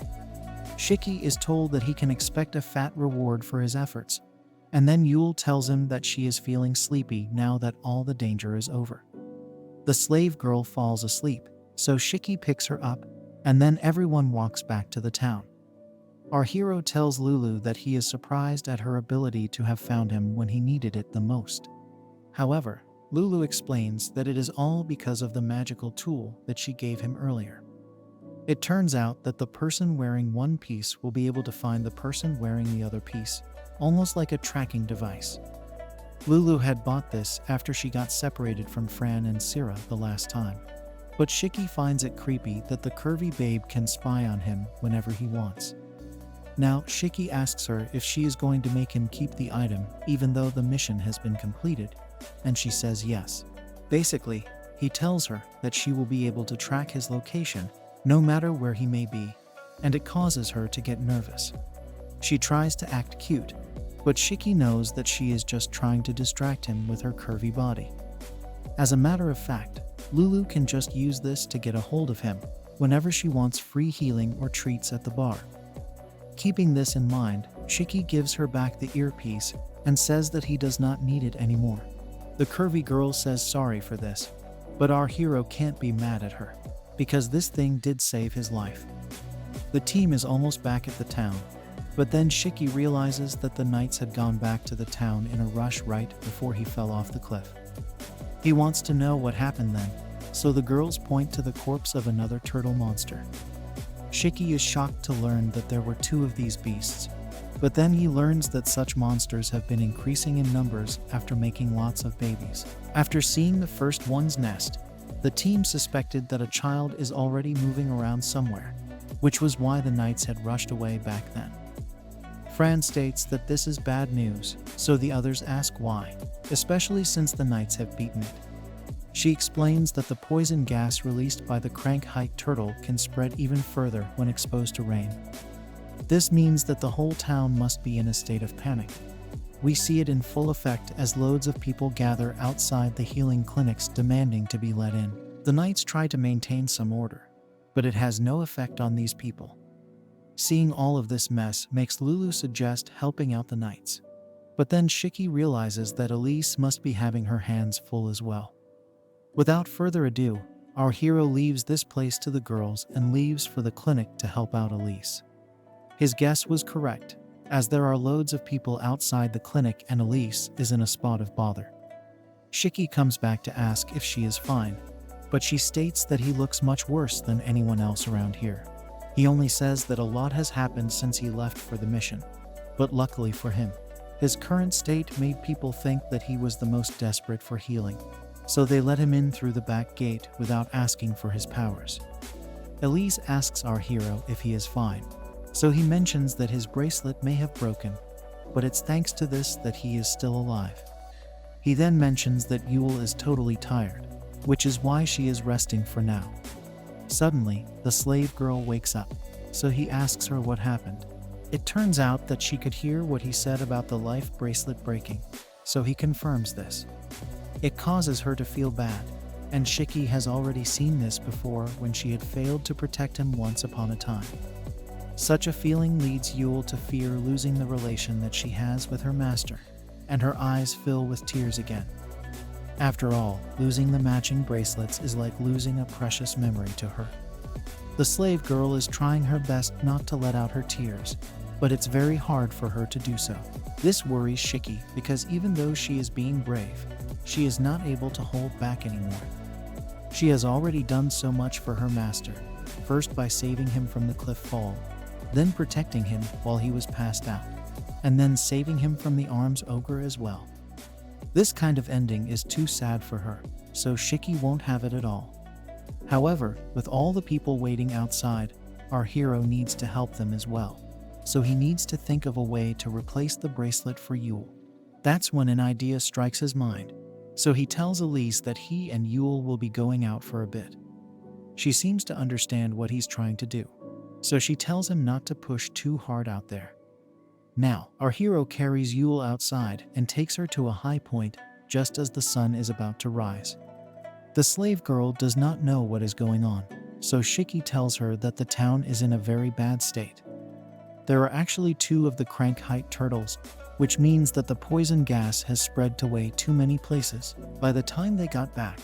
A: Shiki is told that he can expect a fat reward for his efforts, and then Yuel tells him that she is feeling sleepy now that all the danger is over. The slave girl falls asleep, so Shiki picks her up, and then everyone walks back to the town. Our hero tells Lulu that he is surprised at her ability to have found him when he needed it the most. However, Lulu explains that it is all because of the magical tool that she gave him earlier. It turns out that the person wearing one piece will be able to find the person wearing the other piece, almost like a tracking device. Lulu had bought this after she got separated from Fran and Syrah the last time. But Shiki finds it creepy that the curvy babe can spy on him whenever he wants. Now, Shiki asks her if she is going to make him keep the item even though the mission has been completed, and she says yes. Basically, he tells her that she will be able to track his location no matter where he may be, and it causes her to get nervous. She tries to act cute, but Shiki knows that she is just trying to distract him with her curvy body. As a matter of fact, Lulu can just use this to get a hold of him whenever she wants free healing or treats at the bar. Keeping this in mind, Shiki gives her back the earpiece and says that he does not need it anymore. The curvy girl says sorry for this, but our hero can't be mad at her, because this thing did save his life. The team is almost back at the town, but then Shiki realizes that the knights had gone back to the town in a rush right before he fell off the cliff. He wants to know what happened then, so the girls point to the corpse of another turtle monster. Shiki is shocked to learn that there were two of these beasts, but then he learns that such monsters have been increasing in numbers after making lots of babies. After seeing the first one's nest, the team suspected that a child is already moving around somewhere, which was why the knights had rushed away back then. Fran states that this is bad news, so the others ask why, especially since the knights have beaten it. She explains that the poison gas released by the crank-height turtle can spread even further when exposed to rain. This means that the whole town must be in a state of panic. We see it in full effect as loads of people gather outside the healing clinics demanding to be let in. The knights try to maintain some order, but it has no effect on these people. Seeing all of this mess makes Lulu suggest helping out the knights. But then Shiki realizes that Elise must be having her hands full as well. Without further ado, our hero leaves this place to the girls and leaves for the clinic to help out Elise. His guess was correct, as there are loads of people outside the clinic and Elise is in a spot of bother. Shiki comes back to ask if she is fine, but she states that he looks much worse than anyone else around here. He only says that a lot has happened since he left for the mission, but luckily for him, his current state made people think that he was the most desperate for healing, so they let him in through the back gate without asking for his powers. Elise asks our hero if he is fine, so he mentions that his bracelet may have broken, but it's thanks to this that he is still alive. He then mentions that Yuel is totally tired, which is why she is resting for now. Suddenly, the slave girl wakes up, so he asks her what happened. It turns out that she could hear what he said about the life bracelet breaking, so he confirms this. It causes her to feel bad, and Shiki has already seen this before when she had failed to protect him once upon a time. Such a feeling leads Yuel to fear losing the relation that she has with her master, and her eyes fill with tears again. After all, losing the matching bracelets is like losing a precious memory to her. The slave girl is trying her best not to let out her tears, but it's very hard for her to do so. This worries Shiki because even though she is being brave, she is not able to hold back anymore. She has already done so much for her master, first by saving him from the cliff fall, then protecting him while he was passed out, and then saving him from the arms ogre as well. This kind of ending is too sad for her, so Shiki won't have it at all. However, with all the people waiting outside, our hero needs to help them as well, so he needs to think of a way to replace the bracelet for Yuel. That's when an idea strikes his mind, so he tells Elise that he and Yuel will be going out for a bit. She seems to understand what he's trying to do, so she tells him not to push too hard out there. Now, our hero carries Yuel outside and takes her to a high point just as the sun is about to rise. The slave girl does not know what is going on, so Shiki tells her that the town is in a very bad state. There are actually 2 of the crank-height turtles, which means that the poison gas has spread to way too many places. By the time they got back,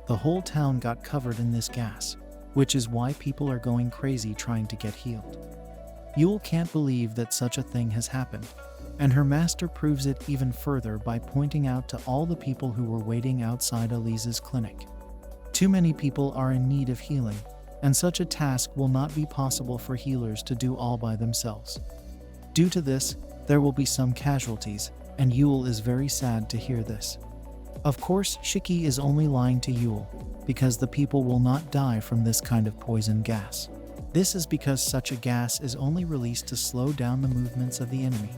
A: the whole town got covered in this gas, which is why people are going crazy trying to get healed. Yuel can't believe that such a thing has happened, and her master proves it even further by pointing out to all the people who were waiting outside Elise's clinic. Too many people are in need of healing, and such a task will not be possible for healers to do all by themselves. Due to this, there will be some casualties, and Yuel is very sad to hear this. Of course, Shiki is only lying to Yuel, because the people will not die from this kind of poison gas. This is because such a gas is only released to slow down the movements of the enemy.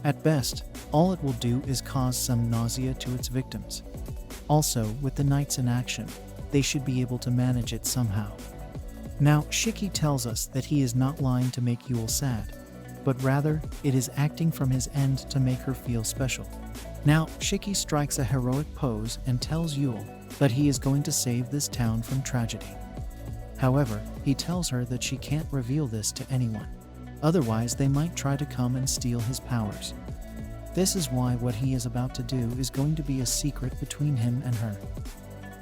A: At best, all it will do is cause some nausea to its victims. Also, with the knights in action, they should be able to manage it somehow. Now, Shiki tells us that he is not lying to make Yuel sad, but rather, it is acting from his end to make her feel special. Now, Shiki strikes a heroic pose and tells Yuel that he is going to save this town from tragedy. However, he tells her that she can't reveal this to anyone. Otherwise, they might try to come and steal his powers. This is why what he is about to do is going to be a secret between him and her.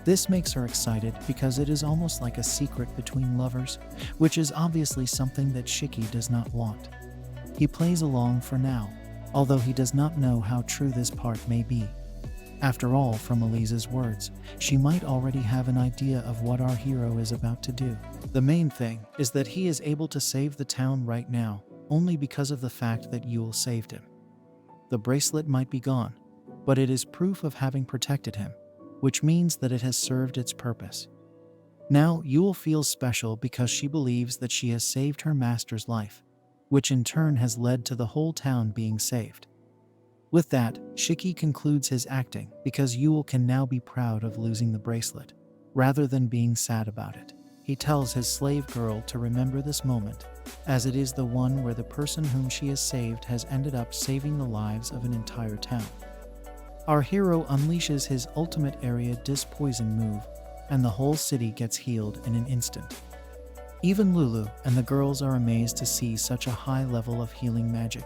A: This makes her excited because it is almost like a secret between lovers, which is obviously something that Shiki does not want. He plays along for now, although he does not know how true this part may be. After all, from Elise's words, she might already have an idea of what our hero is about to do. The main thing is that he is able to save the town right now, only because of the fact that Yuel saved him. The bracelet might be gone, but it is proof of having protected him, which means that it has served its purpose. Now, Yuel feels special because she believes that she has saved her master's life, which in turn has led to the whole town being saved. With that, Shiki concludes his acting because Yuel can now be proud of losing the bracelet, rather than being sad about it. He tells his slave girl to remember this moment, as it is the one where the person whom she has saved has ended up saving the lives of an entire town. Our hero unleashes his ultimate Aria dispoison move, and the whole city gets healed in an instant. Even Lulu and the girls are amazed to see such a high level of healing magic,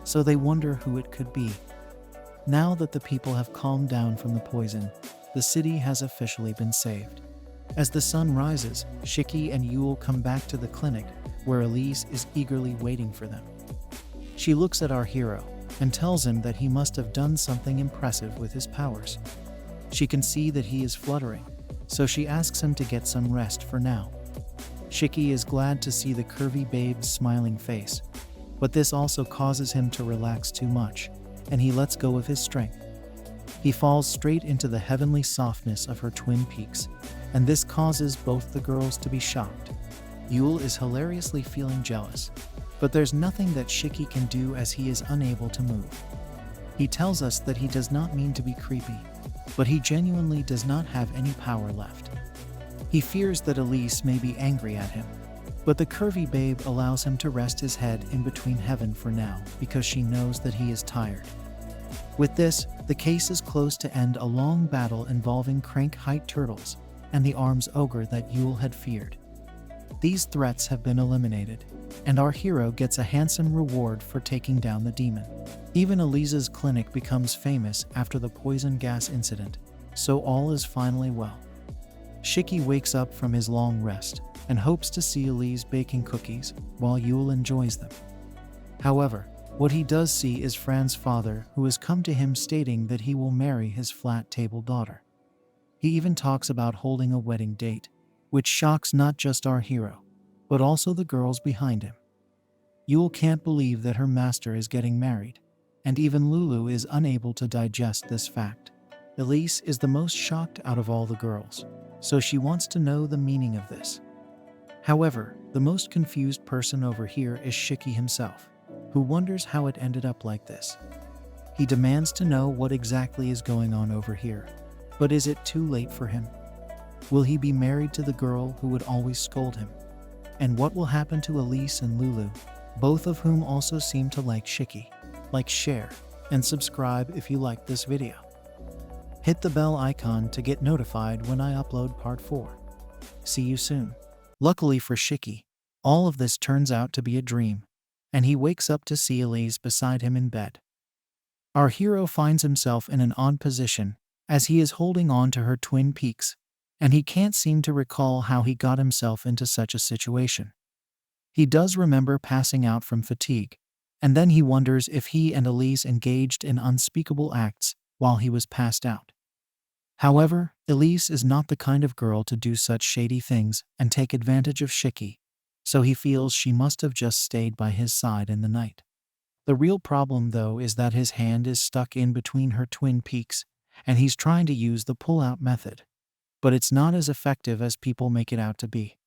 A: so they wonder who it could be. Now that the people have calmed down from the poison, the city has officially been saved. As the sun rises, Shiki and Yuel come back to the clinic, where Elise is eagerly waiting for them. She looks at our hero and tells him that he must have done something impressive with his powers. She can see that he is fluttering, so she asks him to get some rest for now. Shiki is glad to see the curvy babe's smiling face, but this also causes him to relax too much, and he lets go of his strength. He falls straight into the heavenly softness of her twin peaks, and this causes both the girls to be shocked. Yuel is hilariously feeling jealous, but there's nothing that Shiki can do as he is unable to move. He tells us that he does not mean to be creepy, but he genuinely does not have any power left. He fears that Elise may be angry at him, but the curvy babe allows him to rest his head in between heaven for now because she knows that he is tired. With this, the case is close to end a long battle involving crank-height turtles and the arms ogre that Yuel had feared. These threats have been eliminated, and our hero gets a handsome reward for taking down the demon. Even Elise's clinic becomes famous after the poison gas incident, so all is finally well. Shiki wakes up from his long rest and hopes to see Elise baking cookies while Yuel enjoys them. However, what he does see is Fran's father, who has come to him stating that he will marry his flat-table daughter. He even talks about holding a wedding date, which shocks not just our hero, but also the girls behind him. Yuel can't believe that her master is getting married, and even Lulu is unable to digest this fact. Elise is the most shocked out of all the girls, so she wants to know the meaning of this. However, the most confused person over here is Shiki himself, who wonders how it ended up like this. He demands to know what exactly is going on over here, but is it too late for him? Will he be married to the girl who would always scold him? And what will happen to Elise and Lulu, both of whom also seem to like Shiki? Like, share, and subscribe if you like this video. Hit the bell icon to get notified when I upload part 4. See you soon. Luckily for Shiki, all of this turns out to be a dream, and he wakes up to see Elise beside him in bed. Our hero finds himself in an odd position as he is holding on to her twin peaks, and he can't seem to recall how he got himself into such a situation. He does remember passing out from fatigue, and then he wonders if he and Elise engaged in unspeakable acts while he was passed out. However, Elise is not the kind of girl to do such shady things and take advantage of Shiki, so he feels she must have just stayed by his side in the night. The real problem, though, is that his hand is stuck in between her twin peaks, and he's trying to use the pull-out method, but it's not as effective as people make it out to be.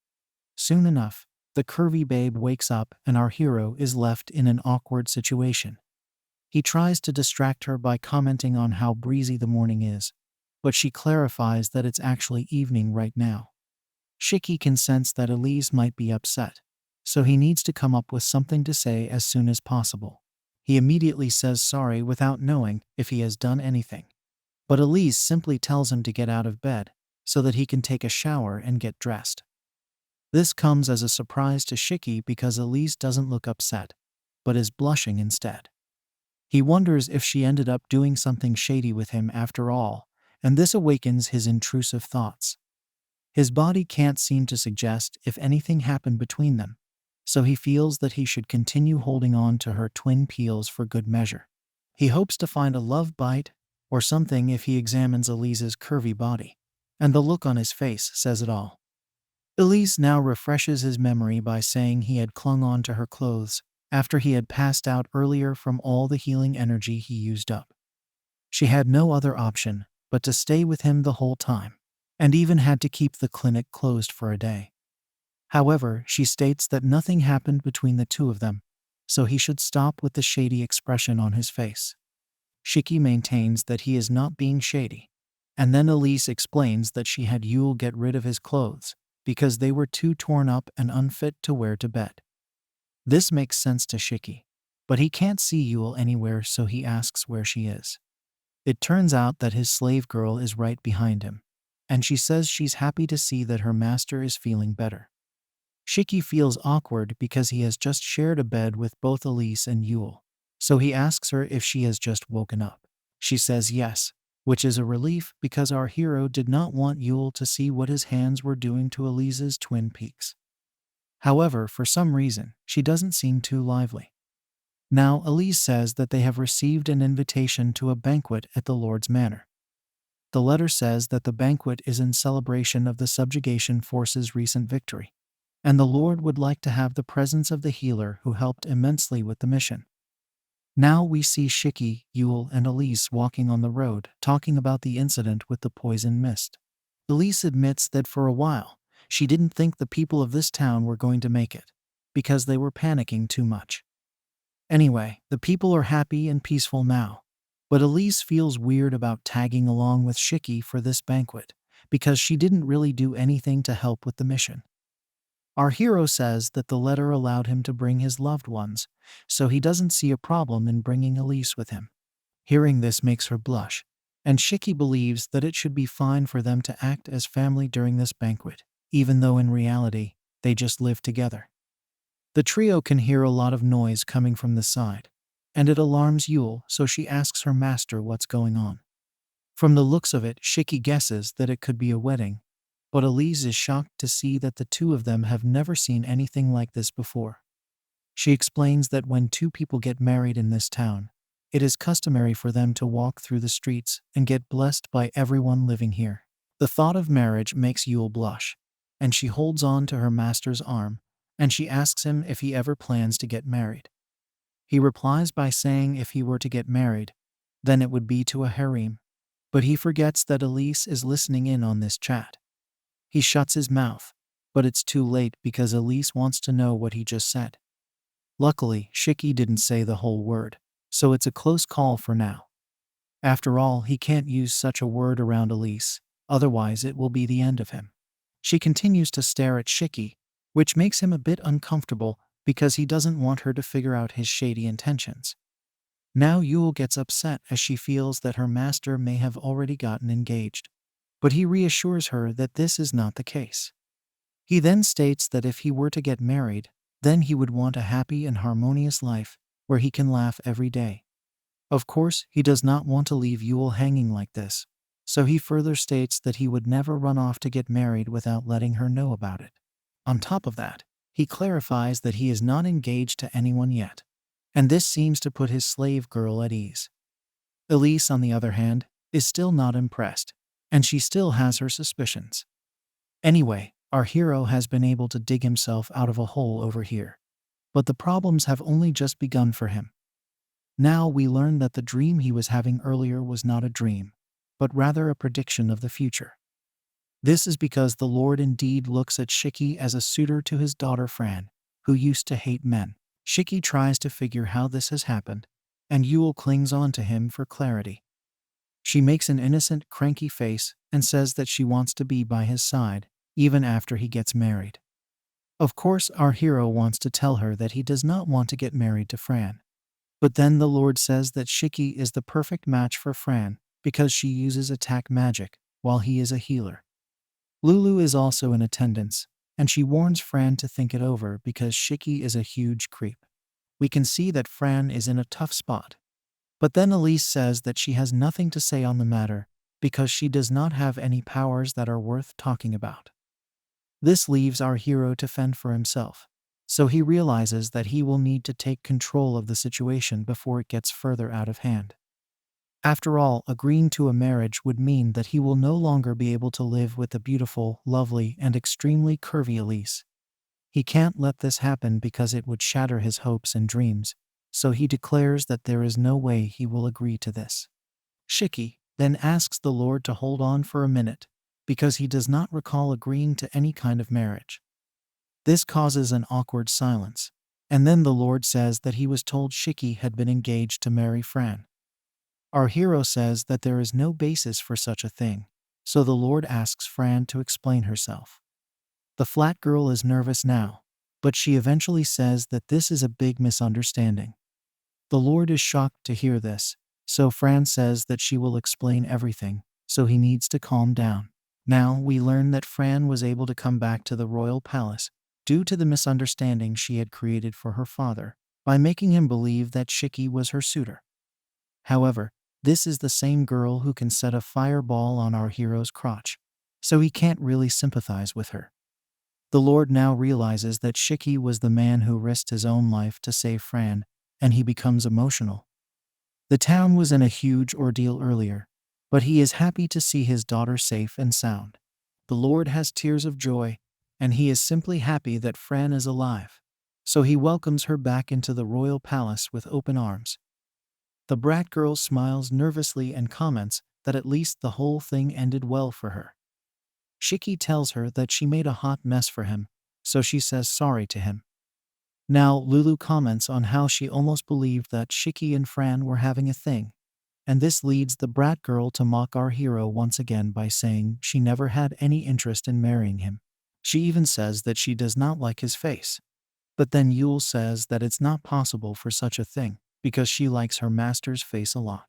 A: Soon enough, the curvy babe wakes up and our hero is left in an awkward situation. He tries to distract her by commenting on how breezy the morning is, but she clarifies that it's actually evening right now. Shiki can sense that Elise might be upset, so he needs to come up with something to say as soon as possible. He immediately says sorry without knowing if he has done anything, but Elise simply tells him to get out of bed so that he can take a shower and get dressed. This comes as a surprise to Shiki because Elise doesn't look upset, but is blushing instead. He wonders if she ended up doing something shady with him after all, and this awakens his intrusive thoughts. His body can't seem to suggest if anything happened between them, so he feels that he should continue holding on to her twin peals for good measure. He hopes to find a love bite or something if he examines Elise's curvy body, and the look on his face says it all. Elise now refreshes his memory by saying he had clung on to her clothes after he had passed out earlier from all the healing energy he used up. She had no other option but to stay with him the whole time, and even had to keep the clinic closed for a day. However, she states that nothing happened between the two of them, so he should stop with the shady expression on his face. Shiki maintains that he is not being shady, and then Elise explains that she had Yuel get rid of his clothes because they were too torn up and unfit to wear to bed. This makes sense to Shiki, but he can't see Yuel anywhere, so he asks where she is. It turns out that his slave girl is right behind him, and she says she's happy to see that her master is feeling better. Shiki feels awkward because he has just shared a bed with both Elise and Yuel, so he asks her if she has just woken up. She says yes, which is a relief because our hero did not want Yuel to see what his hands were doing to Elise's twin peaks. However, for some reason, she doesn't seem too lively. Now, Elise says that they have received an invitation to a banquet at the Lord's Manor. The letter says that the banquet is in celebration of the subjugation force's recent victory, and the Lord would like to have the presence of the healer who helped immensely with the mission. Now we see Shiki, Yuel, and Elise walking on the road, talking about the incident with the poison mist. Elise admits that for a while, she didn't think the people of this town were going to make it, because they were panicking too much. Anyway, the people are happy and peaceful now, but Elise feels weird about tagging along with Shiki for this banquet, because she didn't really do anything to help with the mission. Our hero says that the letter allowed him to bring his loved ones, so he doesn't see a problem in bringing Elise with him. Hearing this makes her blush, and Shiki believes that it should be fine for them to act as family during this banquet, even though in reality, they just live together. The trio can hear a lot of noise coming from the side, and it alarms Yuel, so she asks her master what's going on. From the looks of it, Shiki guesses that it could be a wedding, but Elise is shocked to see that the two of them have never seen anything like this before. She explains that when two people get married in this town, it is customary for them to walk through the streets and get blessed by everyone living here. The thought of marriage makes Yuel blush, and she holds on to her master's arm and she asks him if he ever plans to get married. He replies by saying if he were to get married, then it would be to a harem. But he forgets that Elise is listening in on this chat. He shuts his mouth, but it's too late because Elise wants to know what he just said. Luckily, Shiki didn't say the whole word, so it's a close call for now. After all, he can't use such a word around Elise, otherwise it will be the end of him. She continues to stare at Shiki, which makes him a bit uncomfortable because he doesn't want her to figure out his shady intentions. Now Yuel gets upset as she feels that her master may have already gotten engaged, but he reassures her that this is not the case. He then states that if he were to get married, then he would want a happy and harmonious life where he can laugh every day. Of course, he does not want to leave Yuel hanging like this, so he further states that he would never run off to get married without letting her know about it. On top of that, he clarifies that he is not engaged to anyone yet, and this seems to put his slave girl at ease. Elise, on the other hand, is still not impressed, and she still has her suspicions. Anyway, our hero has been able to dig himself out of a hole over here, but the problems have only just begun for him. Now we learn that the dream he was having earlier was not a dream, but rather a prediction of the future. This is because the Lord indeed looks at Shiki as a suitor to his daughter Fran, who used to hate men. Shiki tries to figure how this has happened, and Yuel clings on to him for clarity. She makes an innocent, cranky face and says that she wants to be by his side, even after he gets married. Of course, our hero wants to tell her that he does not want to get married to Fran. But then the Lord says that Shiki is the perfect match for Fran because she uses attack magic, while he is a healer. Lulu is also in attendance, and she warns Fran to think it over because Shiki is a huge creep. We can see that Fran is in a tough spot. But then Elise says that she has nothing to say on the matter because she does not have any powers that are worth talking about. This leaves our hero to fend for himself, so he realizes that he will need to take control of the situation before it gets further out of hand. After all, agreeing to a marriage would mean that he will no longer be able to live with the beautiful, lovely, and extremely curvy Elise. He can't let this happen because it would shatter his hopes and dreams, so he declares that there is no way he will agree to this. Shiki then asks the Lord to hold on for a minute, because he does not recall agreeing to any kind of marriage. This causes an awkward silence, and then the Lord says that he was told Shiki had been engaged to marry Fran. Our hero says that there is no basis for such a thing, so the Lord asks Fran to explain herself. The flat girl is nervous now, but she eventually says that this is a big misunderstanding. The Lord is shocked to hear this, so Fran says that she will explain everything, so he needs to calm down. Now we learn that Fran was able to come back to the royal palace due to the misunderstanding she had created for her father by making him believe that Shiki was her suitor. However, this is the same girl who can set a fireball on our hero's crotch, so he can't really sympathize with her. The Lord now realizes that Shiki was the man who risked his own life to save Fran, and he becomes emotional. The town was in a huge ordeal earlier, but he is happy to see his daughter safe and sound. The Lord has tears of joy, and he is simply happy that Fran is alive, so he welcomes her back into the royal palace with open arms. The brat girl smiles nervously and comments that at least the whole thing ended well for her. Shiki tells her that she made a hot mess for him, so she says sorry to him. Now Lulu comments on how she almost believed that Shiki and Fran were having a thing, and this leads the brat girl to mock our hero once again by saying she never had any interest in marrying him. She even says that she does not like his face. But then Yuel says that it's not possible for such a thing, because she likes her master's face a lot.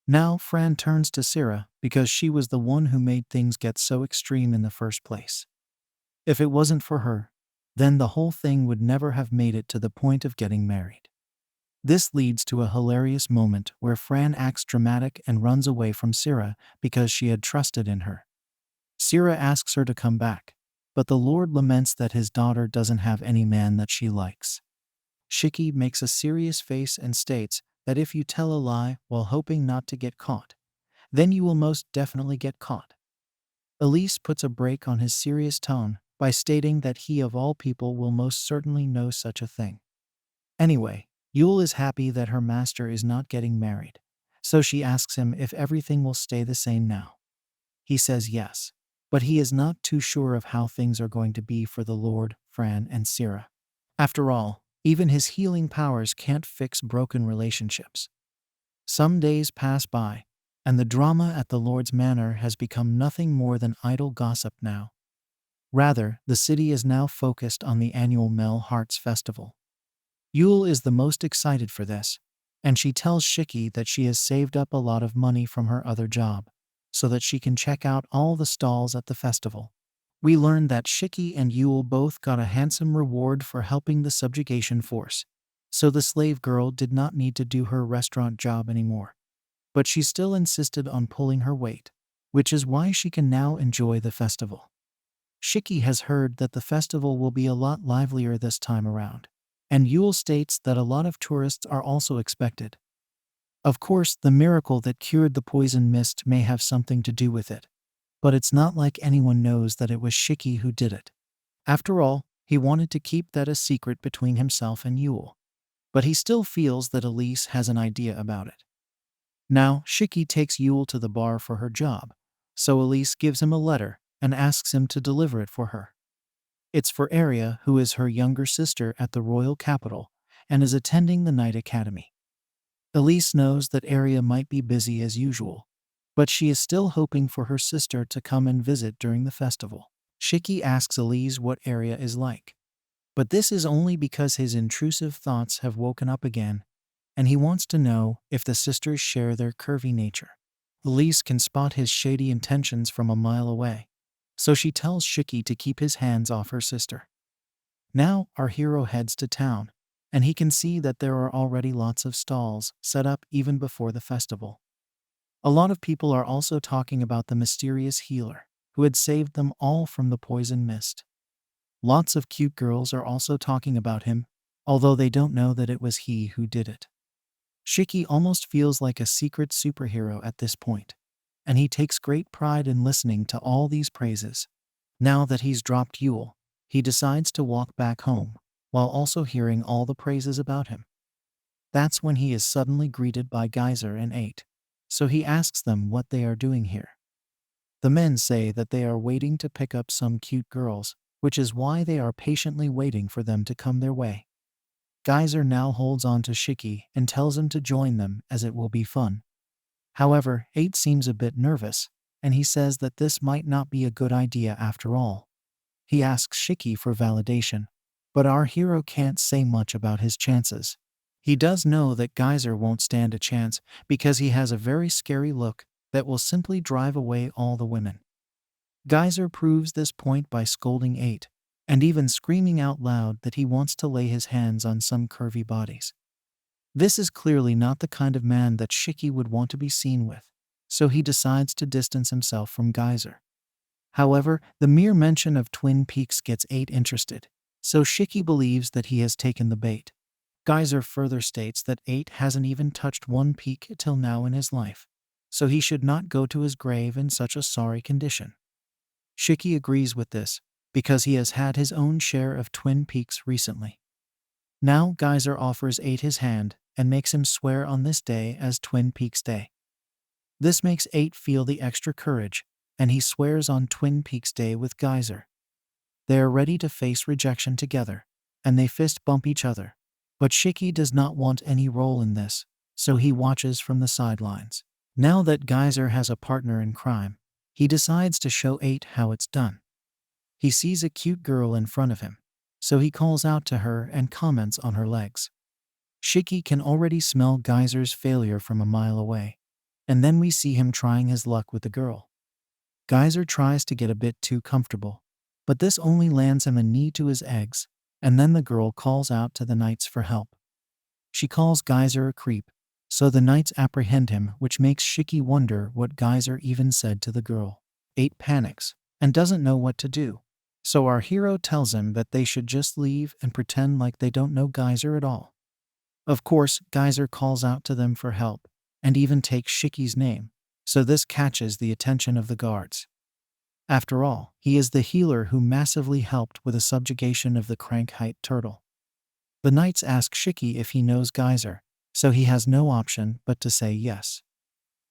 A: Now Fran turns to Syrah because she was the one who made things get so extreme in the first place. If it wasn't for her, then the whole thing would never have made it to the point of getting married. This leads to a hilarious moment where Fran acts dramatic and runs away from Syrah because she had trusted in her. Syrah asks her to come back, but the Lord laments that his daughter doesn't have any man that she likes. Shiki makes a serious face and states that if you tell a lie while hoping not to get caught, then you will most definitely get caught. Elise puts a break on his serious tone by stating that he of all people will most certainly know such a thing. Anyway, Yuel is happy that her master is not getting married, so she asks him if everything will stay the same now. He says yes, but he is not too sure of how things are going to be for the Lord, Fran, and Syrah. After all, even his healing powers can't fix broken relationships. Some days pass by, and the drama at the Lord's manor has become nothing more than idle gossip now. Rather, the city is now focused on the annual Mel Hearts Festival. Yuel is the most excited for this, and she tells Shiki that she has saved up a lot of money from her other job, so that she can check out all the stalls at the festival. We learn that Shiki and Yuel both got a handsome reward for helping the subjugation force, so the slave girl did not need to do her restaurant job anymore. But she still insisted on pulling her weight, which is why she can now enjoy the festival. Shiki has heard that the festival will be a lot livelier this time around, and Yuel states that a lot of tourists are also expected. Of course, the miracle that cured the poison mist may have something to do with it, but it's not like anyone knows that it was Shiki who did it. After all, he wanted to keep that a secret between himself and Yuel, but he still feels that Elise has an idea about it. Now, Shiki takes Yuel to the bar for her job, so Elise gives him a letter and asks him to deliver it for her. It's for Aria, who is her younger sister at the royal capital and is attending the night academy. Elise knows that Aria might be busy as usual, but she is still hoping for her sister to come and visit during the festival. Shiki asks Elise what Aria is like, but this is only because his intrusive thoughts have woken up again, and he wants to know if the sisters share their curvy nature. Elise can spot his shady intentions from a mile away, so she tells Shiki to keep his hands off her sister. Now, our hero heads to town, and he can see that there are already lots of stalls set up even before the festival. A lot of people are also talking about the mysterious healer who had saved them all from the poison mist. Lots of cute girls are also talking about him, although they don't know that it was he who did it. Shiki almost feels like a secret superhero at this point, and he takes great pride in listening to all these praises. Now that he's dropped Yuel, he decides to walk back home, while also hearing all the praises about him. That's when he is suddenly greeted by Geyser and 8, so he asks them what they are doing here. The men say that they are waiting to pick up some cute girls, which is why they are patiently waiting for them to come their way. Geyser now holds on to Shiki and tells him to join them as it will be fun. However, 8 seems a bit nervous, and he says that this might not be a good idea after all. He asks Shiki for validation, but our hero can't say much about his chances. He does know that Geyser won't stand a chance because he has a very scary look that will simply drive away all the women. Geyser proves this point by scolding 8, and even screaming out loud that he wants to lay his hands on some curvy bodies. This is clearly not the kind of man that Shiki would want to be seen with, so he decides to distance himself from Geyser. However, the mere mention of Twin Peaks gets 8 interested, so Shiki believes that he has taken the bait. Geyser further states that 8 hasn't even touched one peak till now in his life, so he should not go to his grave in such a sorry condition. Shiki agrees with this, because he has had his own share of Twin Peaks recently. Now Geyser offers 8 his hand and makes him swear on this day as Twin Peaks Day. This makes 8 feel the extra courage, and he swears on Twin Peaks Day with Geyser. They are ready to face rejection together, and they fist bump each other. But Shiki does not want any role in this, so he watches from the sidelines. Now that Geyser has a partner in crime, he decides to show 8 how it's done. He sees a cute girl in front of him, so he calls out to her and comments on her legs. Shiki can already smell Geyser's failure from a mile away, and then we see him trying his luck with the girl. Geyser tries to get a bit too comfortable, but this only lands him a knee to his eggs, and then the girl calls out to the knights for help. She calls Geyser a creep, so the knights apprehend him, which makes Shiki wonder what Geyser even said to the girl. 8 panics and doesn't know what to do, so our hero tells him that they should just leave and pretend like they don't know Geyser at all. Of course, Geyser calls out to them for help, and even takes Shiki's name, so this catches the attention of the guards. After all, he is the healer who massively helped with the subjugation of the Crankheit turtle. The knights ask Shiki if he knows Geyser, so he has no option but to say yes.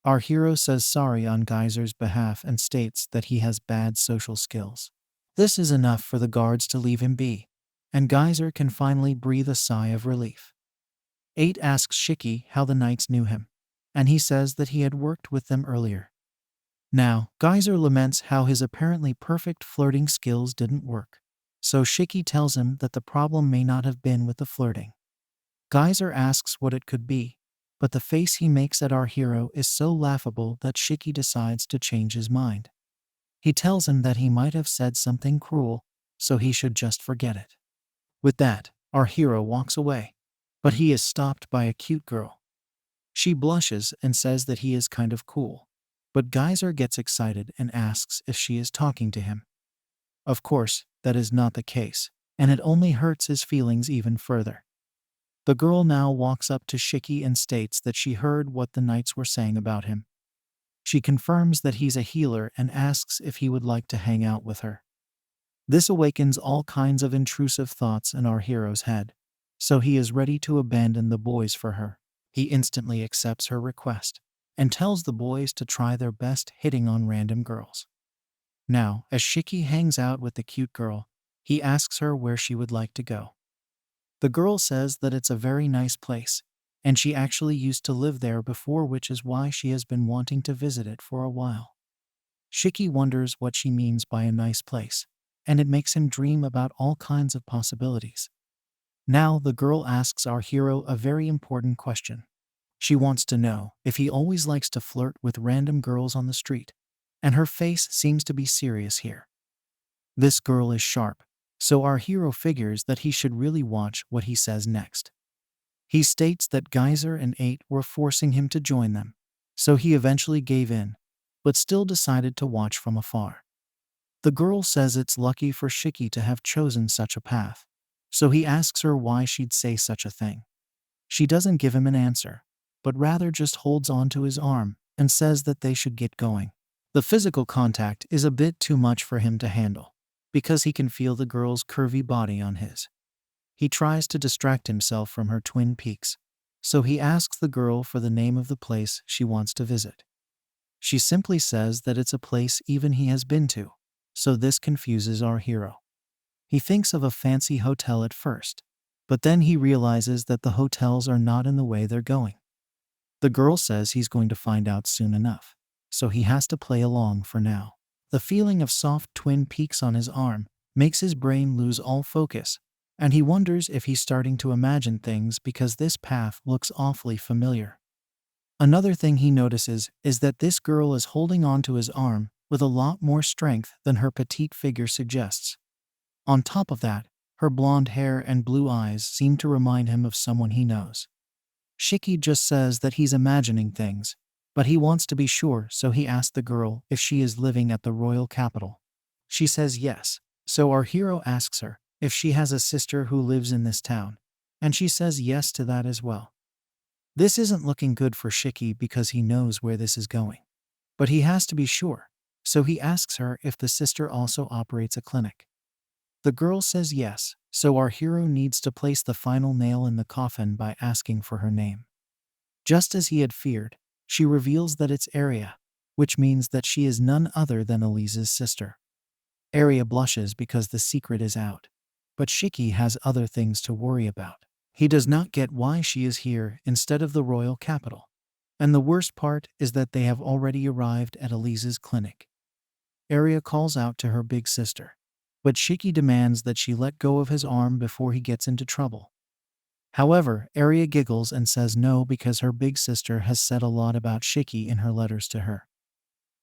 A: Our hero says sorry on Geyser's behalf and states that he has bad social skills. This is enough for the guards to leave him be, and Geyser can finally breathe a sigh of relief. 8 asks Shiki how the knights knew him, and he says that he had worked with them earlier. Now, Geyser laments how his apparently perfect flirting skills didn't work, so Shiki tells him that the problem may not have been with the flirting. Geyser asks what it could be, but the face he makes at our hero is so laughable that Shiki decides to change his mind. He tells him that he might have said something cruel, so he should just forget it. With that, our hero walks away, but he is stopped by a cute girl. She blushes and says that he is kind of cool, but Geyser gets excited and asks if she is talking to him. Of course, that is not the case, and it only hurts his feelings even further. The girl now walks up to Shiki and states that she heard what the knights were saying about him. She confirms that he's a healer and asks if he would like to hang out with her. This awakens all kinds of intrusive thoughts in our hero's head, so he is ready to abandon the boys for her. He instantly accepts her request and tells the boys to try their best hitting on random girls. Now, as Shiki hangs out with the cute girl, he asks her where she would like to go. The girl says that it's a very nice place, and she actually used to live there before, which is why she has been wanting to visit it for a while. Shiki wonders what she means by a nice place, and it makes him dream about all kinds of possibilities. Now the girl asks our hero a very important question. She wants to know if he always likes to flirt with random girls on the street, and her face seems to be serious here. This girl is sharp, so our hero figures that he should really watch what he says next. He states that Geyser and 8 were forcing him to join them, so he eventually gave in, but still decided to watch from afar. The girl says it's lucky for Shiki to have chosen such a path, so he asks her why she'd say such a thing. She doesn't give him an answer, but rather just holds on to his arm and says that they should get going. The physical contact is a bit too much for him to handle, because he can feel the girl's curvy body on his. He tries to distract himself from her twin peaks, so he asks the girl for the name of the place she wants to visit. She simply says that it's a place even he has been to, so this confuses our hero. He thinks of a fancy hotel at first, but then he realizes that the hotels are not in the way they're going. The girl says he's going to find out soon enough, so he has to play along for now. The feeling of soft twin peaks on his arm makes his brain lose all focus, and he wonders if he's starting to imagine things because this path looks awfully familiar. Another thing he notices is that this girl is holding onto his arm with a lot more strength than her petite figure suggests. On top of that, her blonde hair and blue eyes seem to remind him of someone he knows. Shiki just says that he's imagining things, but he wants to be sure, so he asks the girl if she is living at the royal capital. She says yes, so our hero asks her if she has a sister who lives in this town, and she says yes to that as well. This isn't looking good for Shiki because he knows where this is going, but he has to be sure, so he asks her if the sister also operates a clinic. The girl says yes, so our hero needs to place the final nail in the coffin by asking for her name. Just as he had feared, she reveals that it's Aria, which means that she is none other than Elise's sister. Aria blushes because the secret is out, but Shiki has other things to worry about. He does not get why she is here instead of the royal capital, and the worst part is that they have already arrived at Elise's clinic. Aria calls out to her big sister, but Shiki demands that she let go of his arm before he gets into trouble. However, Aria giggles and says no because her big sister has said a lot about Shiki in her letters to her.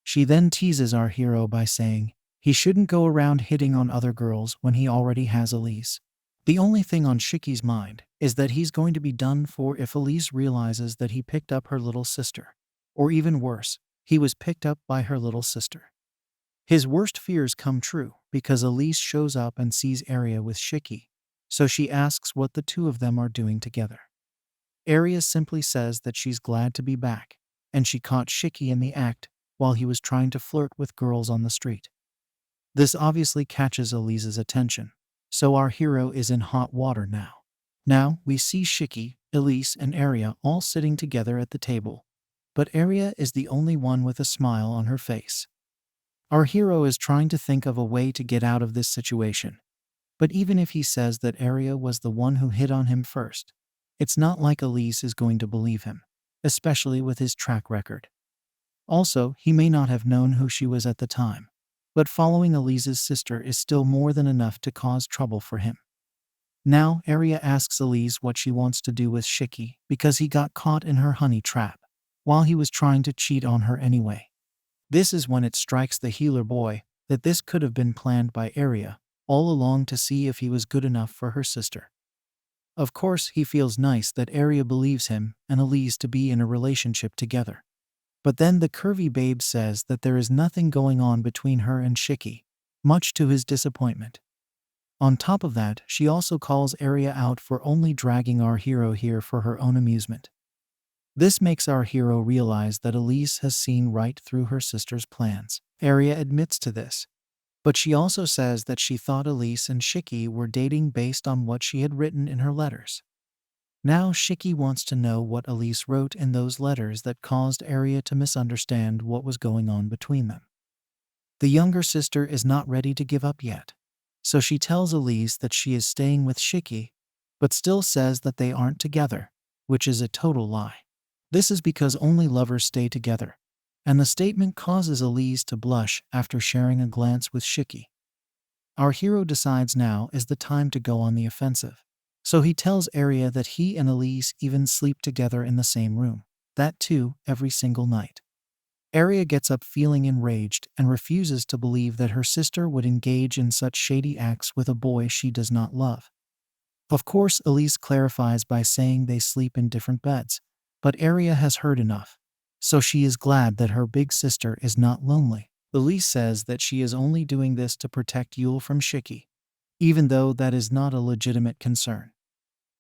A: She then teases our hero by saying he shouldn't go around hitting on other girls when he already has Elise. The only thing on Shiki's mind is that he's going to be done for if Elise realizes that he picked up her little sister. Or even worse, he was picked up by her little sister. His worst fears come true because Elise shows up and sees Aria with Shiki, so she asks what the two of them are doing together. Aria simply says that she's glad to be back, and she caught Shiki in the act while he was trying to flirt with girls on the street. This obviously catches Elise's attention, so our hero is in hot water now. Now, we see Shiki, Elise, and Aria all sitting together at the table, but Aria is the only one with a smile on her face. Our hero is trying to think of a way to get out of this situation, but even if he says that Aria was the one who hit on him first, it's not like Elise is going to believe him, especially with his track record. Also, he may not have known who she was at the time, but following Elise's sister is still more than enough to cause trouble for him. Now, Aria asks Elise what she wants to do with Shiki because he got caught in her honey trap, while he was trying to cheat on her anyway. This is when it strikes the healer boy that this could have been planned by Aria all along to see if he was good enough for her sister. Of course, he feels nice that Aria believes him and Elise to be in a relationship together. But then the curvy babe says that there is nothing going on between her and Shiki, much to his disappointment. On top of that, she also calls Aria out for only dragging our hero here for her own amusement. This makes our hero realize that Elise has seen right through her sister's plans. Aria admits to this, but she also says that she thought Elise and Shiki were dating based on what she had written in her letters. Now Shiki wants to know what Elise wrote in those letters that caused Aria to misunderstand what was going on between them. The younger sister is not ready to give up yet, so she tells Elise that she is staying with Shiki, but still says that they aren't together, which is a total lie. This is because only lovers stay together, and the statement causes Elise to blush after sharing a glance with Shiki. Our hero decides now is the time to go on the offensive. So he tells Aria that he and Elise even sleep together in the same room. That too, every single night. Aria gets up feeling enraged and refuses to believe that her sister would engage in such shady acts with a boy she does not love. Of course, Elise clarifies by saying they sleep in different beds, but Aria has heard enough, so she is glad that her big sister is not lonely. Elise says that she is only doing this to protect Yuel from Shiki, even though that is not a legitimate concern.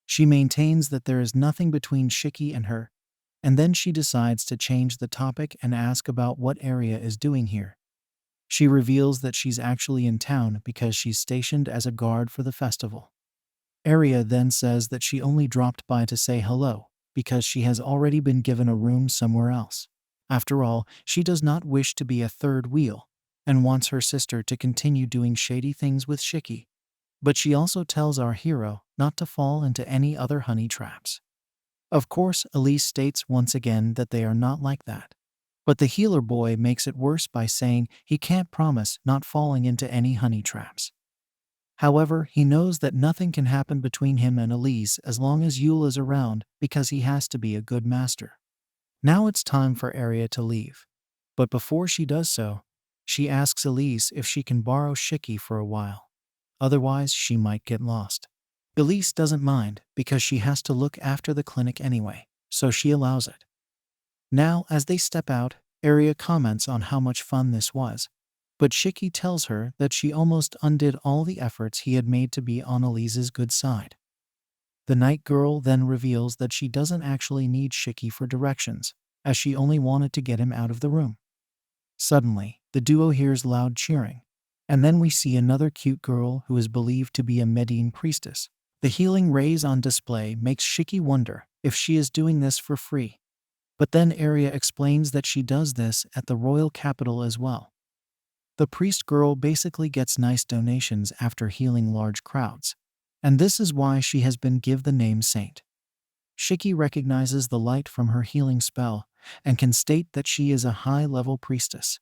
A: She maintains that there is nothing between Shiki and her, and then she decides to change the topic and ask about what Aria is doing here. She reveals that she's actually in town because she's stationed as a guard for the festival. Aria then says that she only dropped by to say hello because she has already been given a room somewhere else. After all, she does not wish to be a third wheel and wants her sister to continue doing shady things with Shiki. But she also tells our hero not to fall into any other honey traps. Of course, Elise states once again that they are not like that. But the healer boy makes it worse by saying he can't promise not falling into any honey traps. However, he knows that nothing can happen between him and Elise as long as Yuel is around because he has to be a good master. Now it's time for Aria to leave. But before she does so, she asks Elise if she can borrow Shiki for a while. Otherwise, she might get lost. Elise doesn't mind because she has to look after the clinic anyway, so she allows it. Now, as they step out, Aria comments on how much fun this was, but Shiki tells her that she almost undid all the efforts he had made to be on Elise's good side. The night girl then reveals that she doesn't actually need Shiki for directions, as she only wanted to get him out of the room. Suddenly, the duo hears loud cheering, and then we see another cute girl who is believed to be a Median priestess. The healing rays on display makes Shiki wonder if she is doing this for free. But then Aria explains that she does this at the royal capital as well. The priest girl basically gets nice donations after healing large crowds, and this is why she has been given the name Saint. Shiki recognizes the light from her healing spell and can state that she is a high-level priestess.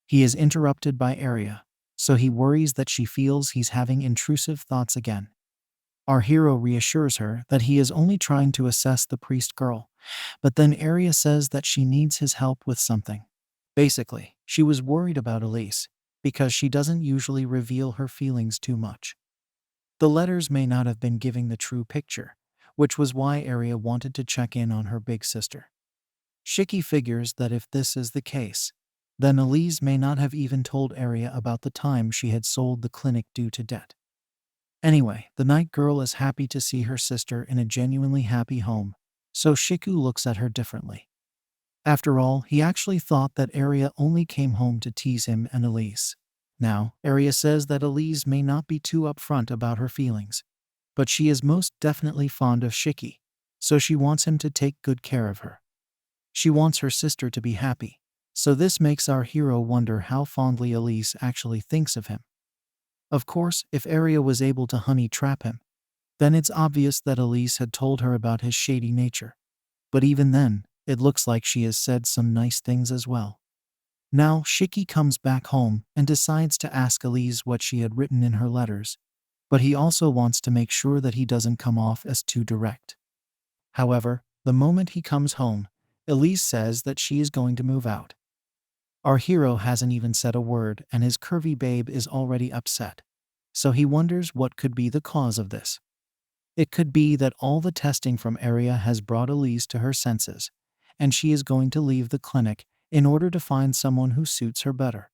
A: He is interrupted by Aria, so he worries that she feels he's having intrusive thoughts again. Our hero reassures her that he is only trying to assess the priest girl, but then Aria says that she needs his help with something. Basically, she was worried about Elise, because she doesn't usually reveal her feelings too much. The letters may not have been giving the true picture, which was why Aria wanted to check in on her big sister. Shiki figures that if this is the case, then Elise may not have even told Aria about the time she had sold the clinic due to debt. Anyway, the night girl is happy to see her sister in a genuinely happy home, so Shiku looks at her differently. After all, he actually thought that Aria only came home to tease him and Elise. Now, Aria says that Elise may not be too upfront about her feelings, but she is most definitely fond of Shiki, so she wants him to take good care of her. She wants her sister to be happy, so this makes our hero wonder how fondly Elise actually thinks of him. Of course, if Aria was able to honey trap him, then it's obvious that Elise had told her about his shady nature. But even then, it looks like she has said some nice things as well. Now, Shiki comes back home and decides to ask Elise what she had written in her letters, but he also wants to make sure that he doesn't come off as too direct. However, the moment he comes home, Elise says that she is going to move out. Our hero hasn't even said a word and his curvy babe is already upset. So he wonders what could be the cause of this. It could be that all the testing from Aria has brought Elise to her senses, and she is going to leave the clinic in order to find someone who suits her better.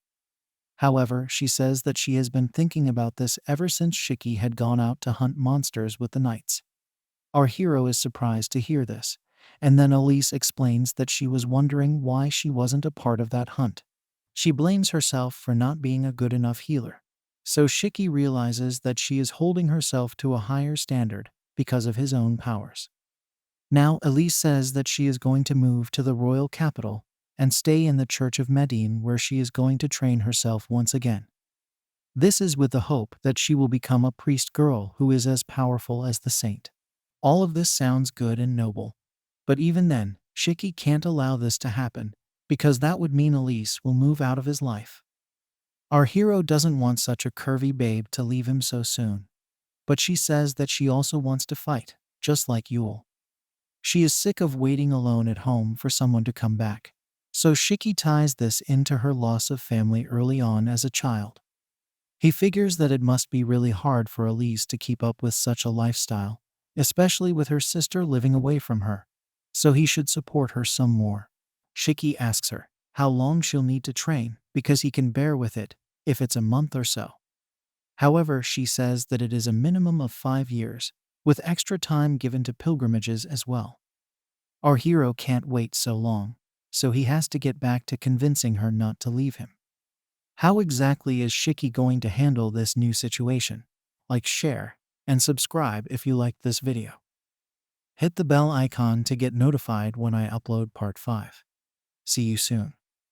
A: However, she says that she has been thinking about this ever since Shiki had gone out to hunt monsters with the knights. Our hero is surprised to hear this, and then Elise explains that she was wondering why she wasn't a part of that hunt. She blames herself for not being a good enough healer. So Shiki realizes that she is holding herself to a higher standard because of his own powers. Now Elise says that she is going to move to the royal capital and stay in the Church of Medine, where she is going to train herself once again. This is with the hope that she will become a priest girl who is as powerful as the saint. All of this sounds good and noble, but even then, Shiki can't allow this to happen because that would mean Elise will move out of his life. Our hero doesn't want such a curvy babe to leave him so soon, but she says that she also wants to fight, just like Yuel. She is sick of waiting alone at home for someone to come back, so Shiki ties this into her loss of family early on as a child. He figures that it must be really hard for Elise to keep up with such a lifestyle, especially with her sister living away from her, so he should support her some more. Shiki asks her how long she'll need to train because he can bear with it if it's a month or so. However, she says that it is a minimum of 5 years, with extra time given to pilgrimages as well. Our hero can't wait so long, so he has to get back to convincing her not to leave him. How exactly is Shiki going to handle this new situation? Like, share, and subscribe if you liked this video. Hit the bell icon to get notified when I upload part 5. See you soon.